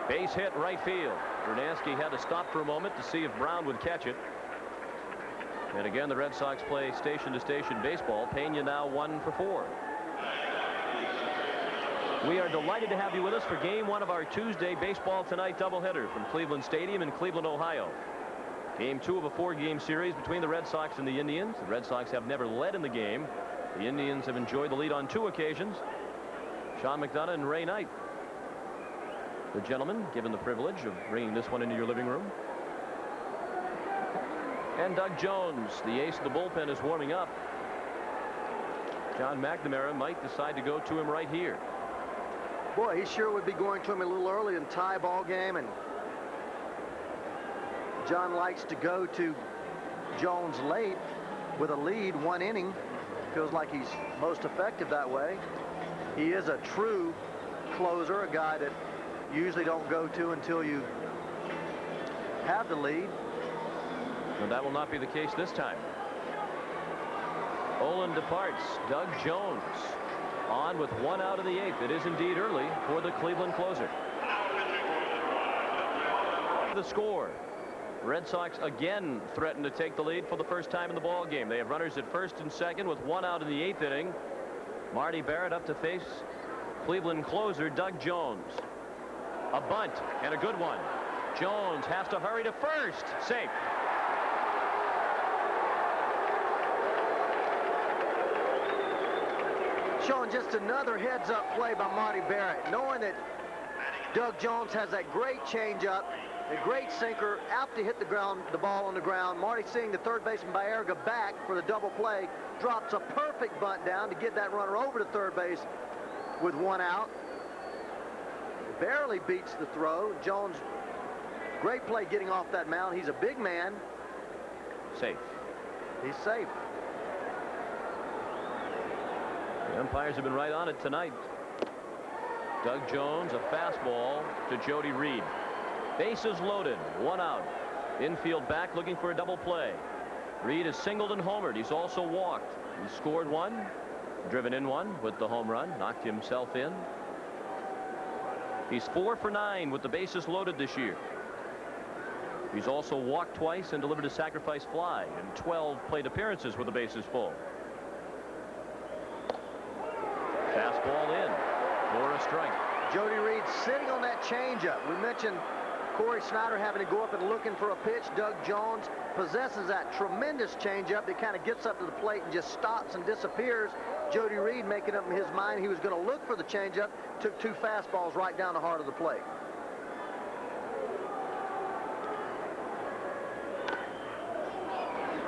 Base hit right field. Brunansky had to stop for a moment to see if Brown would catch it. And again, the Red Sox play station-to-station baseball. Pena now 1 for 4. We are delighted to have you with us for Game 1 of our Tuesday Baseball Tonight doubleheader from Cleveland Stadium in Cleveland, Ohio. Game 2 of a 4-game series between the Red Sox and the Indians. The Red Sox have never led in the game. The Indians have enjoyed the lead on 2 occasions. Sean McDonough and Ray Knight the gentleman given the privilege of bringing this one into your living room. And Doug Jones, the ace of the bullpen, is warming up. John McNamara might decide to go to him right here. Boy, he sure would be going to him a little early in tie ball game, and John likes to go to Jones late with a lead, 1 inning. Feels like he's most effective that way. He is a true closer, a guy that you usually don't go to until you have the lead. And that will not be the case this time. Olin departs. Doug Jones on with 1 out of the 8th. It is indeed early for the Cleveland closer. The score. Red Sox again threaten to take the lead for the first time in the ball game. They have runners at first and second with 1 out in the 8th inning. Marty Barrett up to face Cleveland closer Doug Jones. A bunt and a good one. Jones has to hurry to first. Safe. Showing just another heads-up play by Marty Barrett, knowing that Doug Jones has that great changeup, a great sinker, out to hit the ball on the ground. Marty, seeing the third baseman Baerga back for the double play, drops a perfect bunt down to get that runner over to third base with 1 out. Barely beats the throw. Jones, great play getting off that mound. He's a big man. Safe. He's safe. The umpires have been right on it tonight. Doug Jones, a fastball to Jody Reed. Bases loaded, 1 out. Infield back looking for a double play. Reed is singled and homered. He's also walked. He scored 1, driven in 1 with the home run, knocked himself in. He's 4 for 9 with the bases loaded this year. He's also walked twice and delivered a sacrifice fly in 12 plate appearances with the bases full. Fastball in for a strike. Jody Reed sitting on that changeup. We mentioned Corey Snyder having to go up and looking for a pitch. Doug Jones possesses that tremendous changeup that kind of gets up to the plate and just stops and disappears. Jody Reed making up in his mind he was going to look for the changeup, took 2 fastballs right down the heart of the plate.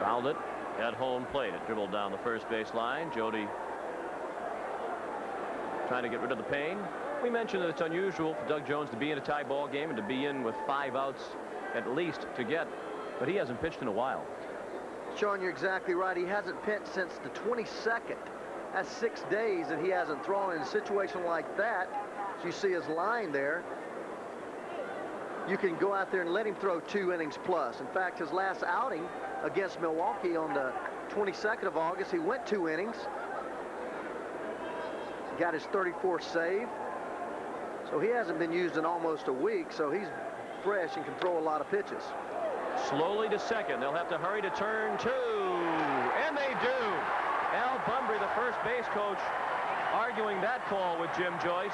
Fouled it at home plate. It dribbled down the first base line. Jody trying to get rid of the pain. We mentioned that it's unusual for Doug Jones to be in a tie ball game and to be in with 5 outs at least to get, but he hasn't pitched in a while. Sean, you're exactly right. He hasn't pitched since the 22nd. That's 6 days that he hasn't thrown. In a situation like that, as you see his line there, you can go out there and let him throw 2 innings plus. In fact, his last outing against Milwaukee on the 22nd of August, he went 2 innings. Got his 34th save. So he hasn't been used in almost a week, so he's fresh and can throw a lot of pitches. Slowly to second. They'll have to hurry to turn 2. And they do. Al Bumbry, the first base coach, arguing that call with Jim Joyce.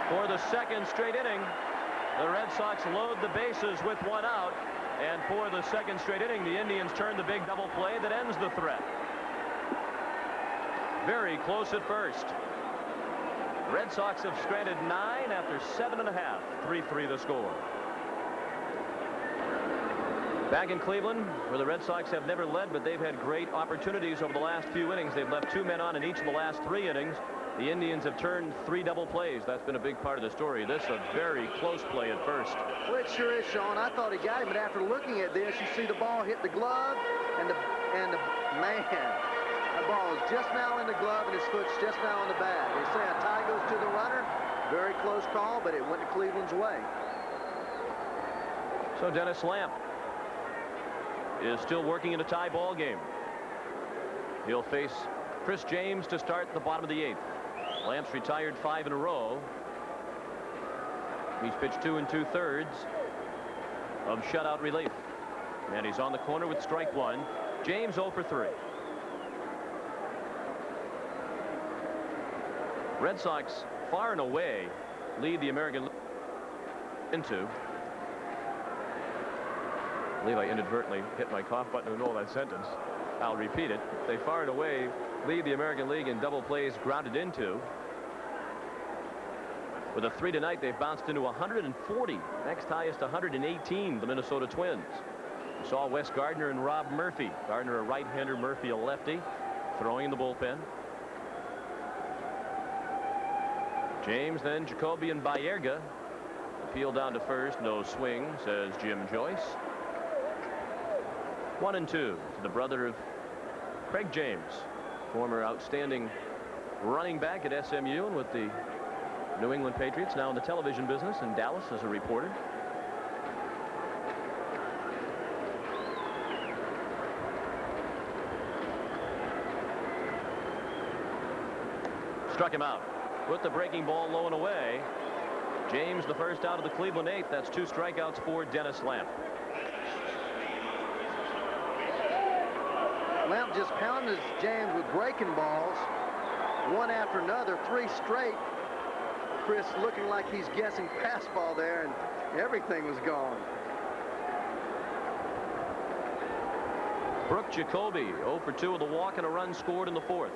For the second straight inning, the Red Sox load the bases with 1 out. And for the second straight inning, the Indians turn the big double play that ends the threat. Very close at first. Red Sox have stranded 9 after 7.5. 3-3 the score. Back in Cleveland, where the Red Sox have never led, but they've had great opportunities over the last few innings. They've left 2 men on in each of the last 3 innings. The Indians have turned 3 double plays. That's been a big part of the story. This a very close play at first. Well, it sure is, Sean. I thought he got him, but after looking at this, you see the ball hit the glove, and the man, the ball is just now in the glove, and his foot's just now on the bat. They say a tie goes to the runner. Very close call, but it went to Cleveland's way. So Dennis Lamp is still working in a tie ball game. He'll face Chris James to start the bottom of the 8th. Lamp's retired 5 in a row. He's pitched 2 2/3 of shutout relief. And he's on the corner with strike 1. James 0 for 3. Red Sox far and away lead the American League into. I believe I inadvertently hit my cough button in the middle of that sentence. I'll repeat it. They far and away lead the American League in double plays grounded into. With a 3 tonight, they've bounced into 140. Next highest 118, the Minnesota Twins. We saw Wes Gardner and Rob Murphy. Gardner a right-hander, Murphy a lefty, throwing in the bullpen. James, then Jacoby and Baerga. Appeal down to first, no swing, says Jim Joyce. 1-2 to the brother of Craig James, former outstanding running back at SMU and with the New England Patriots, now in the television business in Dallas as a reporter. Struck him out. Put the breaking ball low and away. James, the first out of the Cleveland 8. That's 2 strikeouts for Dennis Lamp. Lamp just pounded James with breaking balls, one after another, 3 straight. Chris looking like he's guessing fastball there, and everything was gone. Brooke Jacoby 0 for 2 with a walk and a run scored in the 4th.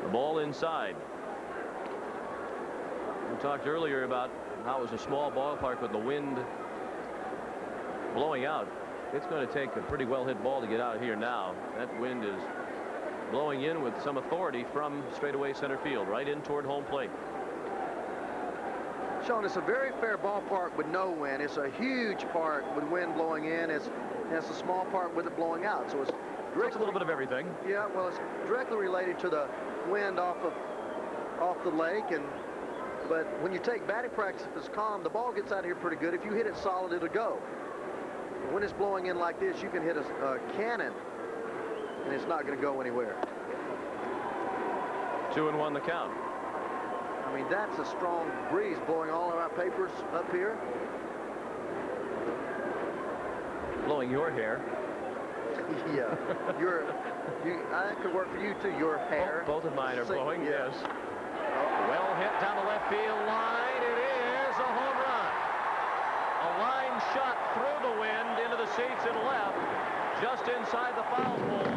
The ball inside. We talked earlier about how it was a small ballpark with the wind blowing out. It's going to take a pretty well hit ball to get out of here now. That wind is blowing in with some authority from straightaway center field, right in toward home plate. Sean, it's a very fair ballpark with no wind. It's a huge park with wind blowing in. It's a small park with it blowing out. So it's a little bit of everything. Yeah, well, it's directly related to the wind off the lake, but when you take batting practice, if it's calm, the ball gets out of here pretty good. If you hit it solid, it'll go. But when it's blowing in like this, you can hit a cannon, and it's not going to go anywhere. 2-1 the count. I mean, that's a strong breeze blowing all of our papers up here. Blowing your hair. Yeah, that could work for you too. Your hair. Both of mine are blowing. Yeah. Yes. Well hit down the left field line. It is a home run. A line shot through the wind into the seats and left, just inside the foul pole.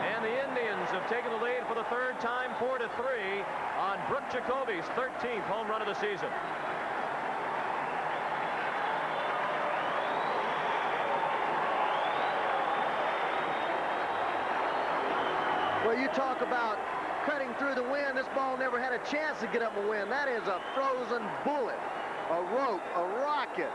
And the Indians have taken the lead for the 3rd time, 4-3, on Brooke Jacoby's 13th home run of the season. Well, you talk about cutting through the wind. This ball never had a chance to get up a wind. That is a frozen bullet, a rope, a rocket.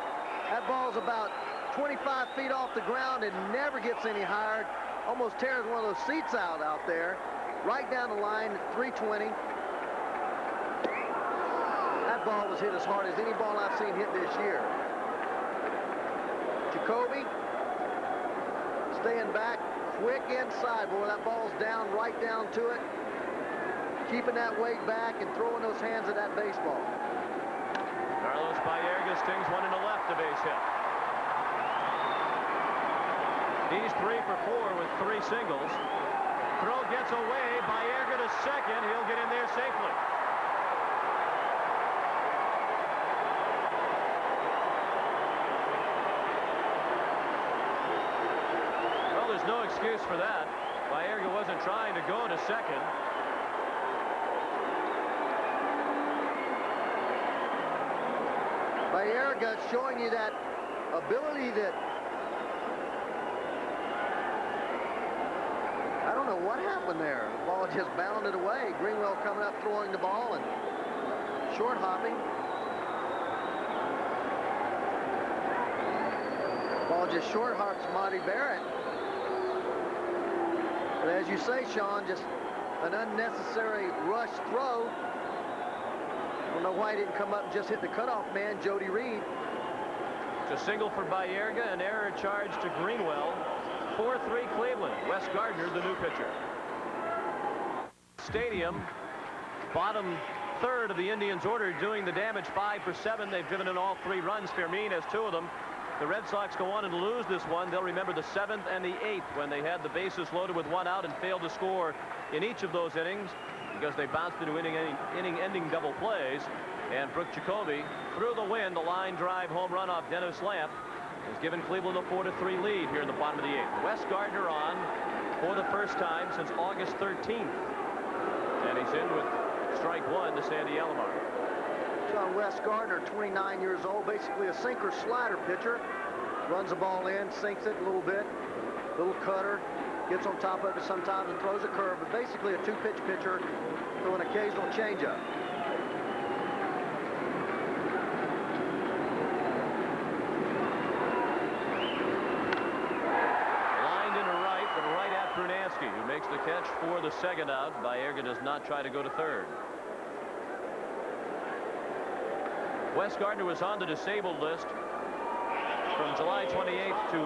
That ball's about 25 feet off the ground and never gets any higher. Almost tears one of those seats out there. Right down the line at 320. That ball was hit as hard as any ball I've seen hit this year. Jacoby staying back. Quick inside, boy, that ball's down, right down to it. Keeping that weight back and throwing those hands at that baseball. Carlos Baerga stings one in the left, a base hit. He's 3 for 4 with 3 singles. Throw gets away. Baerga to second. He'll get in there safely. No excuse for that. Baerga wasn't trying to go to second. Baerga showing you that ability that I don't know what happened there. The ball just bounded away. Greenwell coming up throwing the ball and short hopping. Ball just short hops Monty Barrett. But as you say, Sean, just an unnecessary rush throw. I don't know why he didn't come up and just hit the cutoff man, Jody Reed. It's a single for Baerga, an error charge to Greenwell. 4-3 Cleveland. Wes Gardner, the new pitcher. Stadium, bottom 3rd of the Indians' order, doing the damage. 5 for 7. They've driven in all 3 runs. Fermin has 2 of them. The Red Sox go on and lose this one. They'll remember the 7th and the 8th when they had the bases loaded with 1 out and failed to score in each of those innings because they bounced into inning-ending double plays. And Brooke Jacoby, through the wind, the line drive home run off Dennis Lamp has given Cleveland a 4-3 lead here in the bottom of the 8th. Wes Gardner on for the first time since August 13th. And he's in with strike one to Sandy Alomar. John Wes Gardner, 29 years old, basically a sinker slider pitcher. Runs the ball in, sinks it a little bit, little cutter, gets on top of it sometimes and throws a curve, but basically a two-pitch pitcher to an occasional changeup. Lined into right, but right at Brunansky, who makes the catch for the second out. Baerga does not try to go to third. Wes Gardner was on the disabled list from July 28th to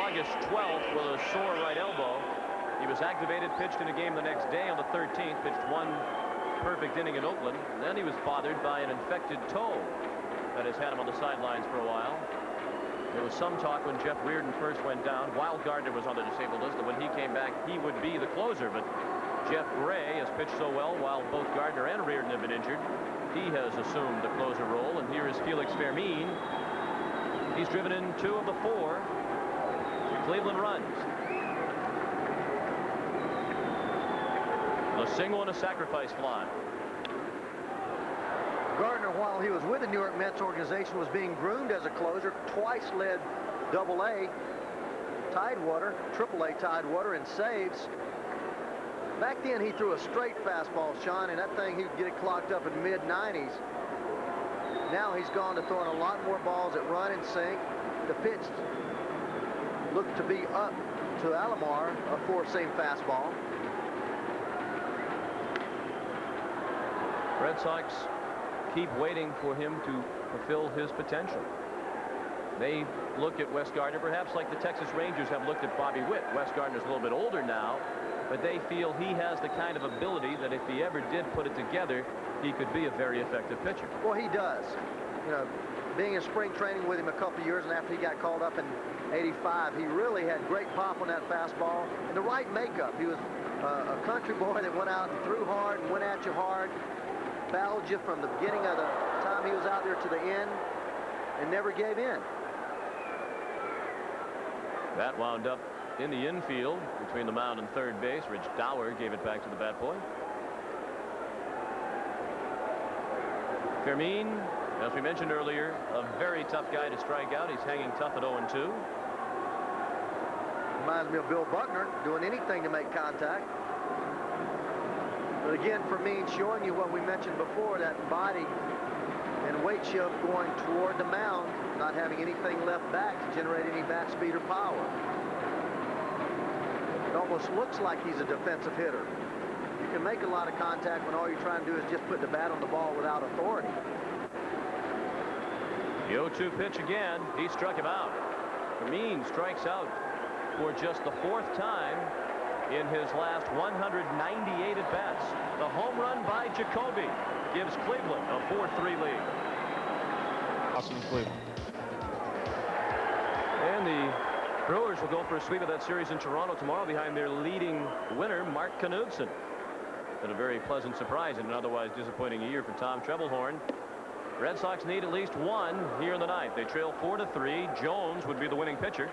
August 12th with a sore right elbow. He was activated, pitched in a game the next day on the 13th, pitched one perfect inning in Oakland. And then he was bothered by an infected toe that has had him on the sidelines for a while. There was some talk when Jeff Reardon first went down, while Gardner was on the disabled list, that when he came back, he would be the closer. But Jeff Gray has pitched so well while both Gardner and Reardon have been injured. He has assumed the closer role, and here is Felix Fermin. He's driven in 2 of the 4 Cleveland runs. A single and a sacrifice fly. Gardner, while he was with the New York Mets organization, was being groomed as a closer. Twice led Double-A Tidewater, Triple-A Tidewater in saves. Back then, he threw a straight fastball, Sean, and that thing, he'd get it clocked up in mid-90s. Now he's gone to throwing a lot more balls that run and sink. The pitch looked to be up to Alomar, a four-seam fastball. Red Sox keep waiting for him to fulfill his potential. They look at Wes Gardner perhaps like the Texas Rangers have looked at Bobby Witt. Wes Gardner's a little bit older now, but they feel he has the kind of ability that if he ever did put it together, he could be a very effective pitcher. Well, he does. You know, being in spring training with him a couple of years, and after he got called up in '85, he really had great pop on that fastball and the right makeup. He was a country boy that went out and threw hard and went at you hard, battled you from the beginning of the time he was out there to the end, and never gave in. That wound up in the infield between the mound and third base. Rich Dower gave it back to the bat boy. Fermin, as we mentioned earlier, a very tough guy to strike out. He's hanging tough at 0-2. Reminds me of Bill Buckner, doing anything to make contact. But again, Fermin showing you what we mentioned before, that body and weight shift going toward the mound, not having anything left back to generate any bat speed or power. It almost looks like he's a defensive hitter. You can make a lot of contact when all you're trying to do is just put the bat on the ball without authority. The 0-2 pitch again. He struck him out. Fermin strikes out for just the 4th time in his last 198 at-bats. The home run by Jacoby gives Cleveland a 4-3 lead. Awesome, Cleveland. And the Brewers will go for a sweep of that series in Toronto tomorrow behind their leading winner, Mark Knudsen. Been a very pleasant surprise in an otherwise disappointing year for Tom Trebelhorn. Red Sox need at least one here in the ninth. They trail 4-3. Jones would be the winning pitcher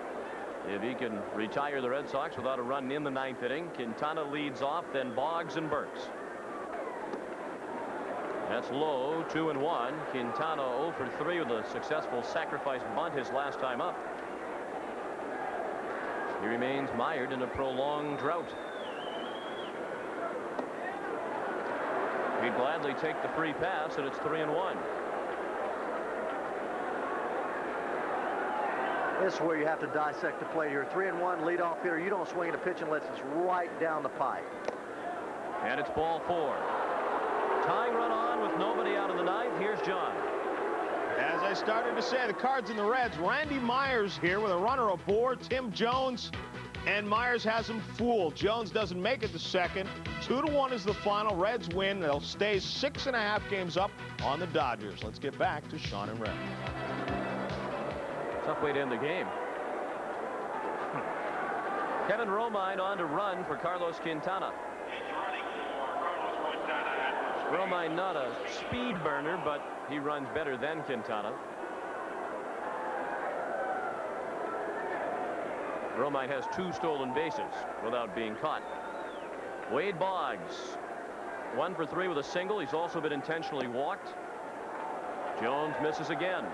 if he can retire the Red Sox without a run in the 9th inning. Quintana leads off, then Boggs and Burks. That's low, 2-1. Quintana 0 for 3 with a successful sacrifice bunt his last time up. He remains mired in a prolonged drought. He'd gladly take the free pass, and it's 3-1. This is where you have to dissect the play here. 3-1 leadoff hitter. You don't swing at a pitch unless it's right down the pipe. And it's ball 4. Tying run on with nobody out in the 9th. Here's John. As I started to say, the Cards and the Reds. Randy Myers here with a runner aboard. Tim Jones. And Myers has him fooled. Jones doesn't make it to second. 2-1 is the final. Reds win. They'll stay 6.5 games up on the Dodgers. Let's get back to Sean and Ray. Tough way to end the game. Kevin Romine on to run for Carlos Quintana. Romine not a speed burner, but he runs better than Quintana. Romine has 2 stolen bases without being caught. Wade Boggs 1 for 3 with a single. He's also been intentionally walked. Jones misses again.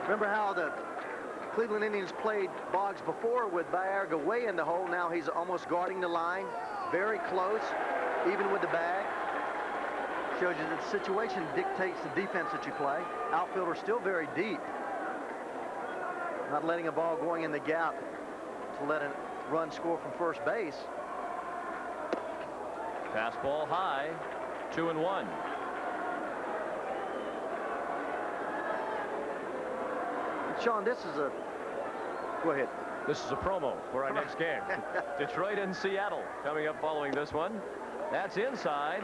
Remember how the Cleveland Indians played Boggs before with Baerga way in the hole. Now he's almost guarding the line, very close, even with the bag. Shows you that the situation dictates the defense that you play. Outfielder still very deep. Not letting a ball going in the gap to let a run score from first base. Fastball high, 2-1. Sean, this is a... Go ahead. This is a promo for our next game. Detroit and Seattle coming up following this one. That's inside.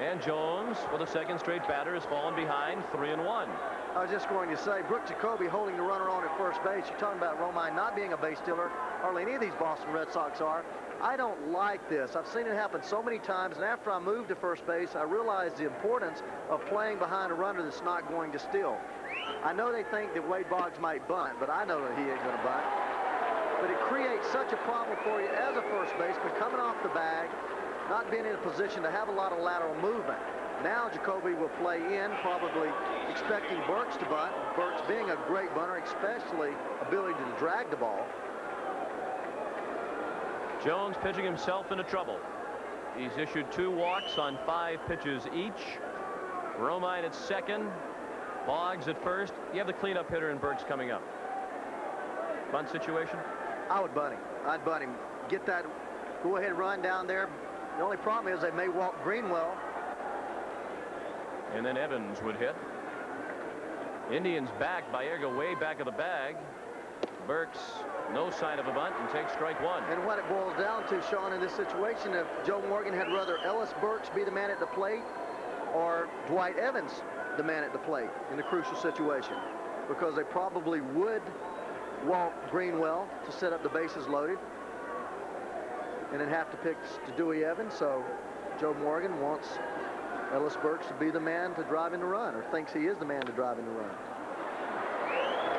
And Jones, for the second straight batter, has fallen behind 3-1. I was just going to say, Brooke Jacoby holding the runner on at first base. You're talking about Romine not being a base stealer. Hardly any of these Boston Red Sox are. I don't like this. I've seen it happen so many times, and after I moved to first base, I realized the importance of playing behind a runner that's not going to steal. I know they think that Wade Boggs might bunt, but I know that he ain't going to bunt. But it creates such a problem for you as a first baseman coming off the bag, not being in a position to have a lot of lateral movement. Now Jacoby will play in, probably expecting Burks to bunt. Burks being a great bunter, especially ability to drag the ball. Jones pitching himself into trouble. He's issued 2 walks on 5 pitches each. Romine at second. Boggs at first. You have the cleanup hitter and Burks coming up. Bunt situation? I would bunt him. I'd bunt him. Get that go-ahead run down there. The only problem is they may walk Greenwell. And then Evans would hit. Indians back. Baerga way back of the bag. Burks, no sign of a bunt, and takes strike 1. And what it boils down to, Sean, in this situation, if Joe Morgan had rather Ellis Burks be the man at the plate or Dwight Evans the man at the plate in the crucial situation, because they probably would walk Greenwell to set up the bases loaded and then have to pick to Dewey Evans. So Joe Morgan wants Ellis Burks to be the man to drive in the run, or thinks he is the man to drive in the run.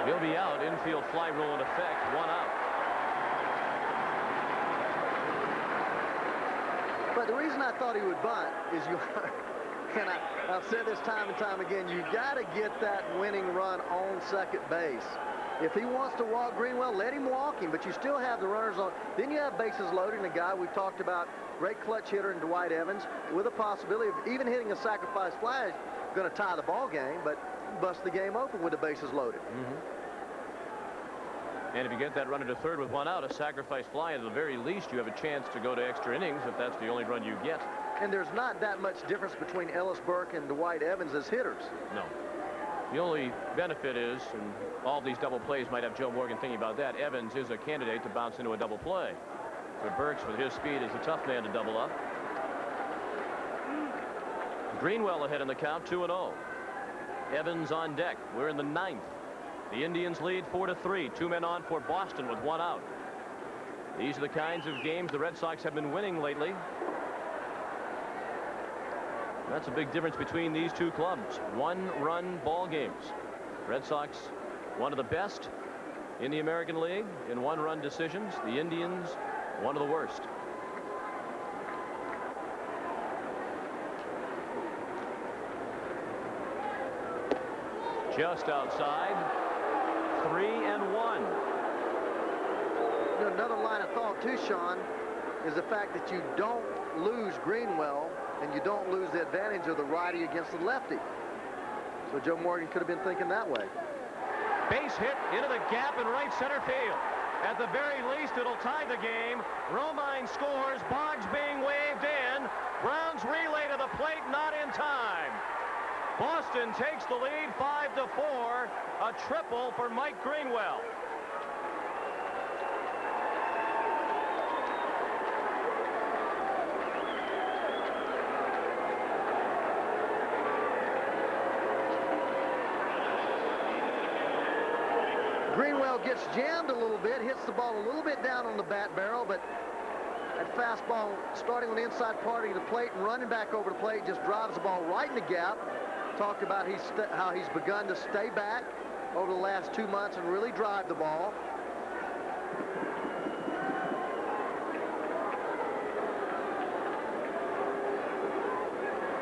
He'll be out. Infield fly rule in effect. 1 out. But the reason I thought he would bunt is and I've said this time and time again, you got to get that winning run on second base. If he wants to walk Greenwell, let him walk him, but you still have the runners on. Then you have bases loaded, and a guy we've talked about, great clutch hitter in Dwight Evans, with a possibility of even hitting a sacrifice fly, going to tie the ball game, but bust the game open with the bases loaded. And if you get that runner to third with 1 out, a sacrifice fly, at the very least, you have a chance to go to extra innings if that's the only run you get. And there's not that much difference between Ellis Burke and Dwight Evans as hitters. No. The only benefit is, and all these double plays might have Joe Morgan thinking about that, Evans is a candidate to bounce into a double play. But Burks, with his speed, is a tough man to double up. Greenwell ahead in the count, 2-0. Evans on deck. We're in the 9th. The Indians lead 4-3. 2 men on for Boston with 1 out. These are the kinds of games the Red Sox have been winning lately. That's a big difference between these two clubs. 1-run ball games. Red Sox, one of the best in the American League in 1-run decisions. The Indians, one of the worst. Just outside. 3-1. Another line of thought too, Sean, is the fact that you don't lose Greenwell and you don't lose the advantage of the righty against the lefty. So Joe Morgan could have been thinking that way. Base hit into the gap in right center field. At the very least, it'll tie the game. Romine scores. Boggs being waved in. Brown's relay to the plate, not in time. Boston takes the lead 5-4. A triple for Mike Greenwell. Greenwell gets jammed a little bit, hits the ball a little bit down on the bat barrel, but that fastball starting on the inside part of the plate and running back over the plate just drives the ball right in the gap. Talked about how he's begun to stay back over the last 2 months and really drive the ball.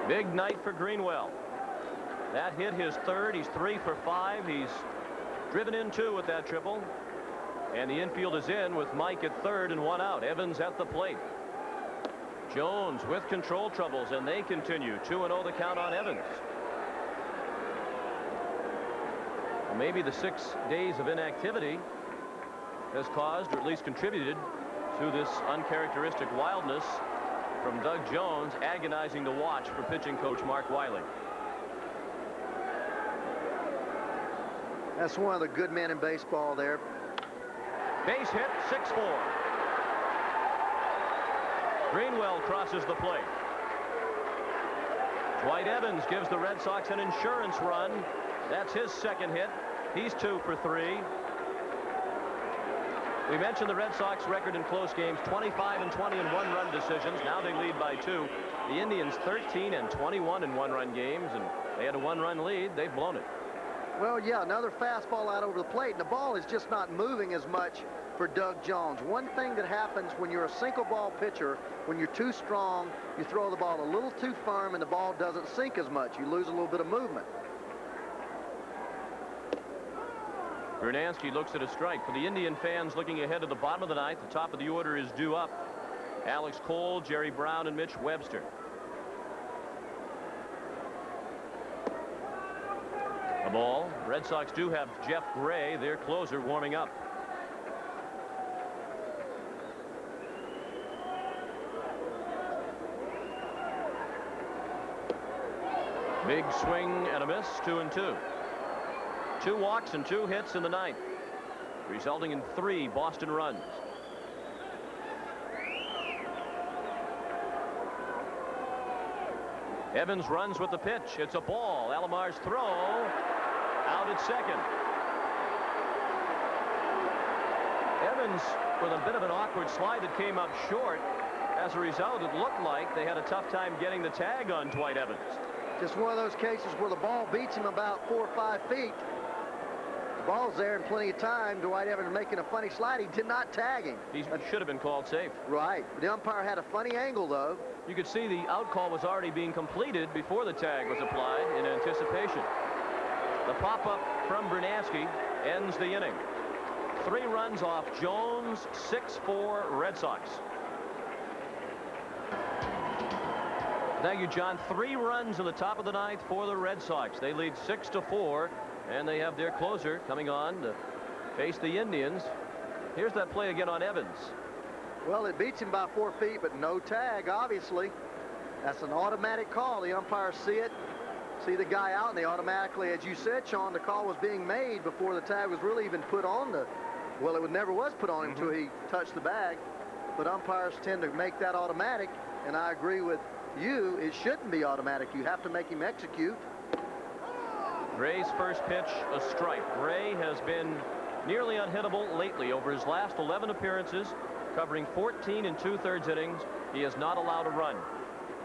Big night for Greenwell. That hit his third. He's 3 for 5. He's driven in 2 with that triple. And the infield is in with Mike at third and 1 out. Evans at the plate. Jones with control troubles, and they continue. 2-0 the count on Evans. Maybe the 6 days of inactivity has caused, or at least contributed, to this uncharacteristic wildness from Doug Jones, agonizing to watch for pitching coach Mark Wiley. That's one of the good men in baseball there. Base hit, 6-4. Greenwell crosses the plate. Dwight Evans gives the Red Sox an insurance run. That's his second hit. He's 2 for 3. We mentioned the Red Sox record in close games, 25 and 20 in one-run decisions. Now they lead by 2. The Indians 13 and 21 in one-run games, and they had a one-run lead. They've blown it. Well, yeah, another fastball out over the plate, and the ball is just not moving as much for Doug Jones. One thing that happens when you're a single ball pitcher, when you're too strong, you throw the ball a little too firm and the ball doesn't sink as much. You lose a little bit of movement. Bernansky looks at a strike. For the Indian fans looking ahead to the bottom of the ninth, the top of the order is due up. Alex Cole, Jerry Brown, and Mitch Webster. A ball. Red Sox do have Jeff Gray, their closer, warming up. Big swing and a miss, 2-2. 2 walks and 2 hits in the ninth, resulting in 3 Boston runs. Evans runs with the pitch. It's a ball. Alomar's throw out at second. Evans with a bit of an awkward slide that came up short. As a result, it looked like they had a tough time getting the tag on Dwight Evans. Just one of those cases where the ball beats him about 4 or 5 feet. The ball's there in plenty of time. Dwight Evans making a funny slide. He did not tag him. He should have been called safe. Right. The umpire had a funny angle, though. You could see the out call was already being completed before the tag was applied in anticipation. The pop-up from Bernansky ends the inning. 3 runs off Jones, 6-4 Red Sox. Thank you, John. 3 runs in the top of the ninth for the Red Sox. They lead 6-4, and they have their closer coming on to face the Indians. Here's that play again on Evans. Well, it beats him by 4 feet, but no tag, obviously. That's an automatic call. The umpires see it, see the guy out, and they automatically, as you said, Sean, the call was being made before the tag was really even put on the, well, it never was put on him until he touched the bag. But umpires tend to make that automatic, and I agree with you, it shouldn't be automatic. You have to make him execute. Gray's first pitch, a strike. Gray has been nearly unhittable lately. Over his last 11 appearances, covering 14 and 2/3 innings, he has not allowed a run,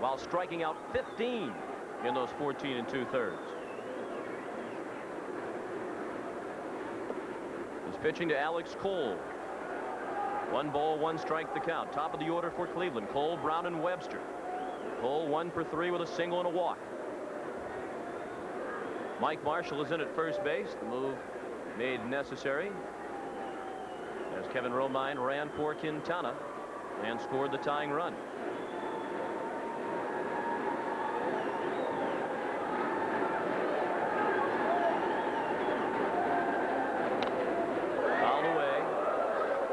while striking out 15 in those 14 and 2/3. He's pitching to Alex Cole. 1 ball, 1 strike the count. Top of the order for Cleveland. Cole, Brown, and Webster. Cole 1 for 3 with a single and a walk. Mike Marshall is in at first base. The move made necessary as Kevin Romine ran for Quintana and scored the tying run. Fouled away.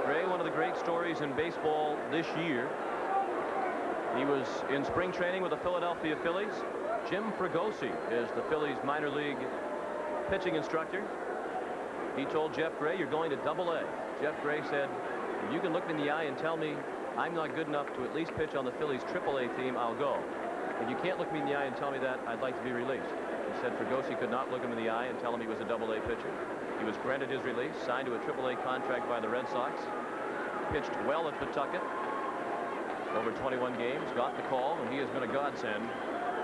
Gray, one of the great stories in baseball this year. He was in spring training with the Philadelphia Phillies. Jim Fregosi is the Phillies minor league pitching instructor. He told Jeff Gray, "You're going to Double-A." Jeff Gray said, "If you can look me in the eye and tell me I'm not good enough to at least pitch on the Phillies Triple-A team, I'll go. If you can't look me in the eye and tell me that, I'd like to be released." He said Fregosi could not look him in the eye and tell him he was a Double-A pitcher. He was granted his release, signed to a Triple-A contract by the Red Sox, pitched well at Pawtucket over 21 games, got the call, and he has been a godsend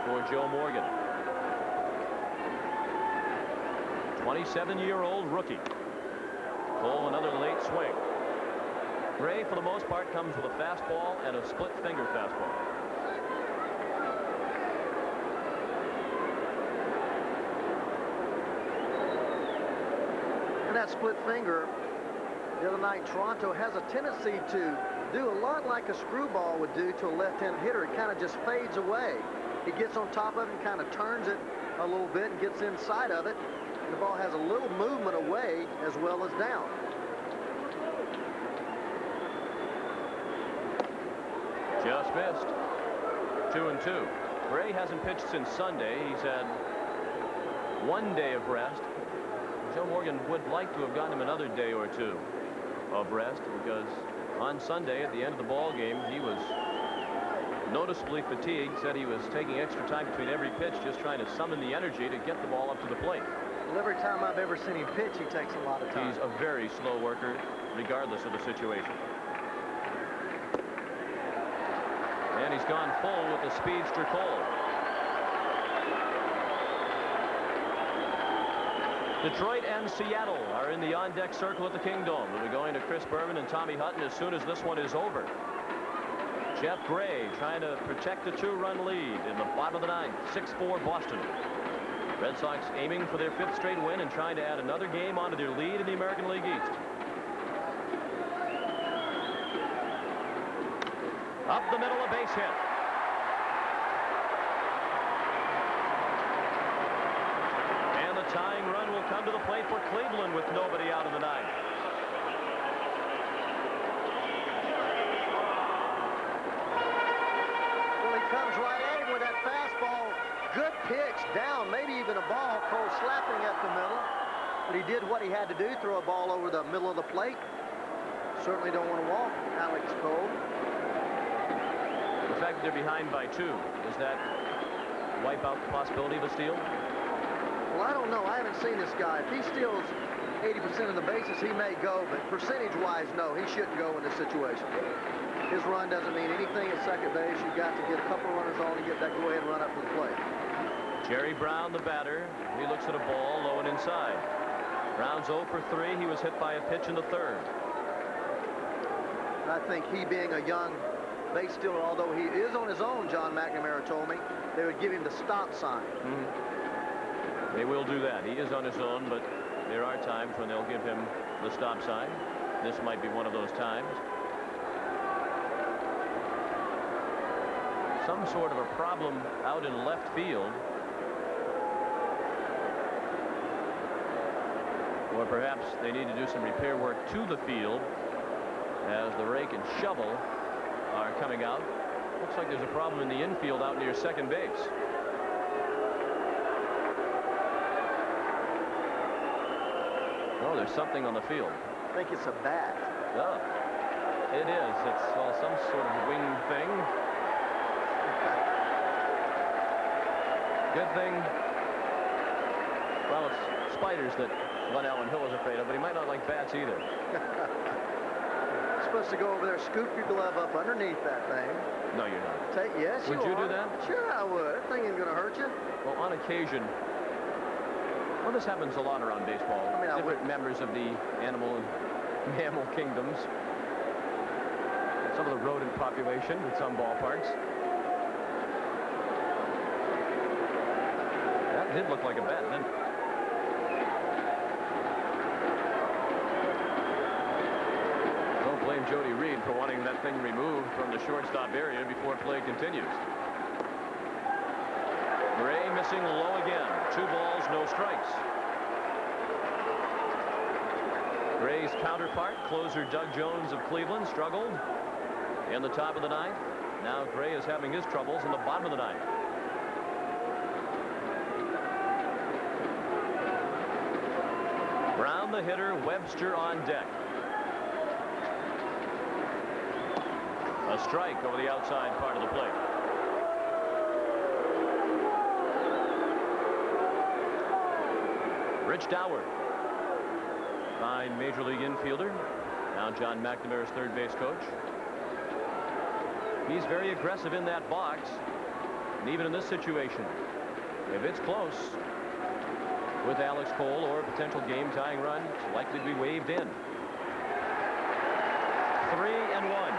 for Joe Morgan. 27-year-old rookie. Cole, another late swing. Gray, for the most part, comes with a fastball and a split finger fastball. that split finger the other night in Toronto has a tendency to do a lot like a screwball would do to a left-handed hitter. It kind of just fades away. He gets on top of it and kind of turns it a little bit and gets inside of it. The ball has a little movement away as well as down. Just missed. 2-2. Ray hasn't pitched since Sunday. He's had 1 day of rest. Joe Morgan would like to have gotten him another day or two of rest, because on Sunday at the end of the ball game he was noticeably fatigued. Said he was taking extra time between every pitch, just trying to summon the energy to get the ball up to the plate. Well, every time I've ever seen him pitch, he takes a lot of time. He's a very slow worker regardless of the situation. And he's gone full with the speedster Cole. Detroit and Seattle are in the on-deck circle at the Kingdome. They'll be going to Chris Berman and Tommy Hutton as soon as this one is over. Jeff Gray trying to protect a 2-run lead in the bottom of the ninth. 6-4 Boston. Red Sox aiming for their 5th straight win and trying to add another game onto their lead in the American League East. Up the middle, a base hit. And the tying run will come to the plate for Cleveland with nobody out in the ninth. Well, he comes right at him with that fastball. Good pitch down, maybe even a ball. Cole slapping at the middle. But he did what he had to do, throw a ball over the middle of the plate. Certainly don't want to walk Alex Cole. The fact that they're behind by 2, does that wipe out the possibility of a steal? Well, I don't know. I haven't seen this guy. If he steals 80% of the bases, he may go, but percentage-wise, no, he shouldn't go in this situation. His run doesn't mean anything at second base. You've got to get a couple runners on and get that go-ahead run up to the plate. Jerry Brown, the batter. He looks at a ball low and inside. Brown's 0 for 3. He was hit by a pitch in the 3rd. I think he being a young base stealer, although he is on his own, John McNamara told me, they would give him the stop sign. They will do that. He is on his own, but there are times when they'll give him the stop sign. This might be one of those times. Some sort of a problem out in left field. Or perhaps they need to do some repair work to the field as the rake and shovel are coming out. Looks like there's a problem in the infield out near second base. Oh, there's something on the field. I think it's a bat. Oh, it is. It's some sort of wing thing. Good thing. Well, it's spiders that Glenn Allen Hill is afraid of, but he might not like bats either. You're supposed to go over there, scoop your glove up underneath that thing. No, you're not. Yes, Would you do that? Sure, I would. That thing ain't going to hurt you. Well, on occasion. Well, this happens a lot around baseball. I mean, different members of the animal and mammal kingdoms. Some of the rodent population in some ballparks. That did look like a bat, didn't it? Don't blame Jody Reed for wanting that thing removed from the shortstop area before play continues. Gray missing low again. 2 balls, no strikes. Gray's counterpart, closer Doug Jones of Cleveland, struggled in the top of the ninth. Now Gray is having his troubles in the bottom of the ninth. Brown the hitter, Webster on deck. A strike over the outside part of the plate. Rich Dower, fine major league infielder, now John McNamara's third base coach. He's very aggressive in that box, and even in this situation, if it's close with Alex Cole or a potential game-tying run, it's likely to be waved in. 3-1.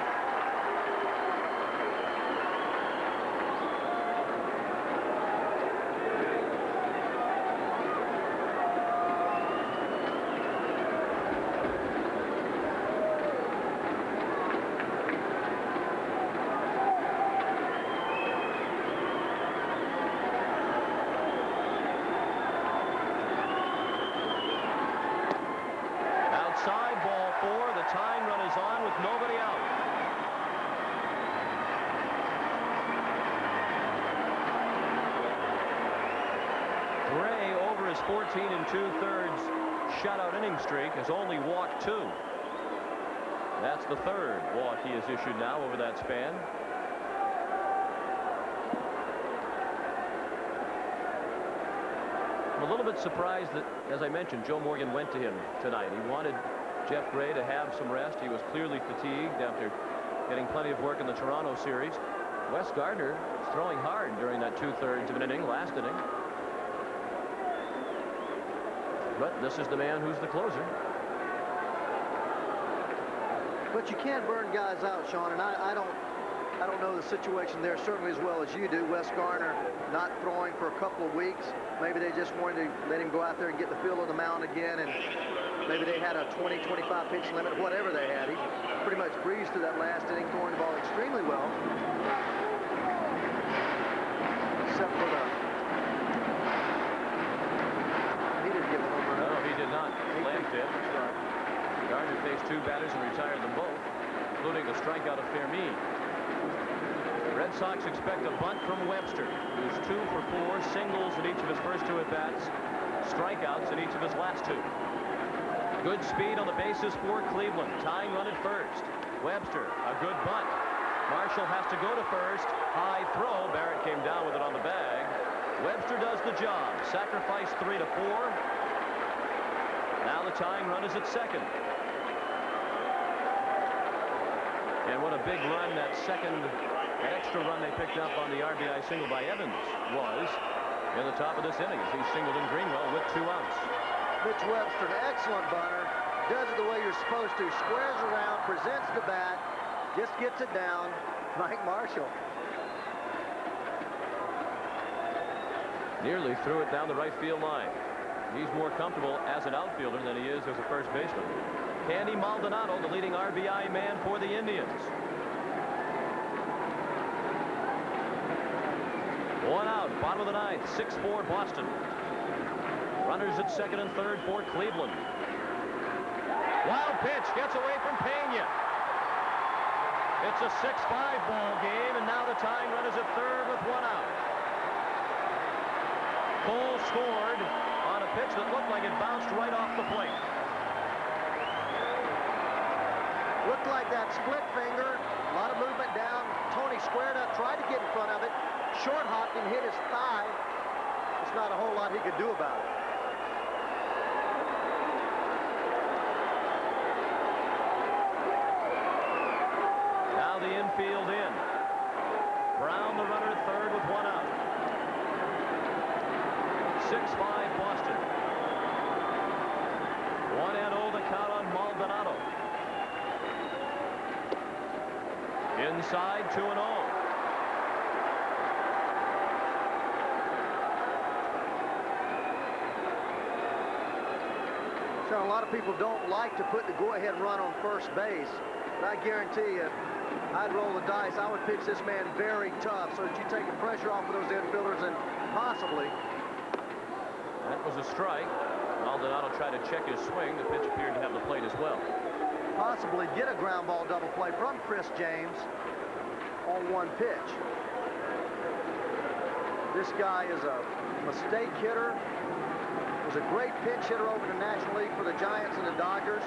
his 14 2/3 shutout inning streak has only walked 2. That's the 3rd walk he has issued now over that span. I'm a little bit surprised that, as I mentioned, Joe Morgan went to him tonight. He wanted Jeff Gray to have some rest. He was clearly fatigued after getting plenty of work in the Toronto series. Wes Gardner is throwing hard during that 2/3 of an inning, last inning. But this is the man who's the closer. But you can't burn guys out, Sean, and I don't know the situation there certainly as well as you do. Wes Gardner not throwing for a couple of weeks. Maybe they just wanted to let him go out there and get the feel of the mound again, and maybe they had a 20-25 pitch limit, whatever they had. He pretty much breezed through that last inning, throwing the ball extremely well. Except for the... He didn't give a home run. No, he did not. Lamb did. Gardner faced 2 batters and retired them both, including the strikeout of Fermin. The Red Sox expect a bunt from Webster, who's 2 for 4, singles in each of his first 2 at-bats, strikeouts in each of his last 2. Good speed on the bases for Cleveland. Tying run at first. Webster, a good bunt. Marshall has to go to first. High throw. Barrett came down with it on the bag. Webster does the job. Sacrifice 3 to 4. Now the tying run is at second. And what a big run that extra run they picked up on the RBI single by Evans was in the top of this inning as he singled in Greenwell with 2 outs. Mitch Webster, an excellent bunter, does it the way you're supposed to, squares around, presents the bat, just gets it down. Mike Marshall. Nearly threw it down the right field line. He's more comfortable as an outfielder than he is as a first baseman. Candy Maldonado, the leading RBI man for the Indians. 1 out, bottom of the 9th, 6-4 Boston. Runners at second and third for Cleveland. Wild pitch gets away from Pena. It's a 6-5 ball game, and now the tying run is at third with 1 out. Cole scored on a pitch that looked like it bounced right off the plate. Looked like that split finger, a lot of movement down. Tony squared up, tried to get in front of it, short hopped and hit his thigh. There's not a whole lot he could do about it. Now the infield in. Brown, the runner at third with 1 out. 6-5 Boston. 1-0 the count on Maldonado. Inside 2-0. So a lot of people don't like to put the go-ahead run on first base, but I guarantee you, I'd roll the dice. I would pitch this man very tough so that you take the pressure off of those infielders and possibly. That was a strike. Maldonado tried to check his swing. The pitch appeared to have the plate as well. Possibly get a ground ball double play from Chris James on 1 pitch. This guy is a mistake hitter. Was a great pinch hitter over the National League for the Giants and the Dodgers.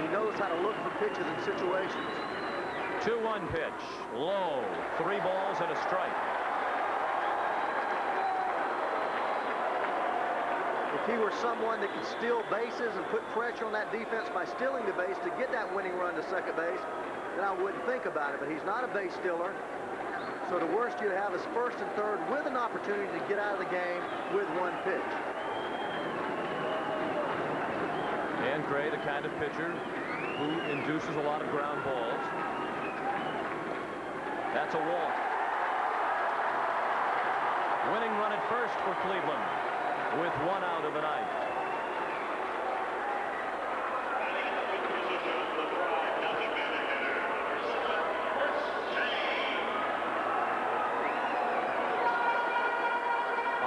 He knows how to look for pitches and situations. 2-1 pitch. Low. 3 balls and a strike. If he were someone that could steal bases and put pressure on that defense by stealing the base to get that winning run to second base, then I wouldn't think about it. But he's not a base stealer. So the worst you'd have is first and third with an opportunity to get out of the game with 1 pitch. And Gray, the kind of pitcher who induces a lot of ground balls. That's a walk. Winning run at first for Cleveland with 1 out of the 9th.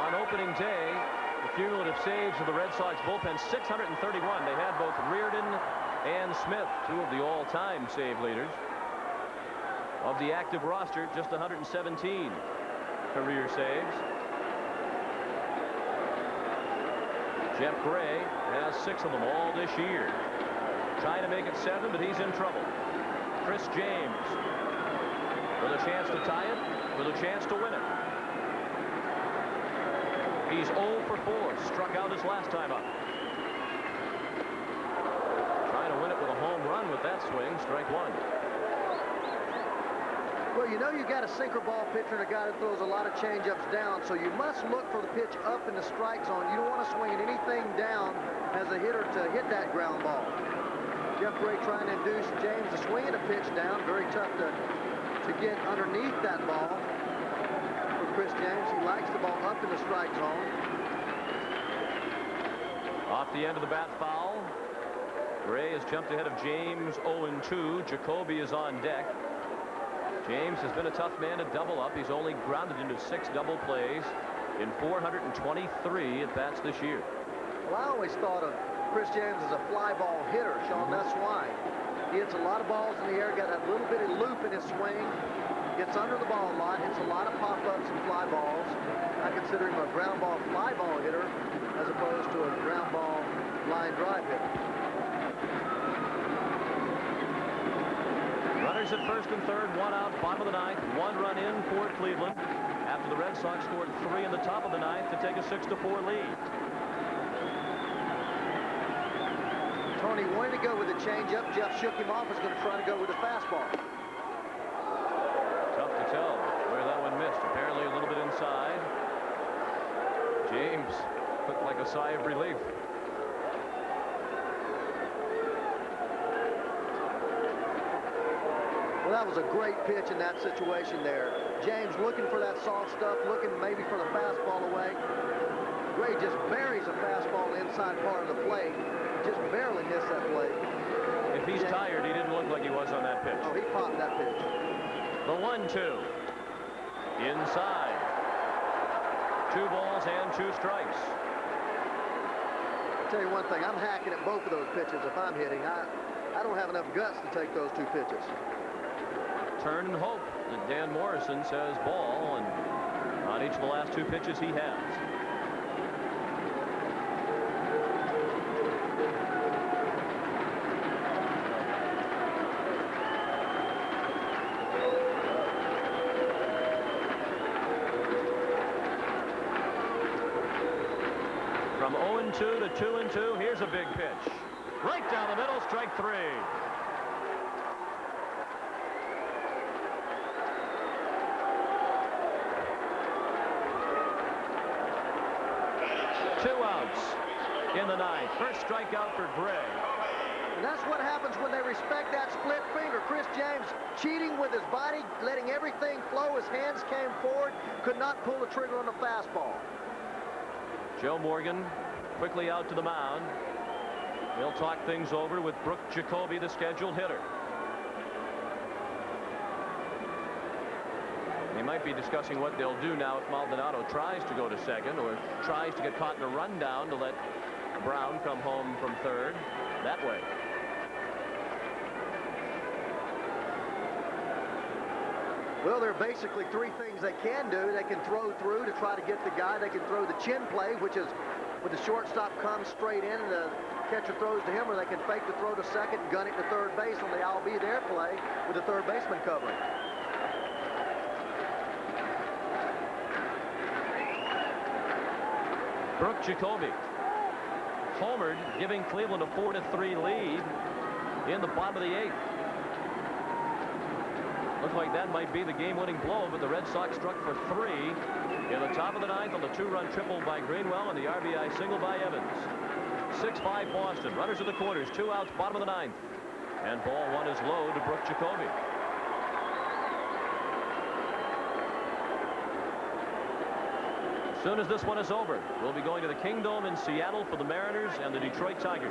On opening day, the cumulative saves of the Red Sox bullpen, 631. They had both Reardon and Smith, 2 of the all-time save leaders. Of the active roster, just 117 career saves. Jeff Gray has 6 of them all this year. Trying to make it 7, but he's in trouble. Chris James with a chance to tie it, with a chance to win it. He's 0 for 4, struck out his last time up. Trying to win it with a home run with that swing, strike 1. Well, you know you got a sinker ball pitcher and a guy that throws a lot of changeups down, so you must look for the pitch up in the strike zone. You don't want to swing anything down as a hitter to hit that ground ball. Jeff Gray trying to induce James to swing at a pitch down. Very tough to get underneath that ball for Chris James. He likes the ball up in the strike zone. Off the end of the bat foul. Gray has jumped ahead of James 0-2. Jacoby is on deck. James has been a tough man to double up. He's only grounded into 6 double plays in 423 at bats this year. Well, I always thought of Chris James as a fly ball hitter, Sean. That's why. He hits a lot of balls in the air, got that little bitty loop in his swing, gets under the ball a lot, hits a lot of pop-ups and fly balls. I consider him a ground ball fly ball hitter as opposed to a ground ball line drive hitter. Runners at first and third, 1 out, bottom of the 9th, 1 run in for Cleveland after the Red Sox scored 3 in the top of the 9th to take a 6-4 lead. Tony wanted to go with a changeup. Jeff shook him off. Was going to try to go with a fastball. Tough to tell where that one missed. Apparently a little bit inside. James looked like a sigh of relief. Well, that was a great pitch in that situation there. James looking for that soft stuff, looking maybe for the fastball away. Gray just buries a fastball inside part of the plate. Just barely missed that plate. If he's tired, he didn't look like he was on that pitch. Oh, he popped that pitch. The 1-2. Inside. 2 balls and 2 strikes. I'll tell you one thing, I'm hacking at both of those pitches if I'm hitting. I don't have enough guts to take those 2 pitches. Turn and hope that Dan Morrison says ball, and on each of the last 2 pitches he has. From 0-2 to 2-2, here's a big pitch. Right down the middle, strike 3. In the 9th. First strikeout for Gray. And that's what happens when they respect that split finger. Chris James cheating with his body, letting everything flow. His hands came forward, could not pull the trigger on the fastball. Joe Morgan quickly out to the mound. They'll talk things over with Brooke Jacoby, the scheduled hitter. They might be discussing what they'll do now if Maldonado tries to go to second or tries to get caught in a rundown to let Brown come home from third that way. Well, there are basically 3 things they can do. They can throw through to try to get the guy. They can throw the chin play, which is with the shortstop comes straight in and the catcher throws to him, or they can fake the throw to second and gun it to third base on the I'll be there play with the third baseman covering. Brooke Jacoby homered, giving Cleveland a 4-3 lead in the bottom of the 8th. Looks like that might be the game-winning blow, but the Red Sox struck for 3 in the top of the 9th on the 2-run triple by Greenwell and the RBI single by Evans. 6-5 Boston. Runners at the corners. 2 outs, bottom of the 9th. And ball 1 is low to Brooke Jacoby. As soon as this one is over, we'll be going to the Kingdome in Seattle for the Mariners and the Detroit Tigers.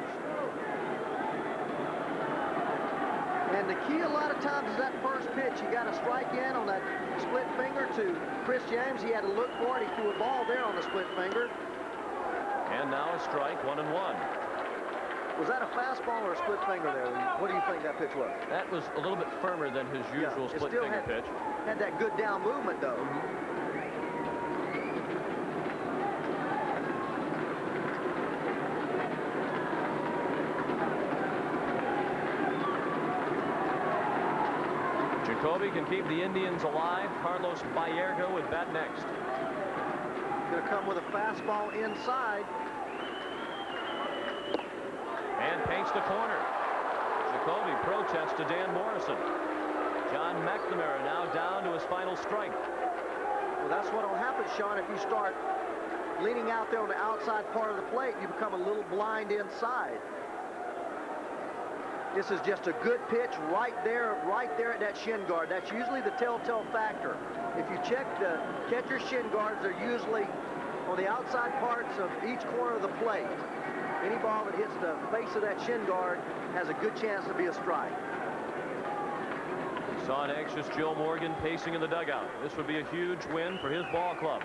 And the key a lot of times is that first pitch. You got to strike in on that split finger to Chris James. He had to look for it. He threw a ball there on the split finger. And now a strike, 1-1. Was that a fastball or a split finger there? What do you think that pitch was? That was a little bit firmer than his usual split finger pitch. Had that good down movement, though. Jacoby can keep the Indians alive. Carlos Baerga would bat next. Going to come with a fastball inside. And paints the corner. Jacoby protests to Dan Morrison. John McNamara now down to his final strike. Well, that's what will happen, Sean, if you start leaning out there on the outside part of the plate. You become a little blind inside. This is just a good pitch right there at that shin guard. That's usually the telltale factor. If you check the catcher's shin guards, they're usually on the outside parts of each corner of the plate. Any ball that hits the face of that shin guard has a good chance to be a strike. We saw an anxious Joe Morgan pacing in the dugout. This would be a huge win for his ball club.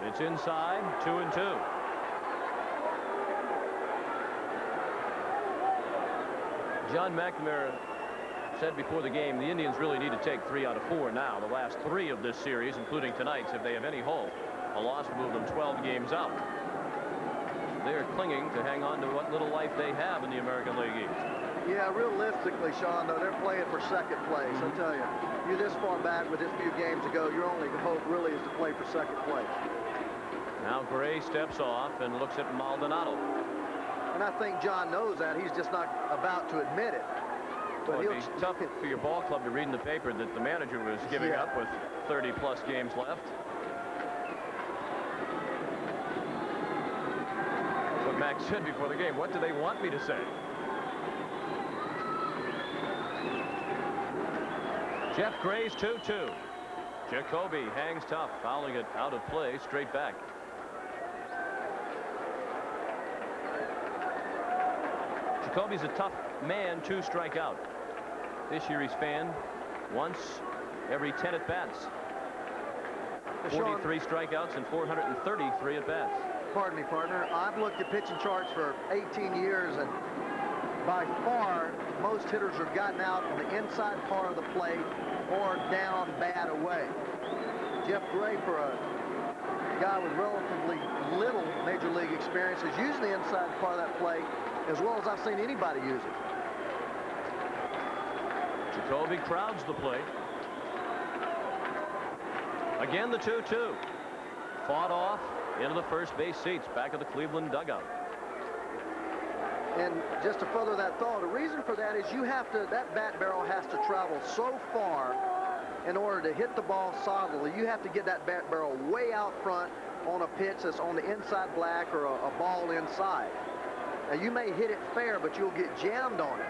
It's inside, 2-2. John McNamara said before the game the Indians really need to take 3 out of 4 now. The last 3 of this series, including tonight's, if they have any hope. A loss would move them 12 games out. They're clinging to hang on to what little life they have in the American League East. Yeah, realistically, Sean, though, they're playing for second place. I tell you, you're this far back with this few games ago, your only hope really is to play for second place. Now Gray steps off and looks at Maldonado. And I think John knows that. He's just not about to admit it. But Well, it'd be tough for your ball club to read in the paper that the manager was giving up with 30-plus games left. That's what Max said before the game. What do they want me to say? Jeff Gray's 2-2. Jacoby hangs tough, fouling it out of play, straight back. Jacoby's a tough man to strike out. This year he's fanned once every 10 at-bats. 43 strikeouts and 433 at-bats. Pardon me, partner. I've looked at pitching charts for 18 years, and by far, most hitters have gotten out on the inside part of the plate or down bad away. Jeff Gray, for a guy with relatively little major league experience, is using the inside part of that plate as well as I've seen anybody use it. Jacoby crowds the plate. Again, the 2-2. Fought off into the first base seats back of the Cleveland dugout. And just to further that thought, the reason for that is that bat barrel has to travel so far in order to hit the ball solidly. You have to get that bat barrel way out front on a pitch that's on the inside black or a ball inside. Now, you may hit it fair, but you'll get jammed on it.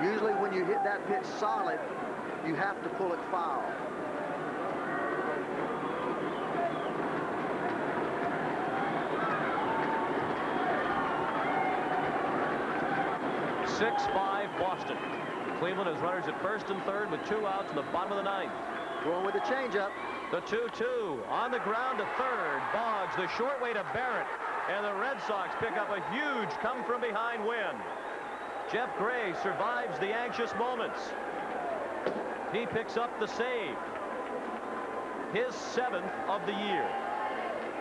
Usually when you hit that pitch solid, you have to pull it foul. Six-5 Boston. Cleveland has runners at first and third with 2 outs in the bottom of the 9th. Going with the changeup. The 2-2 on the ground to third. Boggs the short way to Barrett. And the Red Sox pick up a huge come-from-behind win. Jeff Gray survives the anxious moments. He picks up the save. His 7th of the year.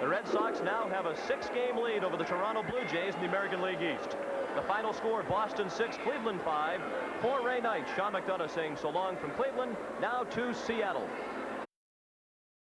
The Red Sox now have a 6-game lead over the Toronto Blue Jays in the American League East. The final score, Boston 6, Cleveland 5. For Ray Knight, Sean McDonough saying so long from Cleveland, now to Seattle.